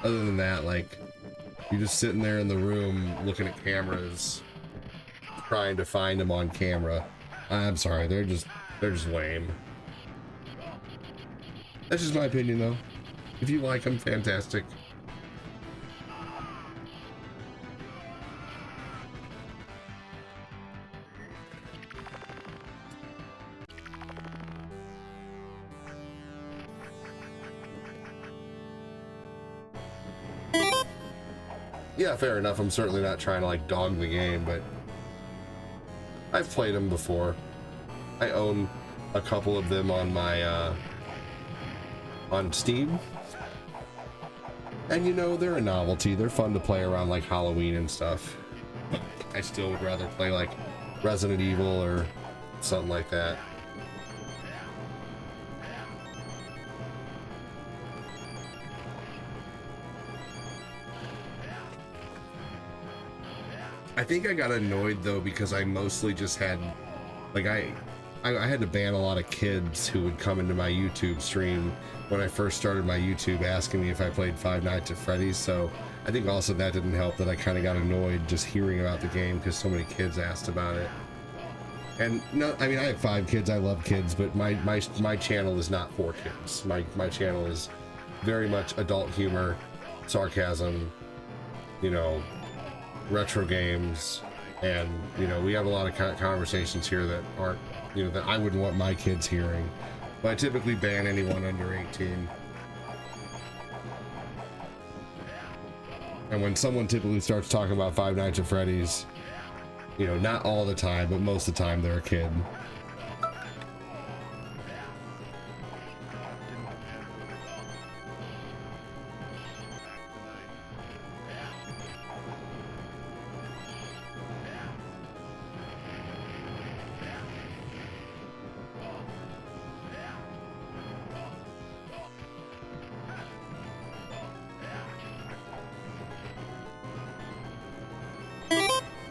Other than that, like, you're just sitting there in the room looking at cameras, trying to find them on camera. I'm sorry, they're just lame. That's just my opinion though. If you like them, fantastic. Yeah, fair enough. I'm certainly not trying to like dog the game, but I've played them before. I own a couple of them on my on Steam, and you know, they're a novelty. They're fun to play around like Halloween and stuff. I still would rather play like Resident Evil or something like that. I think I got annoyed though because I mostly just had, like, I had to ban a lot of kids who would come into my YouTube stream when I first started my YouTube asking me if I played Five Nights at Freddy's. So I think also that didn't help, that I kind of got annoyed just hearing about the game because so many kids asked about it. And no, I mean, I have 5 kids. I love kids, but my channel is not for kids. My channel is very much adult humor, sarcasm, you know, retro games, and you know, we have a lot of conversations here that aren't, you know, that I wouldn't want my kids hearing. But I typically ban anyone under 18. And when someone typically starts talking about Five Nights at Freddy's, you know, not all the time, but most of the time they're a kid.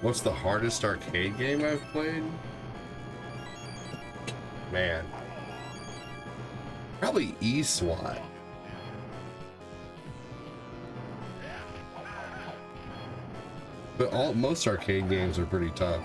What's the hardest arcade game I've played? Man. Probably eSWAT. But most arcade games are pretty tough.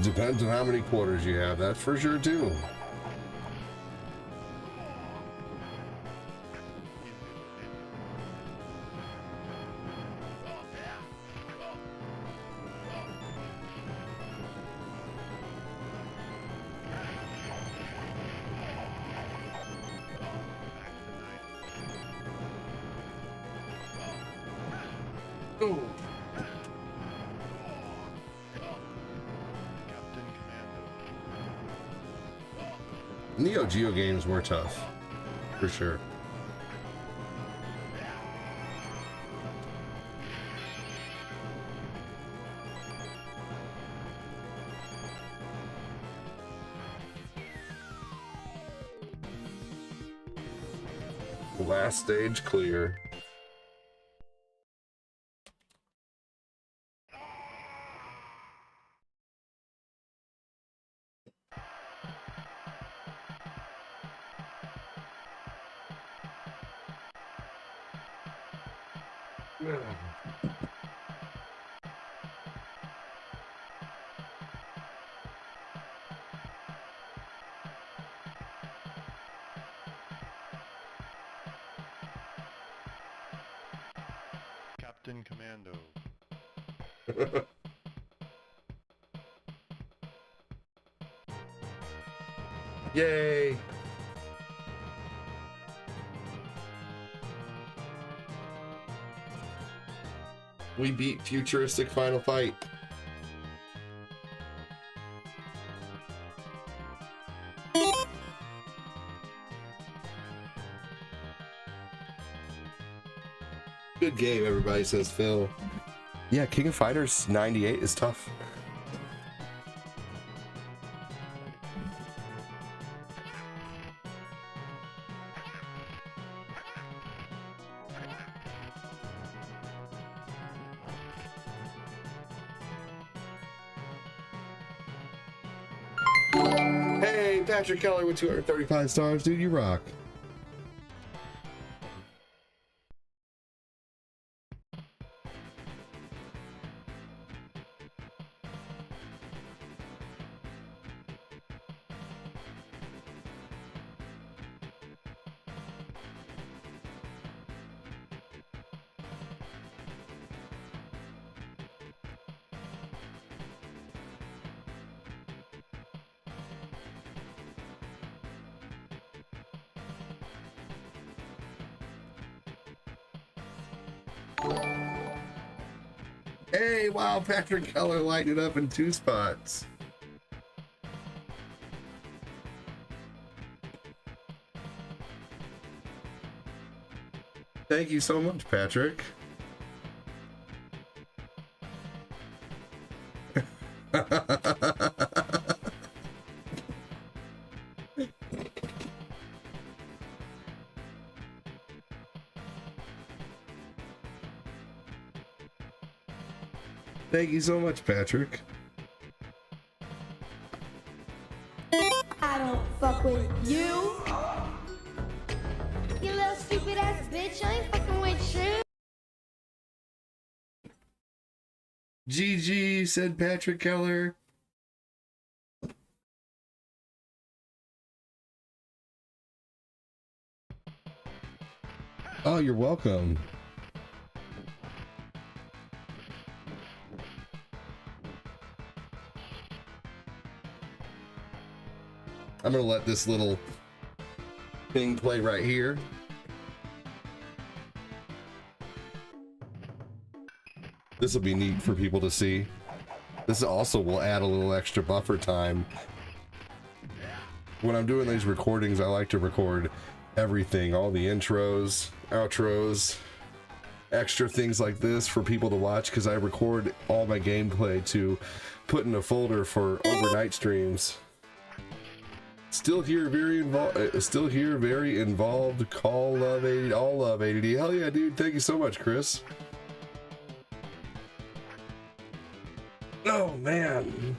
Depends on how many quarters you have, that's for sure too. Ooh. Neo Geo games were tough, for sure. Last stage clear. Captain Commando. Yay! We beat Futuristic Final Fight. Good game, everybody, says Phil. Yeah, King of Fighters 98 is tough. Hey, Patrick Keller with 235 stars. Dude, you rock. Hey, wow, Patrick Keller lighting it up in 2 spots. Thank you so much, Patrick. Thank you so much, Patrick. I don't fuck with you. You little stupid ass bitch. I ain't fucking with you. GG, said Patrick Keller. Oh, you're welcome. I'm gonna let this little thing play right here. This will be neat for people to see. This also will add a little extra buffer time. When I'm doing these recordings, I like to record everything, all the intros, outros, extra things like this for people to watch, because I record all my gameplay to put in a folder for overnight streams. Still here, very involved. Call love 80, all love 80. Hell yeah, dude! Thank you so much, Chris. Oh man.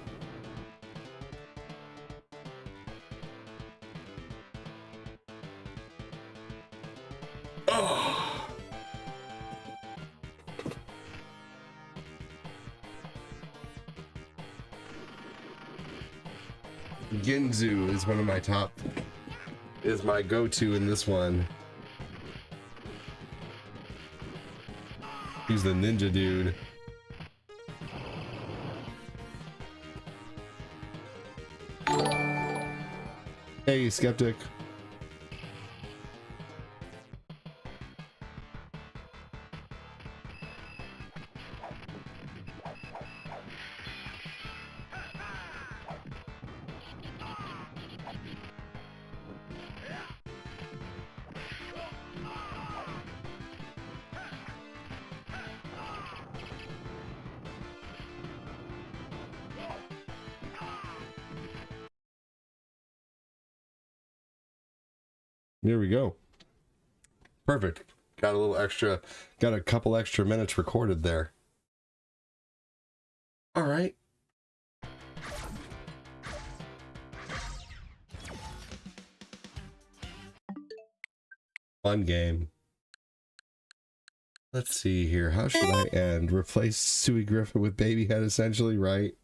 Oh. Ginzu is one of my top, is my go-to in this one. He's the ninja dude. Hey, Skeptic. There we go. Perfect. Got a little extra, got a couple extra minutes recorded there. All right. Fun game. Let's see here. How should I end? Replace Suey Griffin with Babyhead, essentially, right?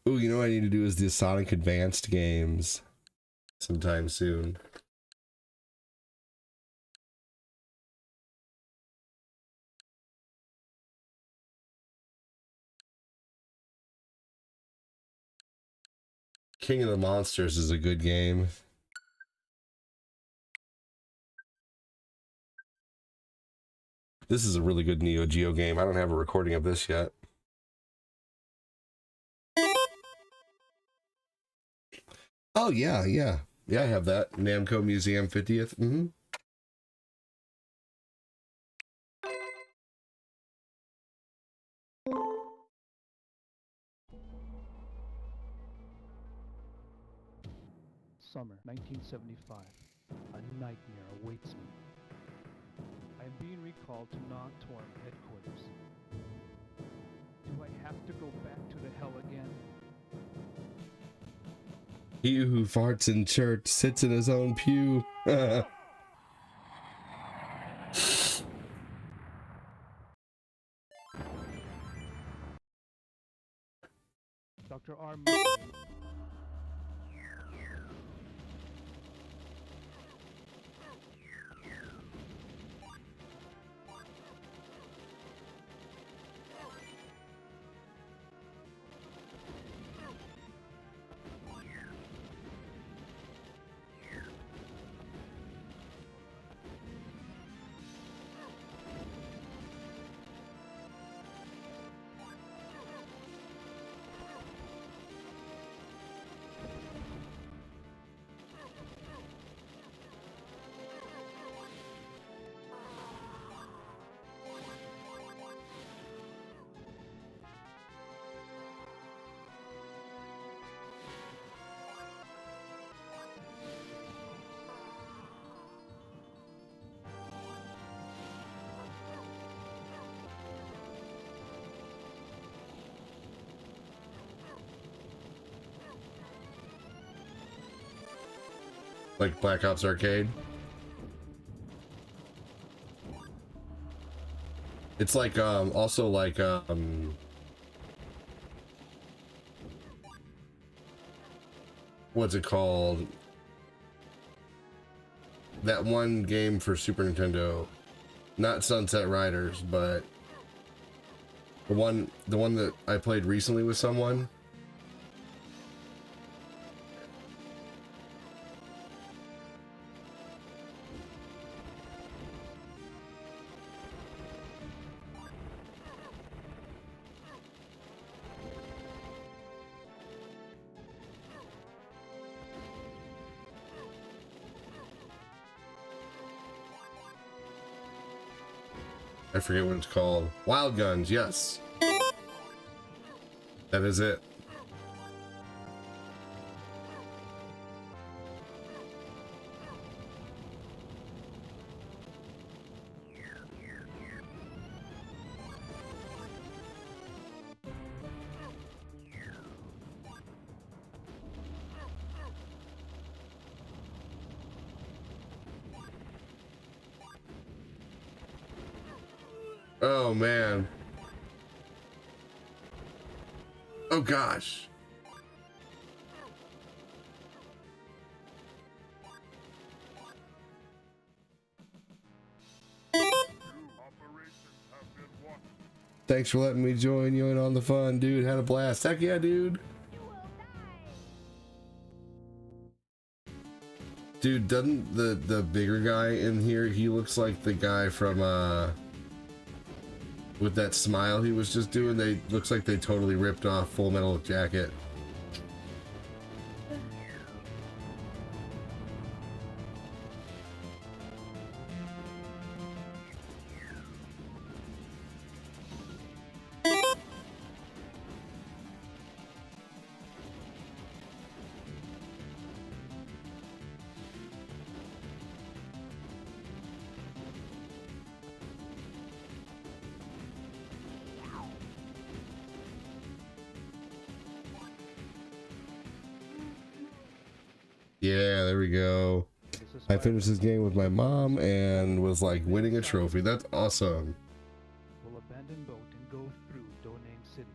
Ooh, you know what I need to do is the Sonic Advanced games sometime soon. King of the Monsters is a good game. This is a really good Neo Geo game. I don't have a recording of this yet. Oh, yeah, yeah. Yeah, I have that. Namco Museum 50th. Mm-hmm. Summer 1975. A nightmare awaits me. I am being recalled to Non-Torm headquarters. Do I have to go back to the hell again? He who farts in church sits in his own pew. Dr. R. Like Black Ops Arcade. It's like also like what's it called? That one game for Super Nintendo, not Sunset Riders, but the one that I played recently with someone. I forget what it's called. Wild Guns, yes. That is it. Oh man. Oh gosh. Thanks for letting me join you in on the fun, dude. Had a blast. Heck yeah, dude. Dude, doesn't the bigger guy in here, he looks like the guy from with that smile he was just doing. They looks like they totally ripped off Full Metal Jacket. Yeah, there we go. I finished this game with my mom and was like winning a trophy. That's awesome. We'll abandon boat and go through Donang City.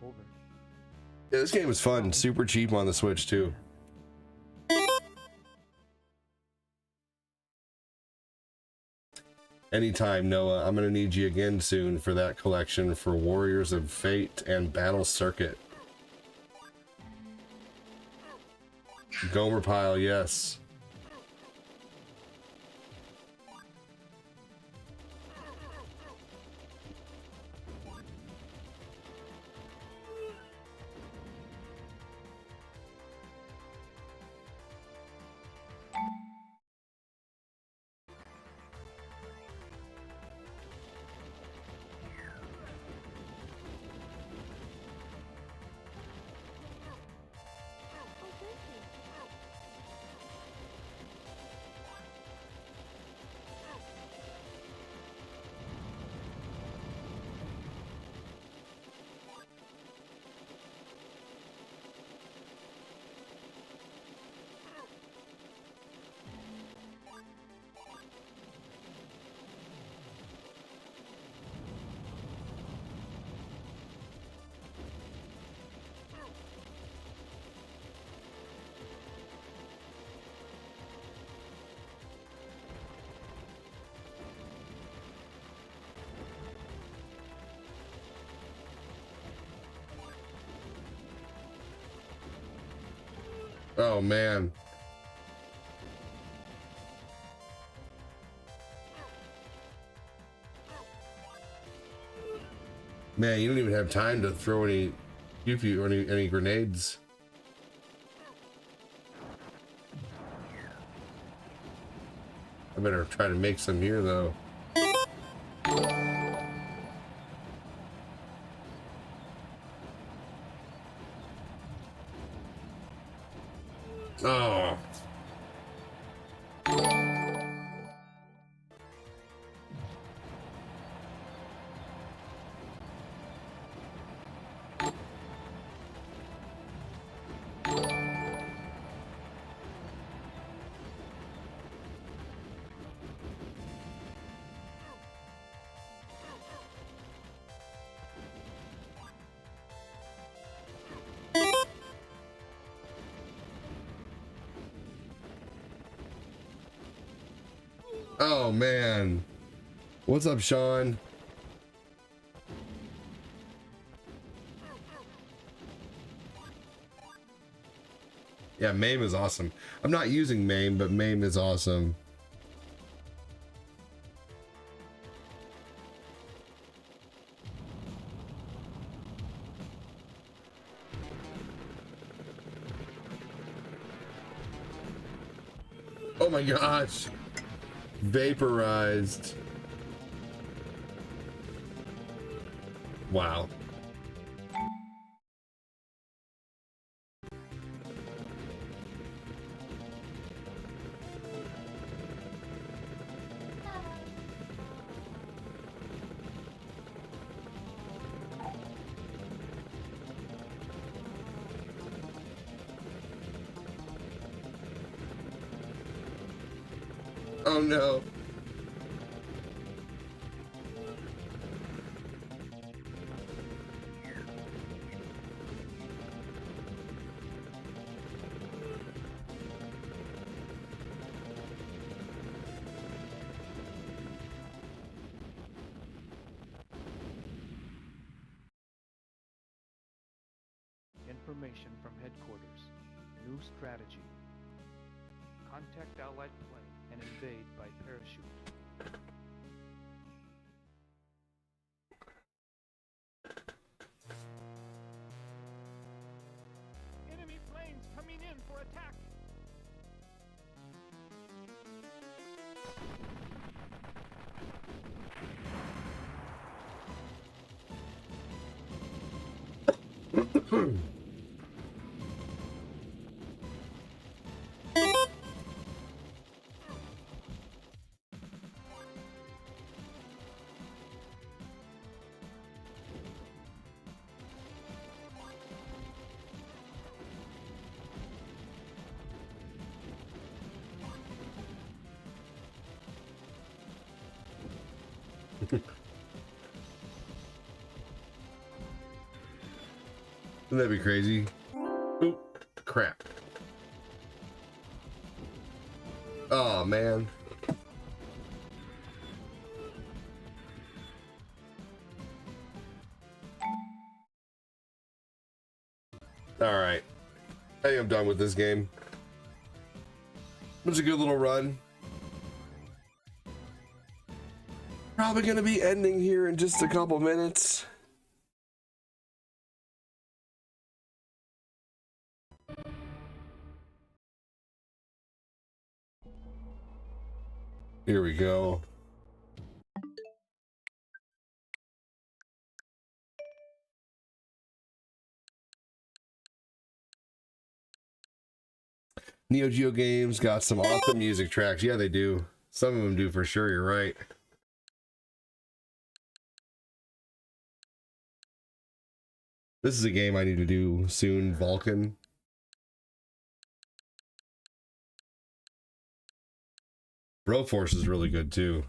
Over. Yeah, this game is fun. Super cheap on the Switch too. Anytime, Noah. I'm gonna need you again soon for that collection for Warriors of Fate and Battle Circuit. Gomer Pyle, yes. Oh man. Man, you don't even have time to throw any pew or any grenades. I better try to make some here though. Oh. Oh man. What's up, Sean? Yeah, MAME is awesome. I'm not using MAME, but MAME is awesome. Oh my gosh. Vaporized. Wow. Oh no. Information from headquarters. New strategy. Contact Allied plane and invade by parachute. Enemy planes coming in for attack. Wouldn't that be crazy? Oh, crap. Oh, man. Alright. I think I'm done with this game. It was a good little run. Probably going to be ending here in just a couple minutes. Here we go. Neo Geo games got some awesome music tracks. Yeah, they do. Some of them do for sure. You're right. This is a game I need to do soon. Vulcan. Broforce is really good too.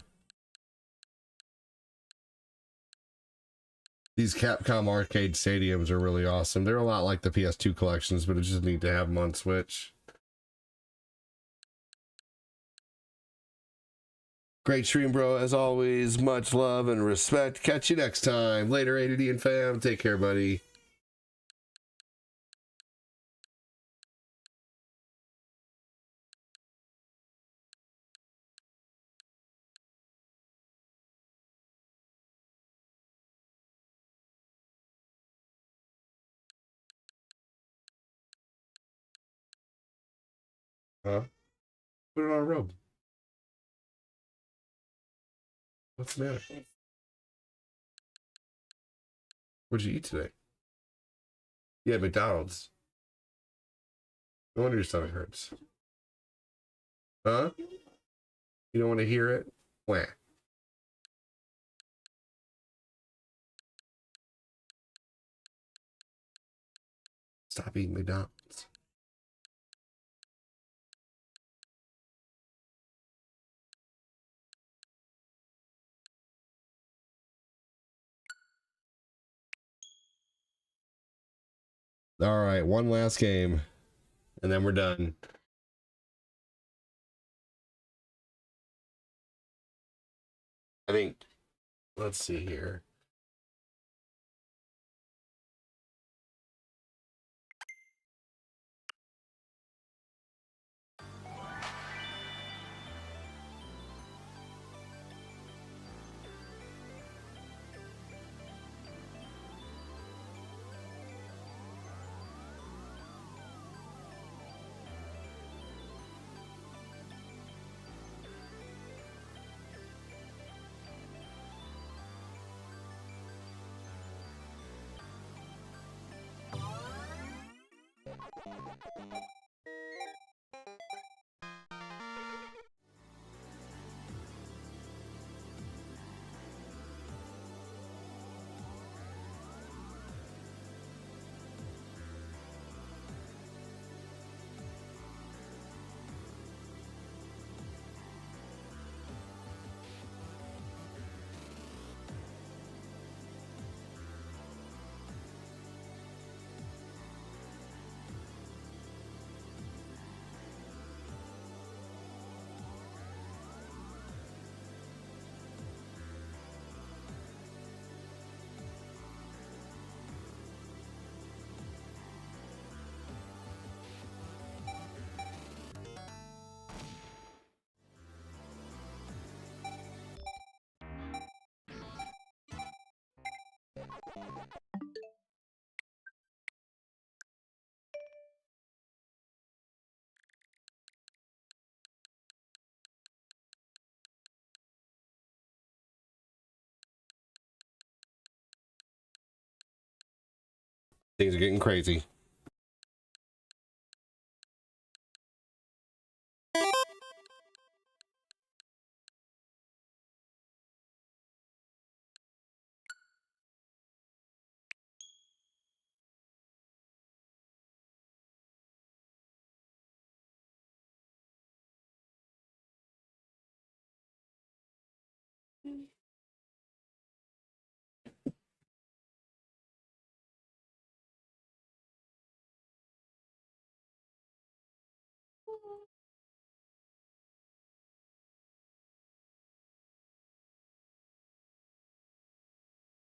These Capcom arcade stadiums are really awesome. They're a lot like the PS2 collections, but it just need to have them on Switch. Great stream, bro. As always, much love and respect. Catch you next time. Later, ADD and fam. Take care, buddy. Huh? Put it on a robe. What's the matter? What'd you eat today? Yeah, McDonald's. No wonder your stomach hurts. Huh? You don't want to hear it? Wah. Stop eating McDonald's. All right, one last game, and then we're done. I think, let's see here. Things are getting crazy.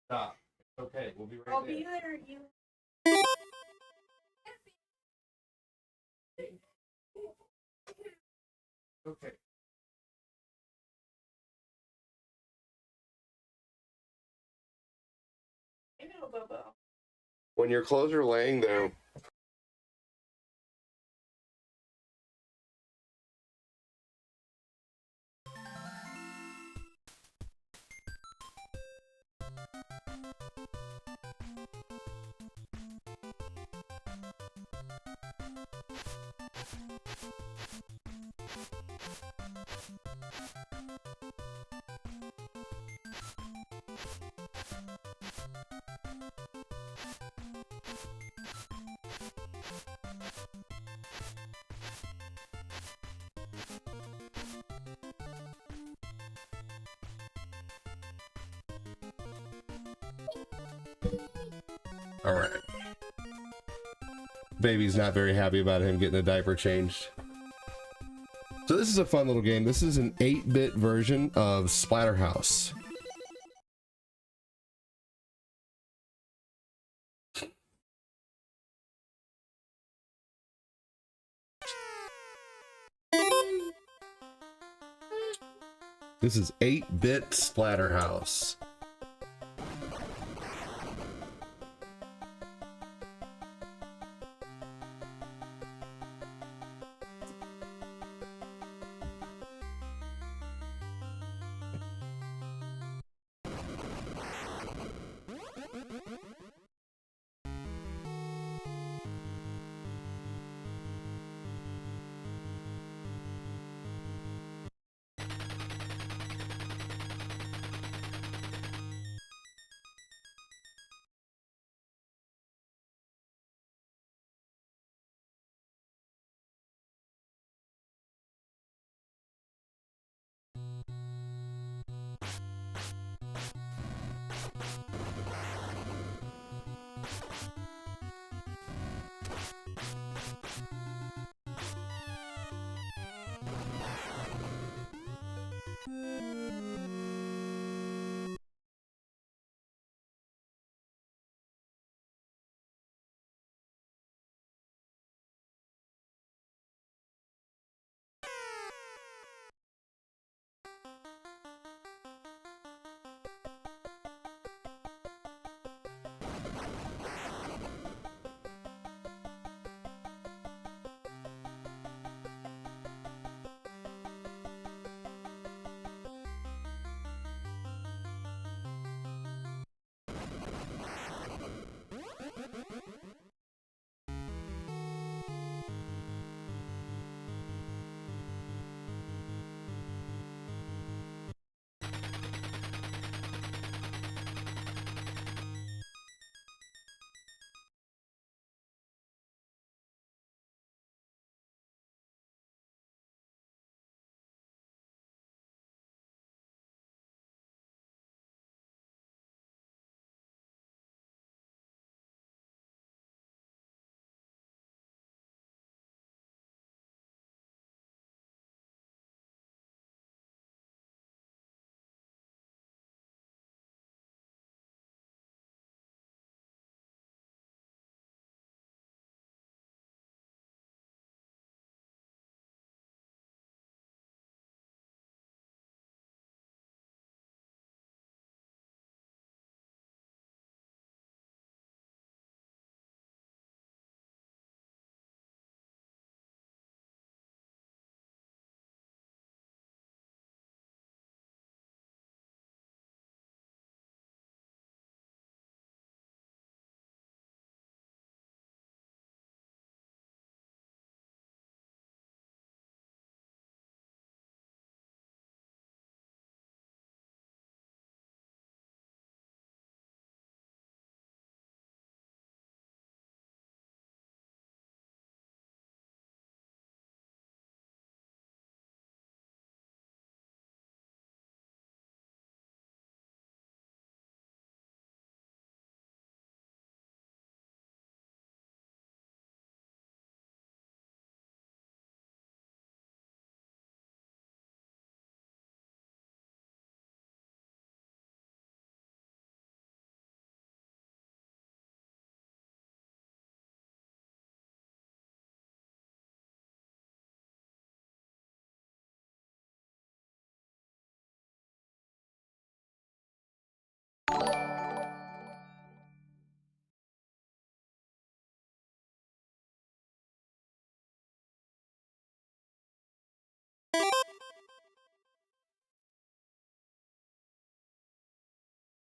Stop. Okay, we'll be right I'll be there. You. Okay. When your clothes are laying there. All right. Baby's not very happy about him getting a diaper changed. So this is a fun little game. This is an 8-bit version of Splatterhouse. This is 8-bit Splatterhouse.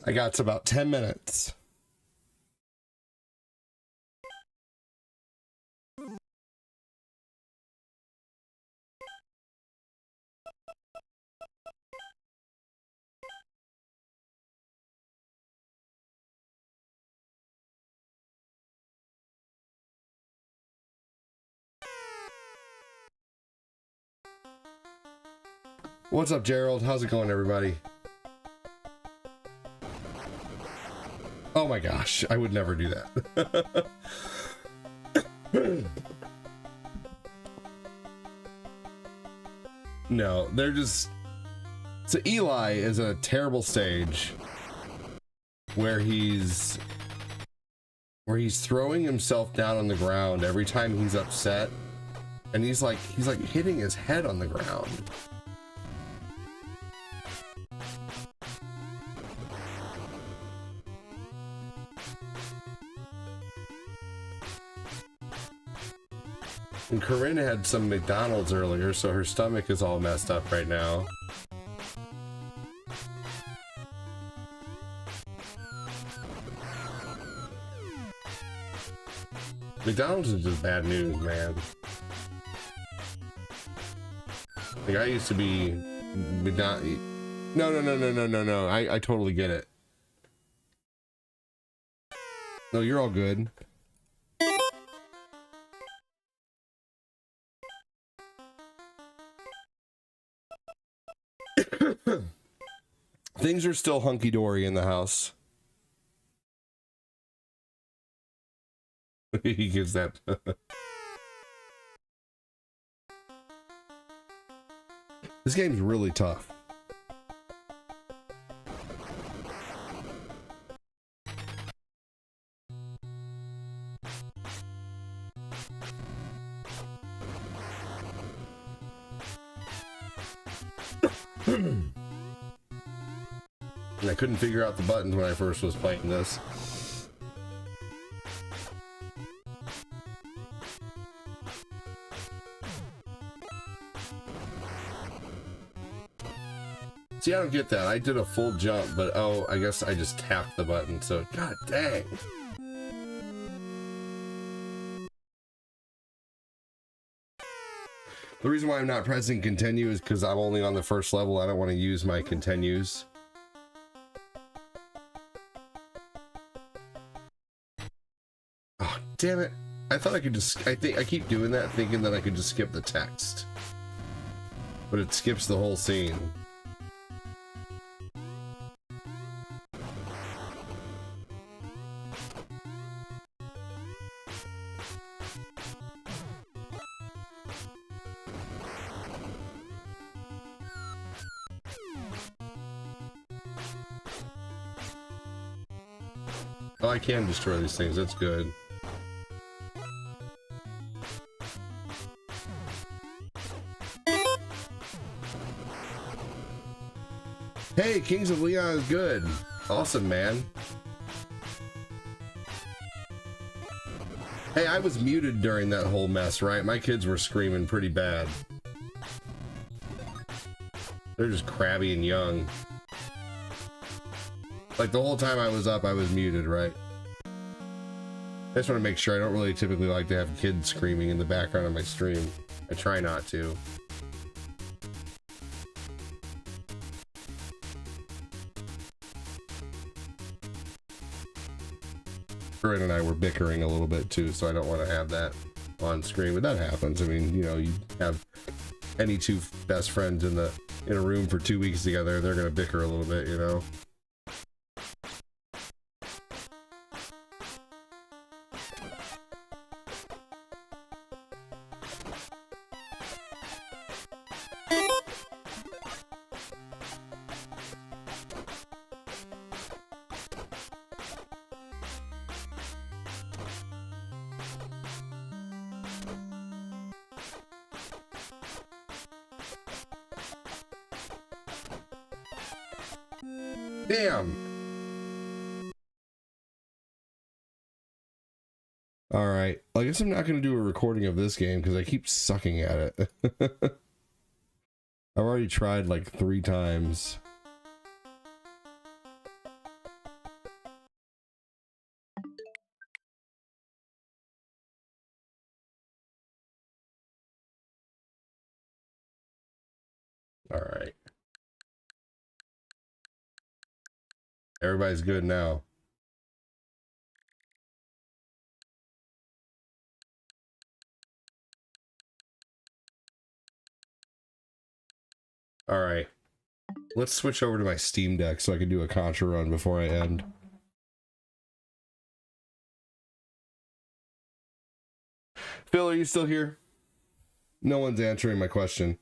I got about 10 minutes. What's up, Gerald? How's it going, everybody? Oh my gosh, I would never do that. No, they're just... So Eli is in a terrible stage where he's throwing himself down on the ground every time he's upset, and he's like hitting his head on the ground. And Corinne had some McDonald's earlier, so her stomach is all messed up right now. McDonald's is just bad news, man. Like, I used to be McDonald's. No. I totally get it. No, you're all good. Things are still hunky-dory in the house. He gives that. This game's really tough. And I couldn't figure out the buttons when I first was playing this. See, I don't get that. I did a full jump, but oh, I guess I just tapped the button, so god dang. The reason why I'm not pressing continue is because I'm only on the first level. I don't want to use my continues. Oh, damn it. I thought I could just, I keep doing that thinking that I could just skip the text. But it skips the whole scene. Oh, I can destroy these things. That's good. Hey, Kings of Leon is good. Awesome, man. Hey, I was muted during that whole mess, right? My kids were screaming pretty bad. They're just crabby and young. Like, the whole time I was up, I was muted, right? I just want to make sure. I don't really typically like to have kids screaming in the background of my stream. I try not to. Corinne and I were bickering a little bit too, so I don't want to have that on screen, but that happens. I mean, you know, you have any two best friends in a room for 2 weeks together, they're gonna bicker a little bit, you know. Damn. All right. I guess I'm not going to do a recording of this game because I keep sucking at it. I've already tried like 3 times. All right. Everybody's good now. All right. Let's switch over to my Steam Deck so I can do a Contra run before I end. Phil, are you still here? No one's answering my question.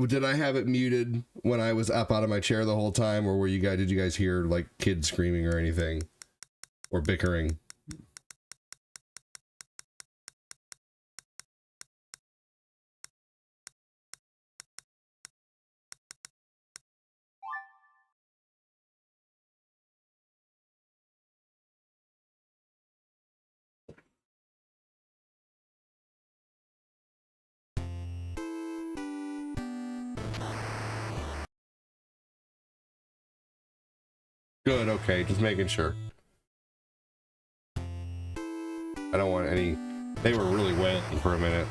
Did I have it muted when I was up out of my chair the whole time, or did you guys hear like kids screaming or anything? Or bickering? Good, okay, just making sure. I don't want any... They were really wailing for a minute.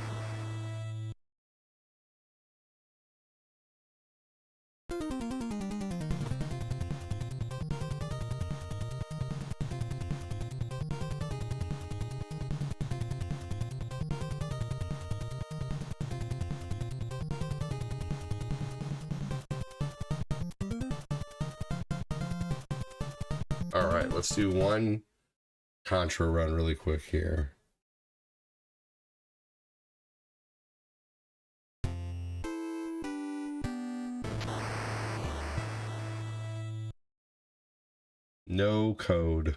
Alright, let's do one Contra run really quick here. No code.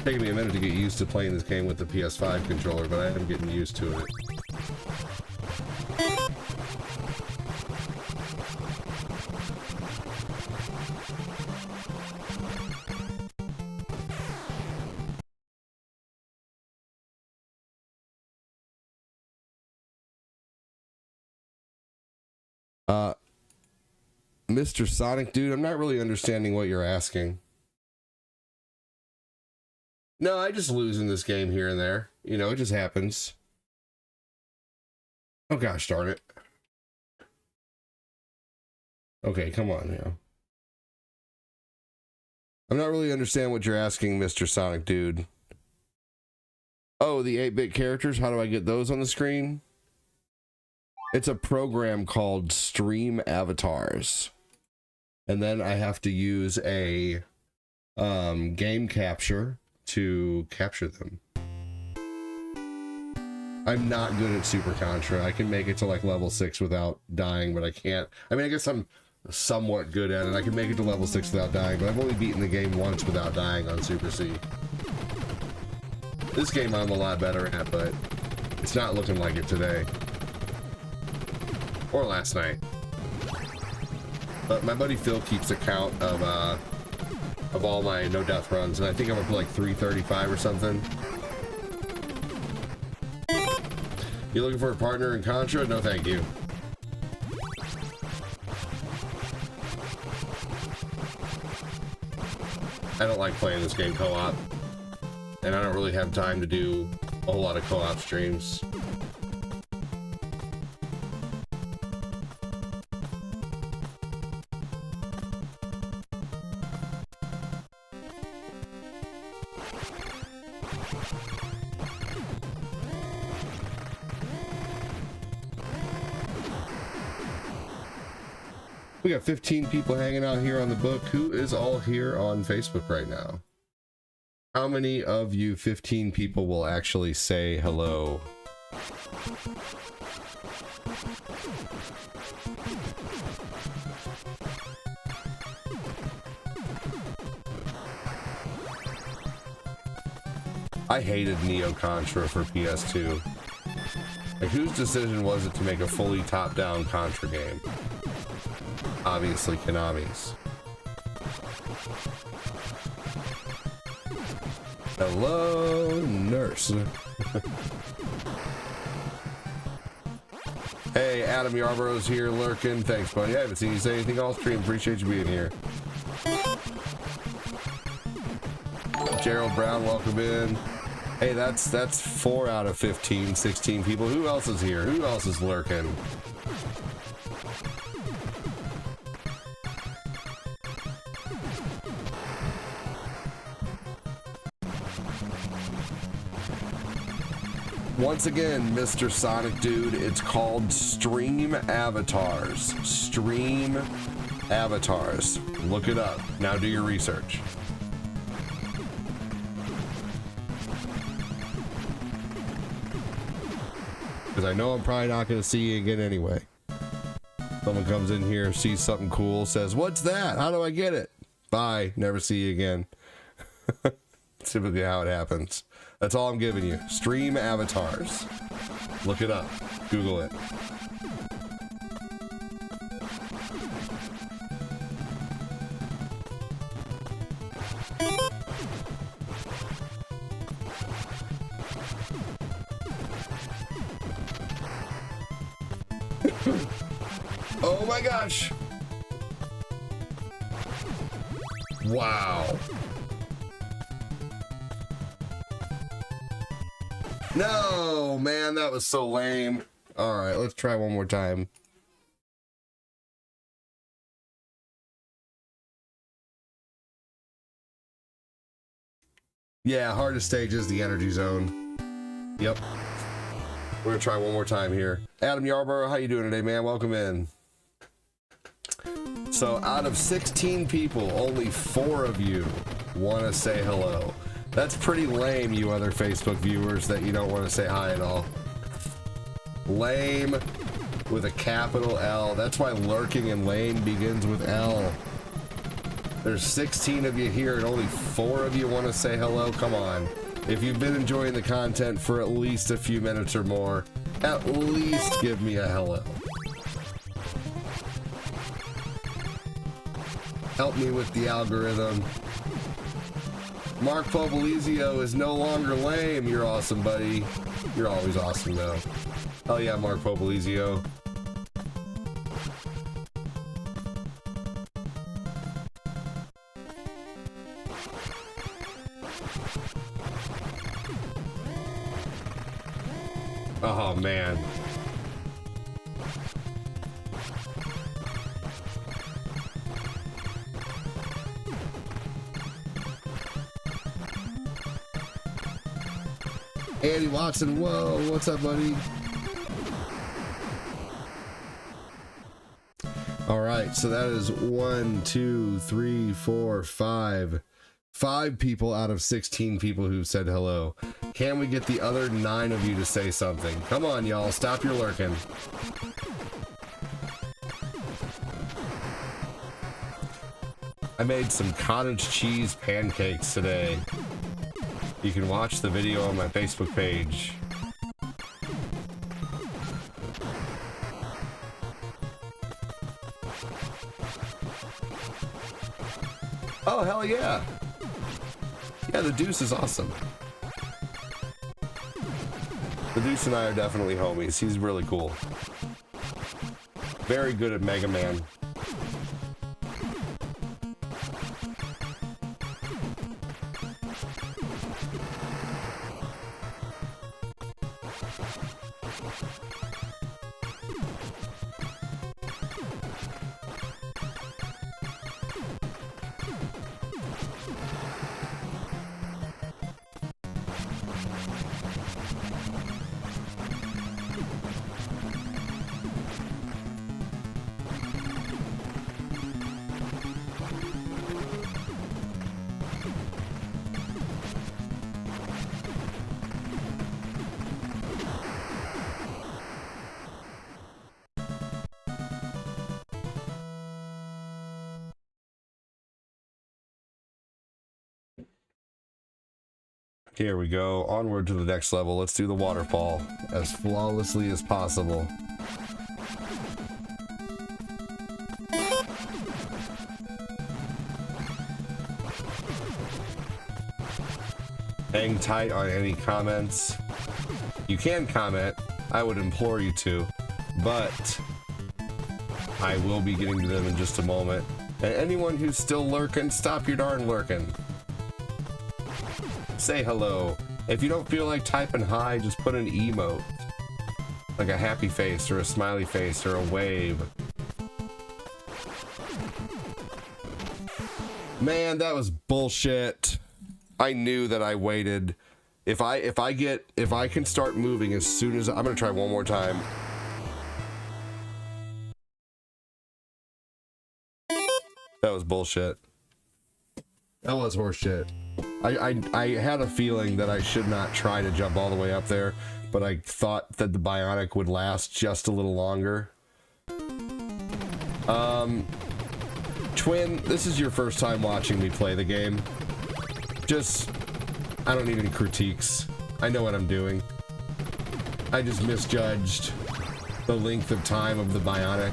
Taking me a minute to get used to playing this game with the PS5 controller, but I am getting used to it. Mr. Sonic, dude, I'm not really understanding what you're asking. No, I just lose in this game here and there. You know, it just happens. Oh gosh darn it. Okay, come on now. I'm not really understanding what you're asking, Mr. Sonic, dude. Oh, the 8-bit characters, how do I get those on the screen? It's a program called Stream Avatars. And then I have to use a game capture to capture them. I'm not good at Super Contra. I can make it to like level 6 without dying, but I can't. I mean, I guess I'm somewhat good at it. I can make it to level 6 without dying, but I've only beaten the game once without dying on Super C. This game I'm a lot better at, but it's not looking like it today. Or last night. But my buddy Phil keeps a count of all my no death runs, and I think I'm up to like 335 or something. You looking for a partner in Contra? No, thank you. I don't like playing this game co-op, and I don't really have time to do a whole lot of co-op streams. We got 15 people hanging out here on the book. Who is all here on Facebook right now? How many of you 15 people will actually say hello? I hated Neo Contra for PS2. Like, whose decision was it to make a fully top-down Contra game? Obviously Konami's. Hello, nurse. Hey, Adam Yarborough's here lurking. Thanks, buddy. I haven't seen you say anything all stream. Appreciate you being here. Gerald Brown, welcome in. Hey, that's 4 out of 15, 16 people. Who else is here? Who else is lurking? Once again, Mr. Sonic Dude, it's called Stream Avatars. Stream Avatars. Look it up. Now do your research. Because I know I'm probably not going to see you again anyway. Someone comes in here, sees something cool, says, "What's that? How do I get it?" Bye. Never see you again. Typically how it happens. That's all I'm giving you. Stream Avatars. Look it up. Google it. Oh my gosh. Wow. No, man, that was so lame. All right, let's try one more time. Yeah, hardest stage is the energy zone. Yep. We're gonna try one more time here. Adam Yarborough, how you doing today, man? Welcome in. So out of 16 people, only 4 of you want to say hello. That's pretty lame, you other Facebook viewers, that you don't want to say hi at all. Lame with a capital L. That's why lurking and lame begins with L. There's 16 of you here and only 4 of you want to say hello. Come on. If you've been enjoying the content for at least a few minutes or more, at least give me a hello. Help me with the algorithm. Mark Popolizio is no longer lame. You're awesome, buddy. You're always awesome, though. Hell yeah, Mark Popolizio. Oh, man. Andy Watson, whoa, what's up, buddy? All right, so that is 1, 2, 3, 4, 5. 5 people out of 16 people who said hello. Can we get the other 9 of you to say something? Come on, y'all, stop your lurking. I made some cottage cheese pancakes today. You can watch the video on my Facebook page. Oh, hell yeah. Yeah, the Deuce is awesome. The Deuce and I are definitely homies. He's really cool. Very good at Mega Man. Here we go. Onward to the next level. Let's do the waterfall as flawlessly as possible. Hang tight on any comments. You can comment. I would implore you to, but I will be getting to them in just a moment. And anyone who's still lurking, stop your darn lurking. Say hello. If you don't feel like typing hi, just put an emote. Like a happy face or a smiley face or a wave. Man, that was bullshit. I knew that I waited. If I can start moving as soon as I'm gonna try one more time. That was bullshit. That was horseshit. I had a feeling that I should not try to jump all the way up there, but I thought that the bionic would last just a little longer. Twin, this is your first time watching me play the game. I don't need any critiques. I know what I'm doing. I just misjudged the length of time of the bionic.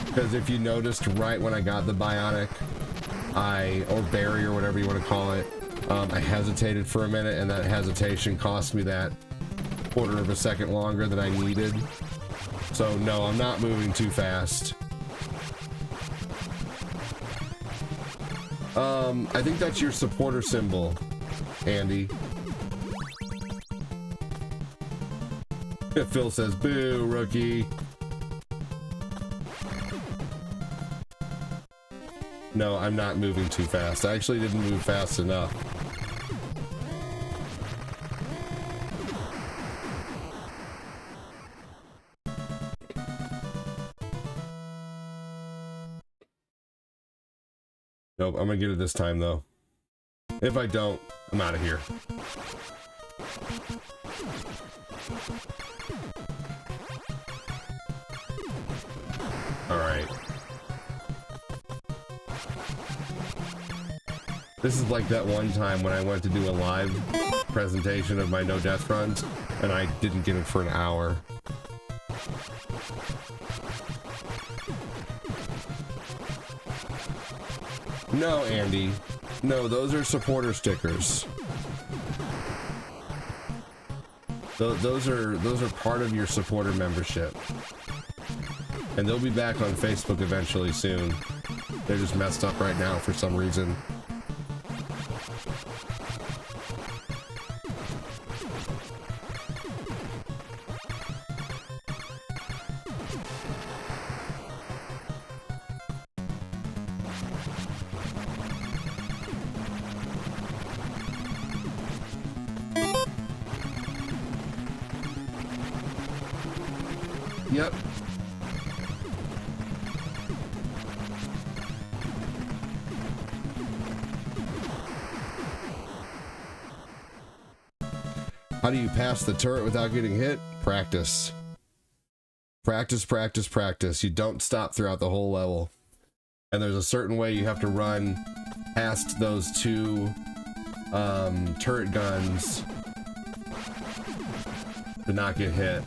Because if you noticed, right when I got the bionic, or berry or whatever you want to call it, I hesitated for a minute, and that hesitation cost me that quarter of a second longer than I needed. So no, I'm not moving too fast. I think that's your supporter symbol, Andy. Phil says, boo, rookie. No, I'm not moving too fast. I actually didn't move fast enough. Nope, I'm gonna get it this time though. If I don't, I'm out of here. Alright. This is like that one time when I went to do a live presentation of my no death runs, and I didn't get it for an hour. No, Andy. No, those are supporter stickers. Those are part of your supporter membership. And they'll be back on Facebook eventually soon. They're just messed up right now for some reason. Yep. How do you pass the turret without getting hit? Practice. Practice, practice, practice. You don't stop throughout the whole level. And there's a certain way you have to run past those two turret guns to not get hit.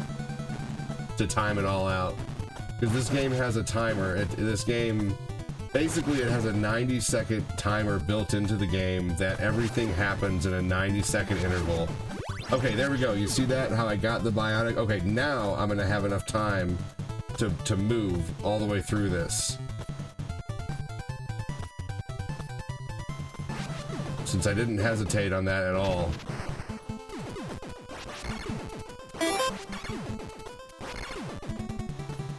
To time it all out, because this game has a timer. This game basically it has a 90-second timer built into the game that everything happens in a 90-second interval. Okay, there we go. You see that, how I got the bionic? Okay, now I'm gonna have enough time to move all the way through this, since I didn't hesitate on that at all.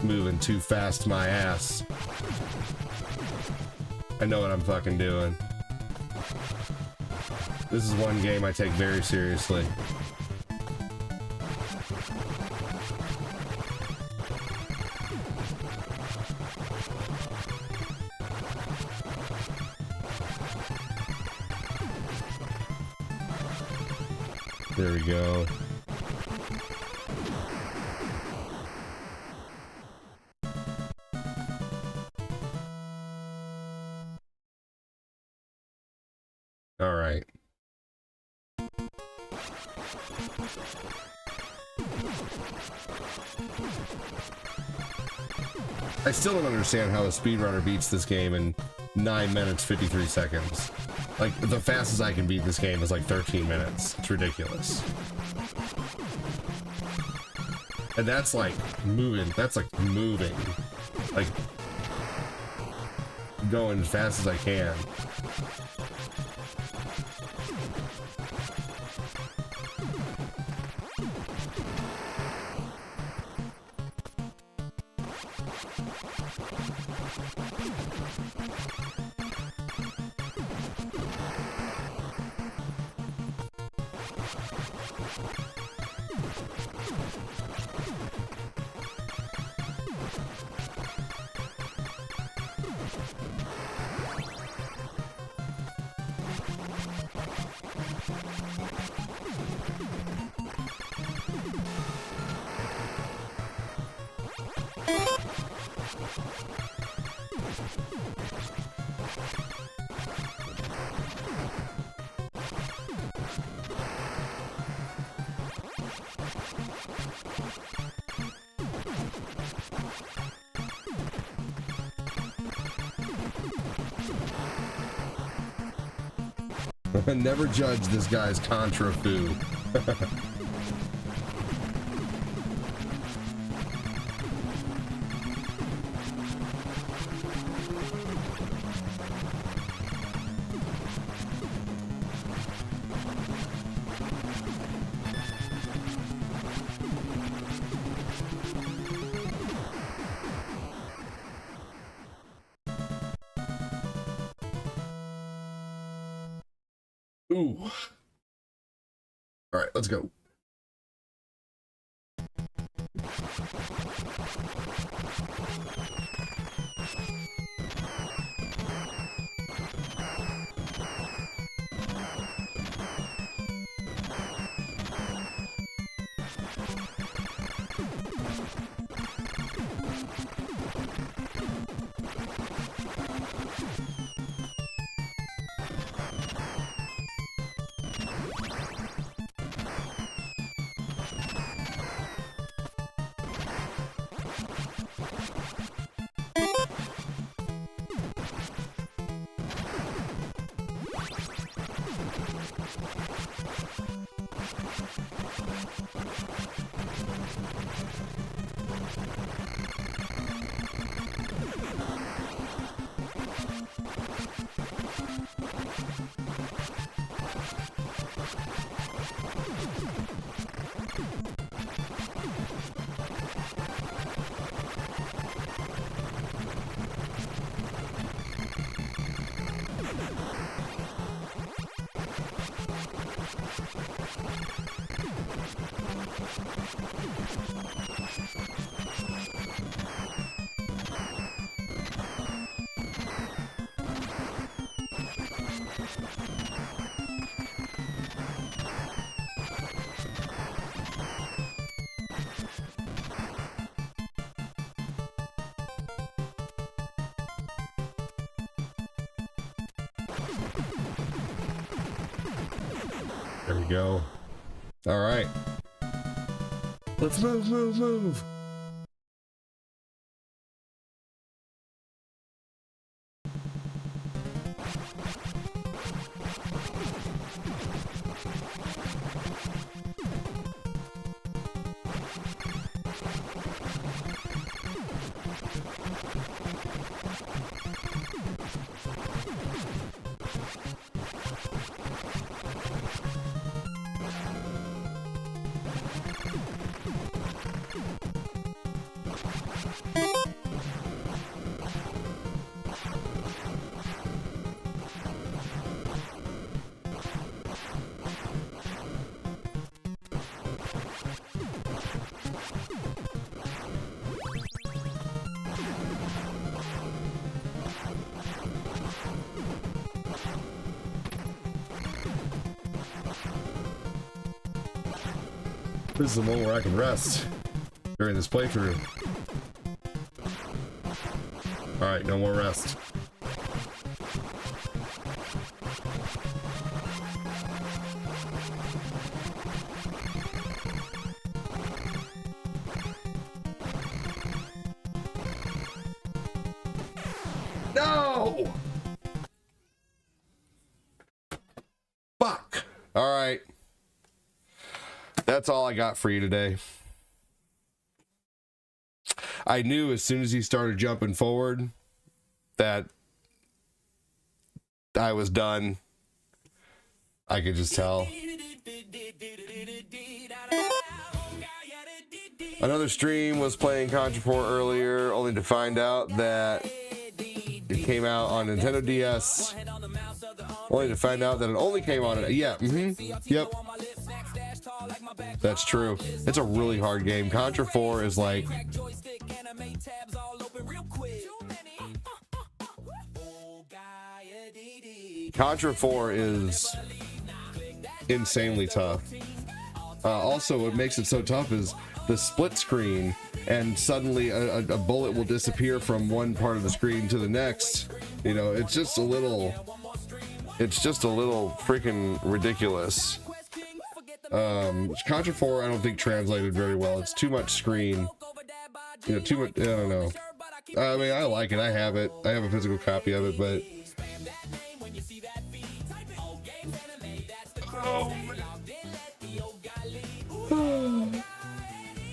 Moving too fast, my ass. I know what I'm fucking doing. This is one game I take very seriously. There we go. All right. I still don't understand how a speedrunner beats this game in 9 minutes 53 seconds. Like, the fastest I can beat this game is like 13 minutes. It's ridiculous. And that's like moving. That's like moving. Like, going as fast as I can. Never judge this guy's Contra Foo. Ooh. All right, let's go. There we go. All right. Let's move. This is the moment where I can rest during this playthrough. Alright, no more rest. No! Fuck. All right. That's all I got for you today. I knew as soon as he started jumping forward that I was done. I could just tell. Another stream was playing Contra 4 earlier, only to find out that it came out on Nintendo DS. Only to find out that it only came on it. Yeah, yep. That's true. It's a really hard game. Contra 4 is like... Contra 4 is insanely tough. Also, what makes it so tough is the split screen, and suddenly a bullet will disappear from one part of the screen to the next. You know, it's just a little freaking ridiculous. Contra 4 I don't think translated very well. It's too much screen, you know, too much. I don't know. I mean, I like it. I have it. I have a physical copy of it, but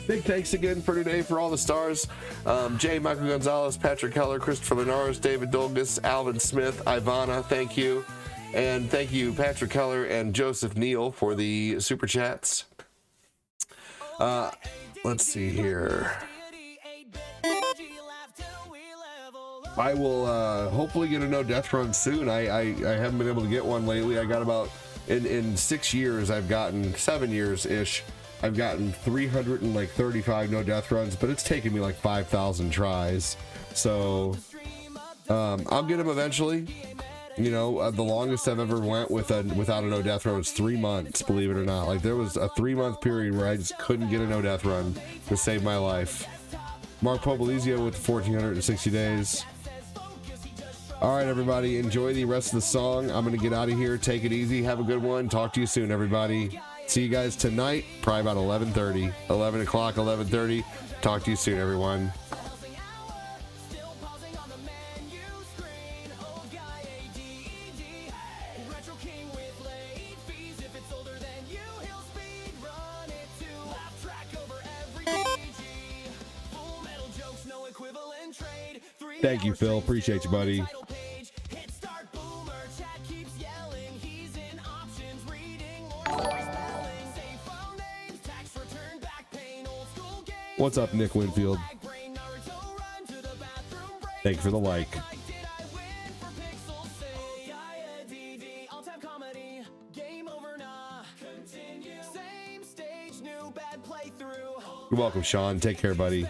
big thanks again for today for all the stars. Jay, Michael Gonzalez, Patrick Keller, Christopher Linares, David Dolgus, Alvin Smith, Ivana, thank you. And thank you, Patrick Keller and Joseph Neal, for the super chats. Let's see here. I will hopefully get a no death run soon. I haven't been able to get one lately. I got about in 6 years, I've gotten 7 years ish. I've gotten 335 no death runs, but it's taken me like 5,000 tries. So I'll get them eventually. You know, the longest I've ever went without a no death run was 3 months, believe it or not. Like, there was a 3-month period where I just couldn't get a no death run to save my life. Mark Popolizio with 1,460 days. All right, everybody, enjoy the rest of the song. I'm gonna get out of here. Take it easy. Have a good one. Talk to you soon, everybody. See you guys tonight, probably about 11:30, 11 o'clock, 11:30. Talk to you soon, everyone. Thank you, Phil. Appreciate you, buddy. What's up, Nick Winfield? Thank you for the like. You're welcome, Sean. Take care, buddy.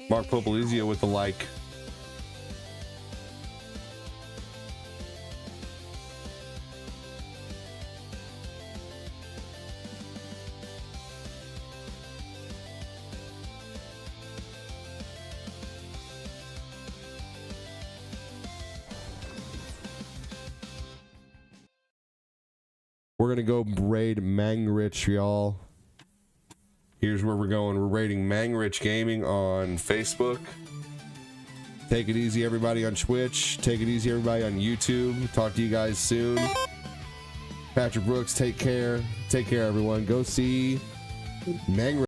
Mark Popolizio with the like. We're gonna go raid Mangrich, y'all. Here's where we're going. We're raiding Mangrich Gaming on Facebook. Take it easy, everybody, on Twitch. Take it easy, everybody, on YouTube. Talk to you guys soon. Patrick Brooks, take care. Take care, everyone. Go see Mangrich.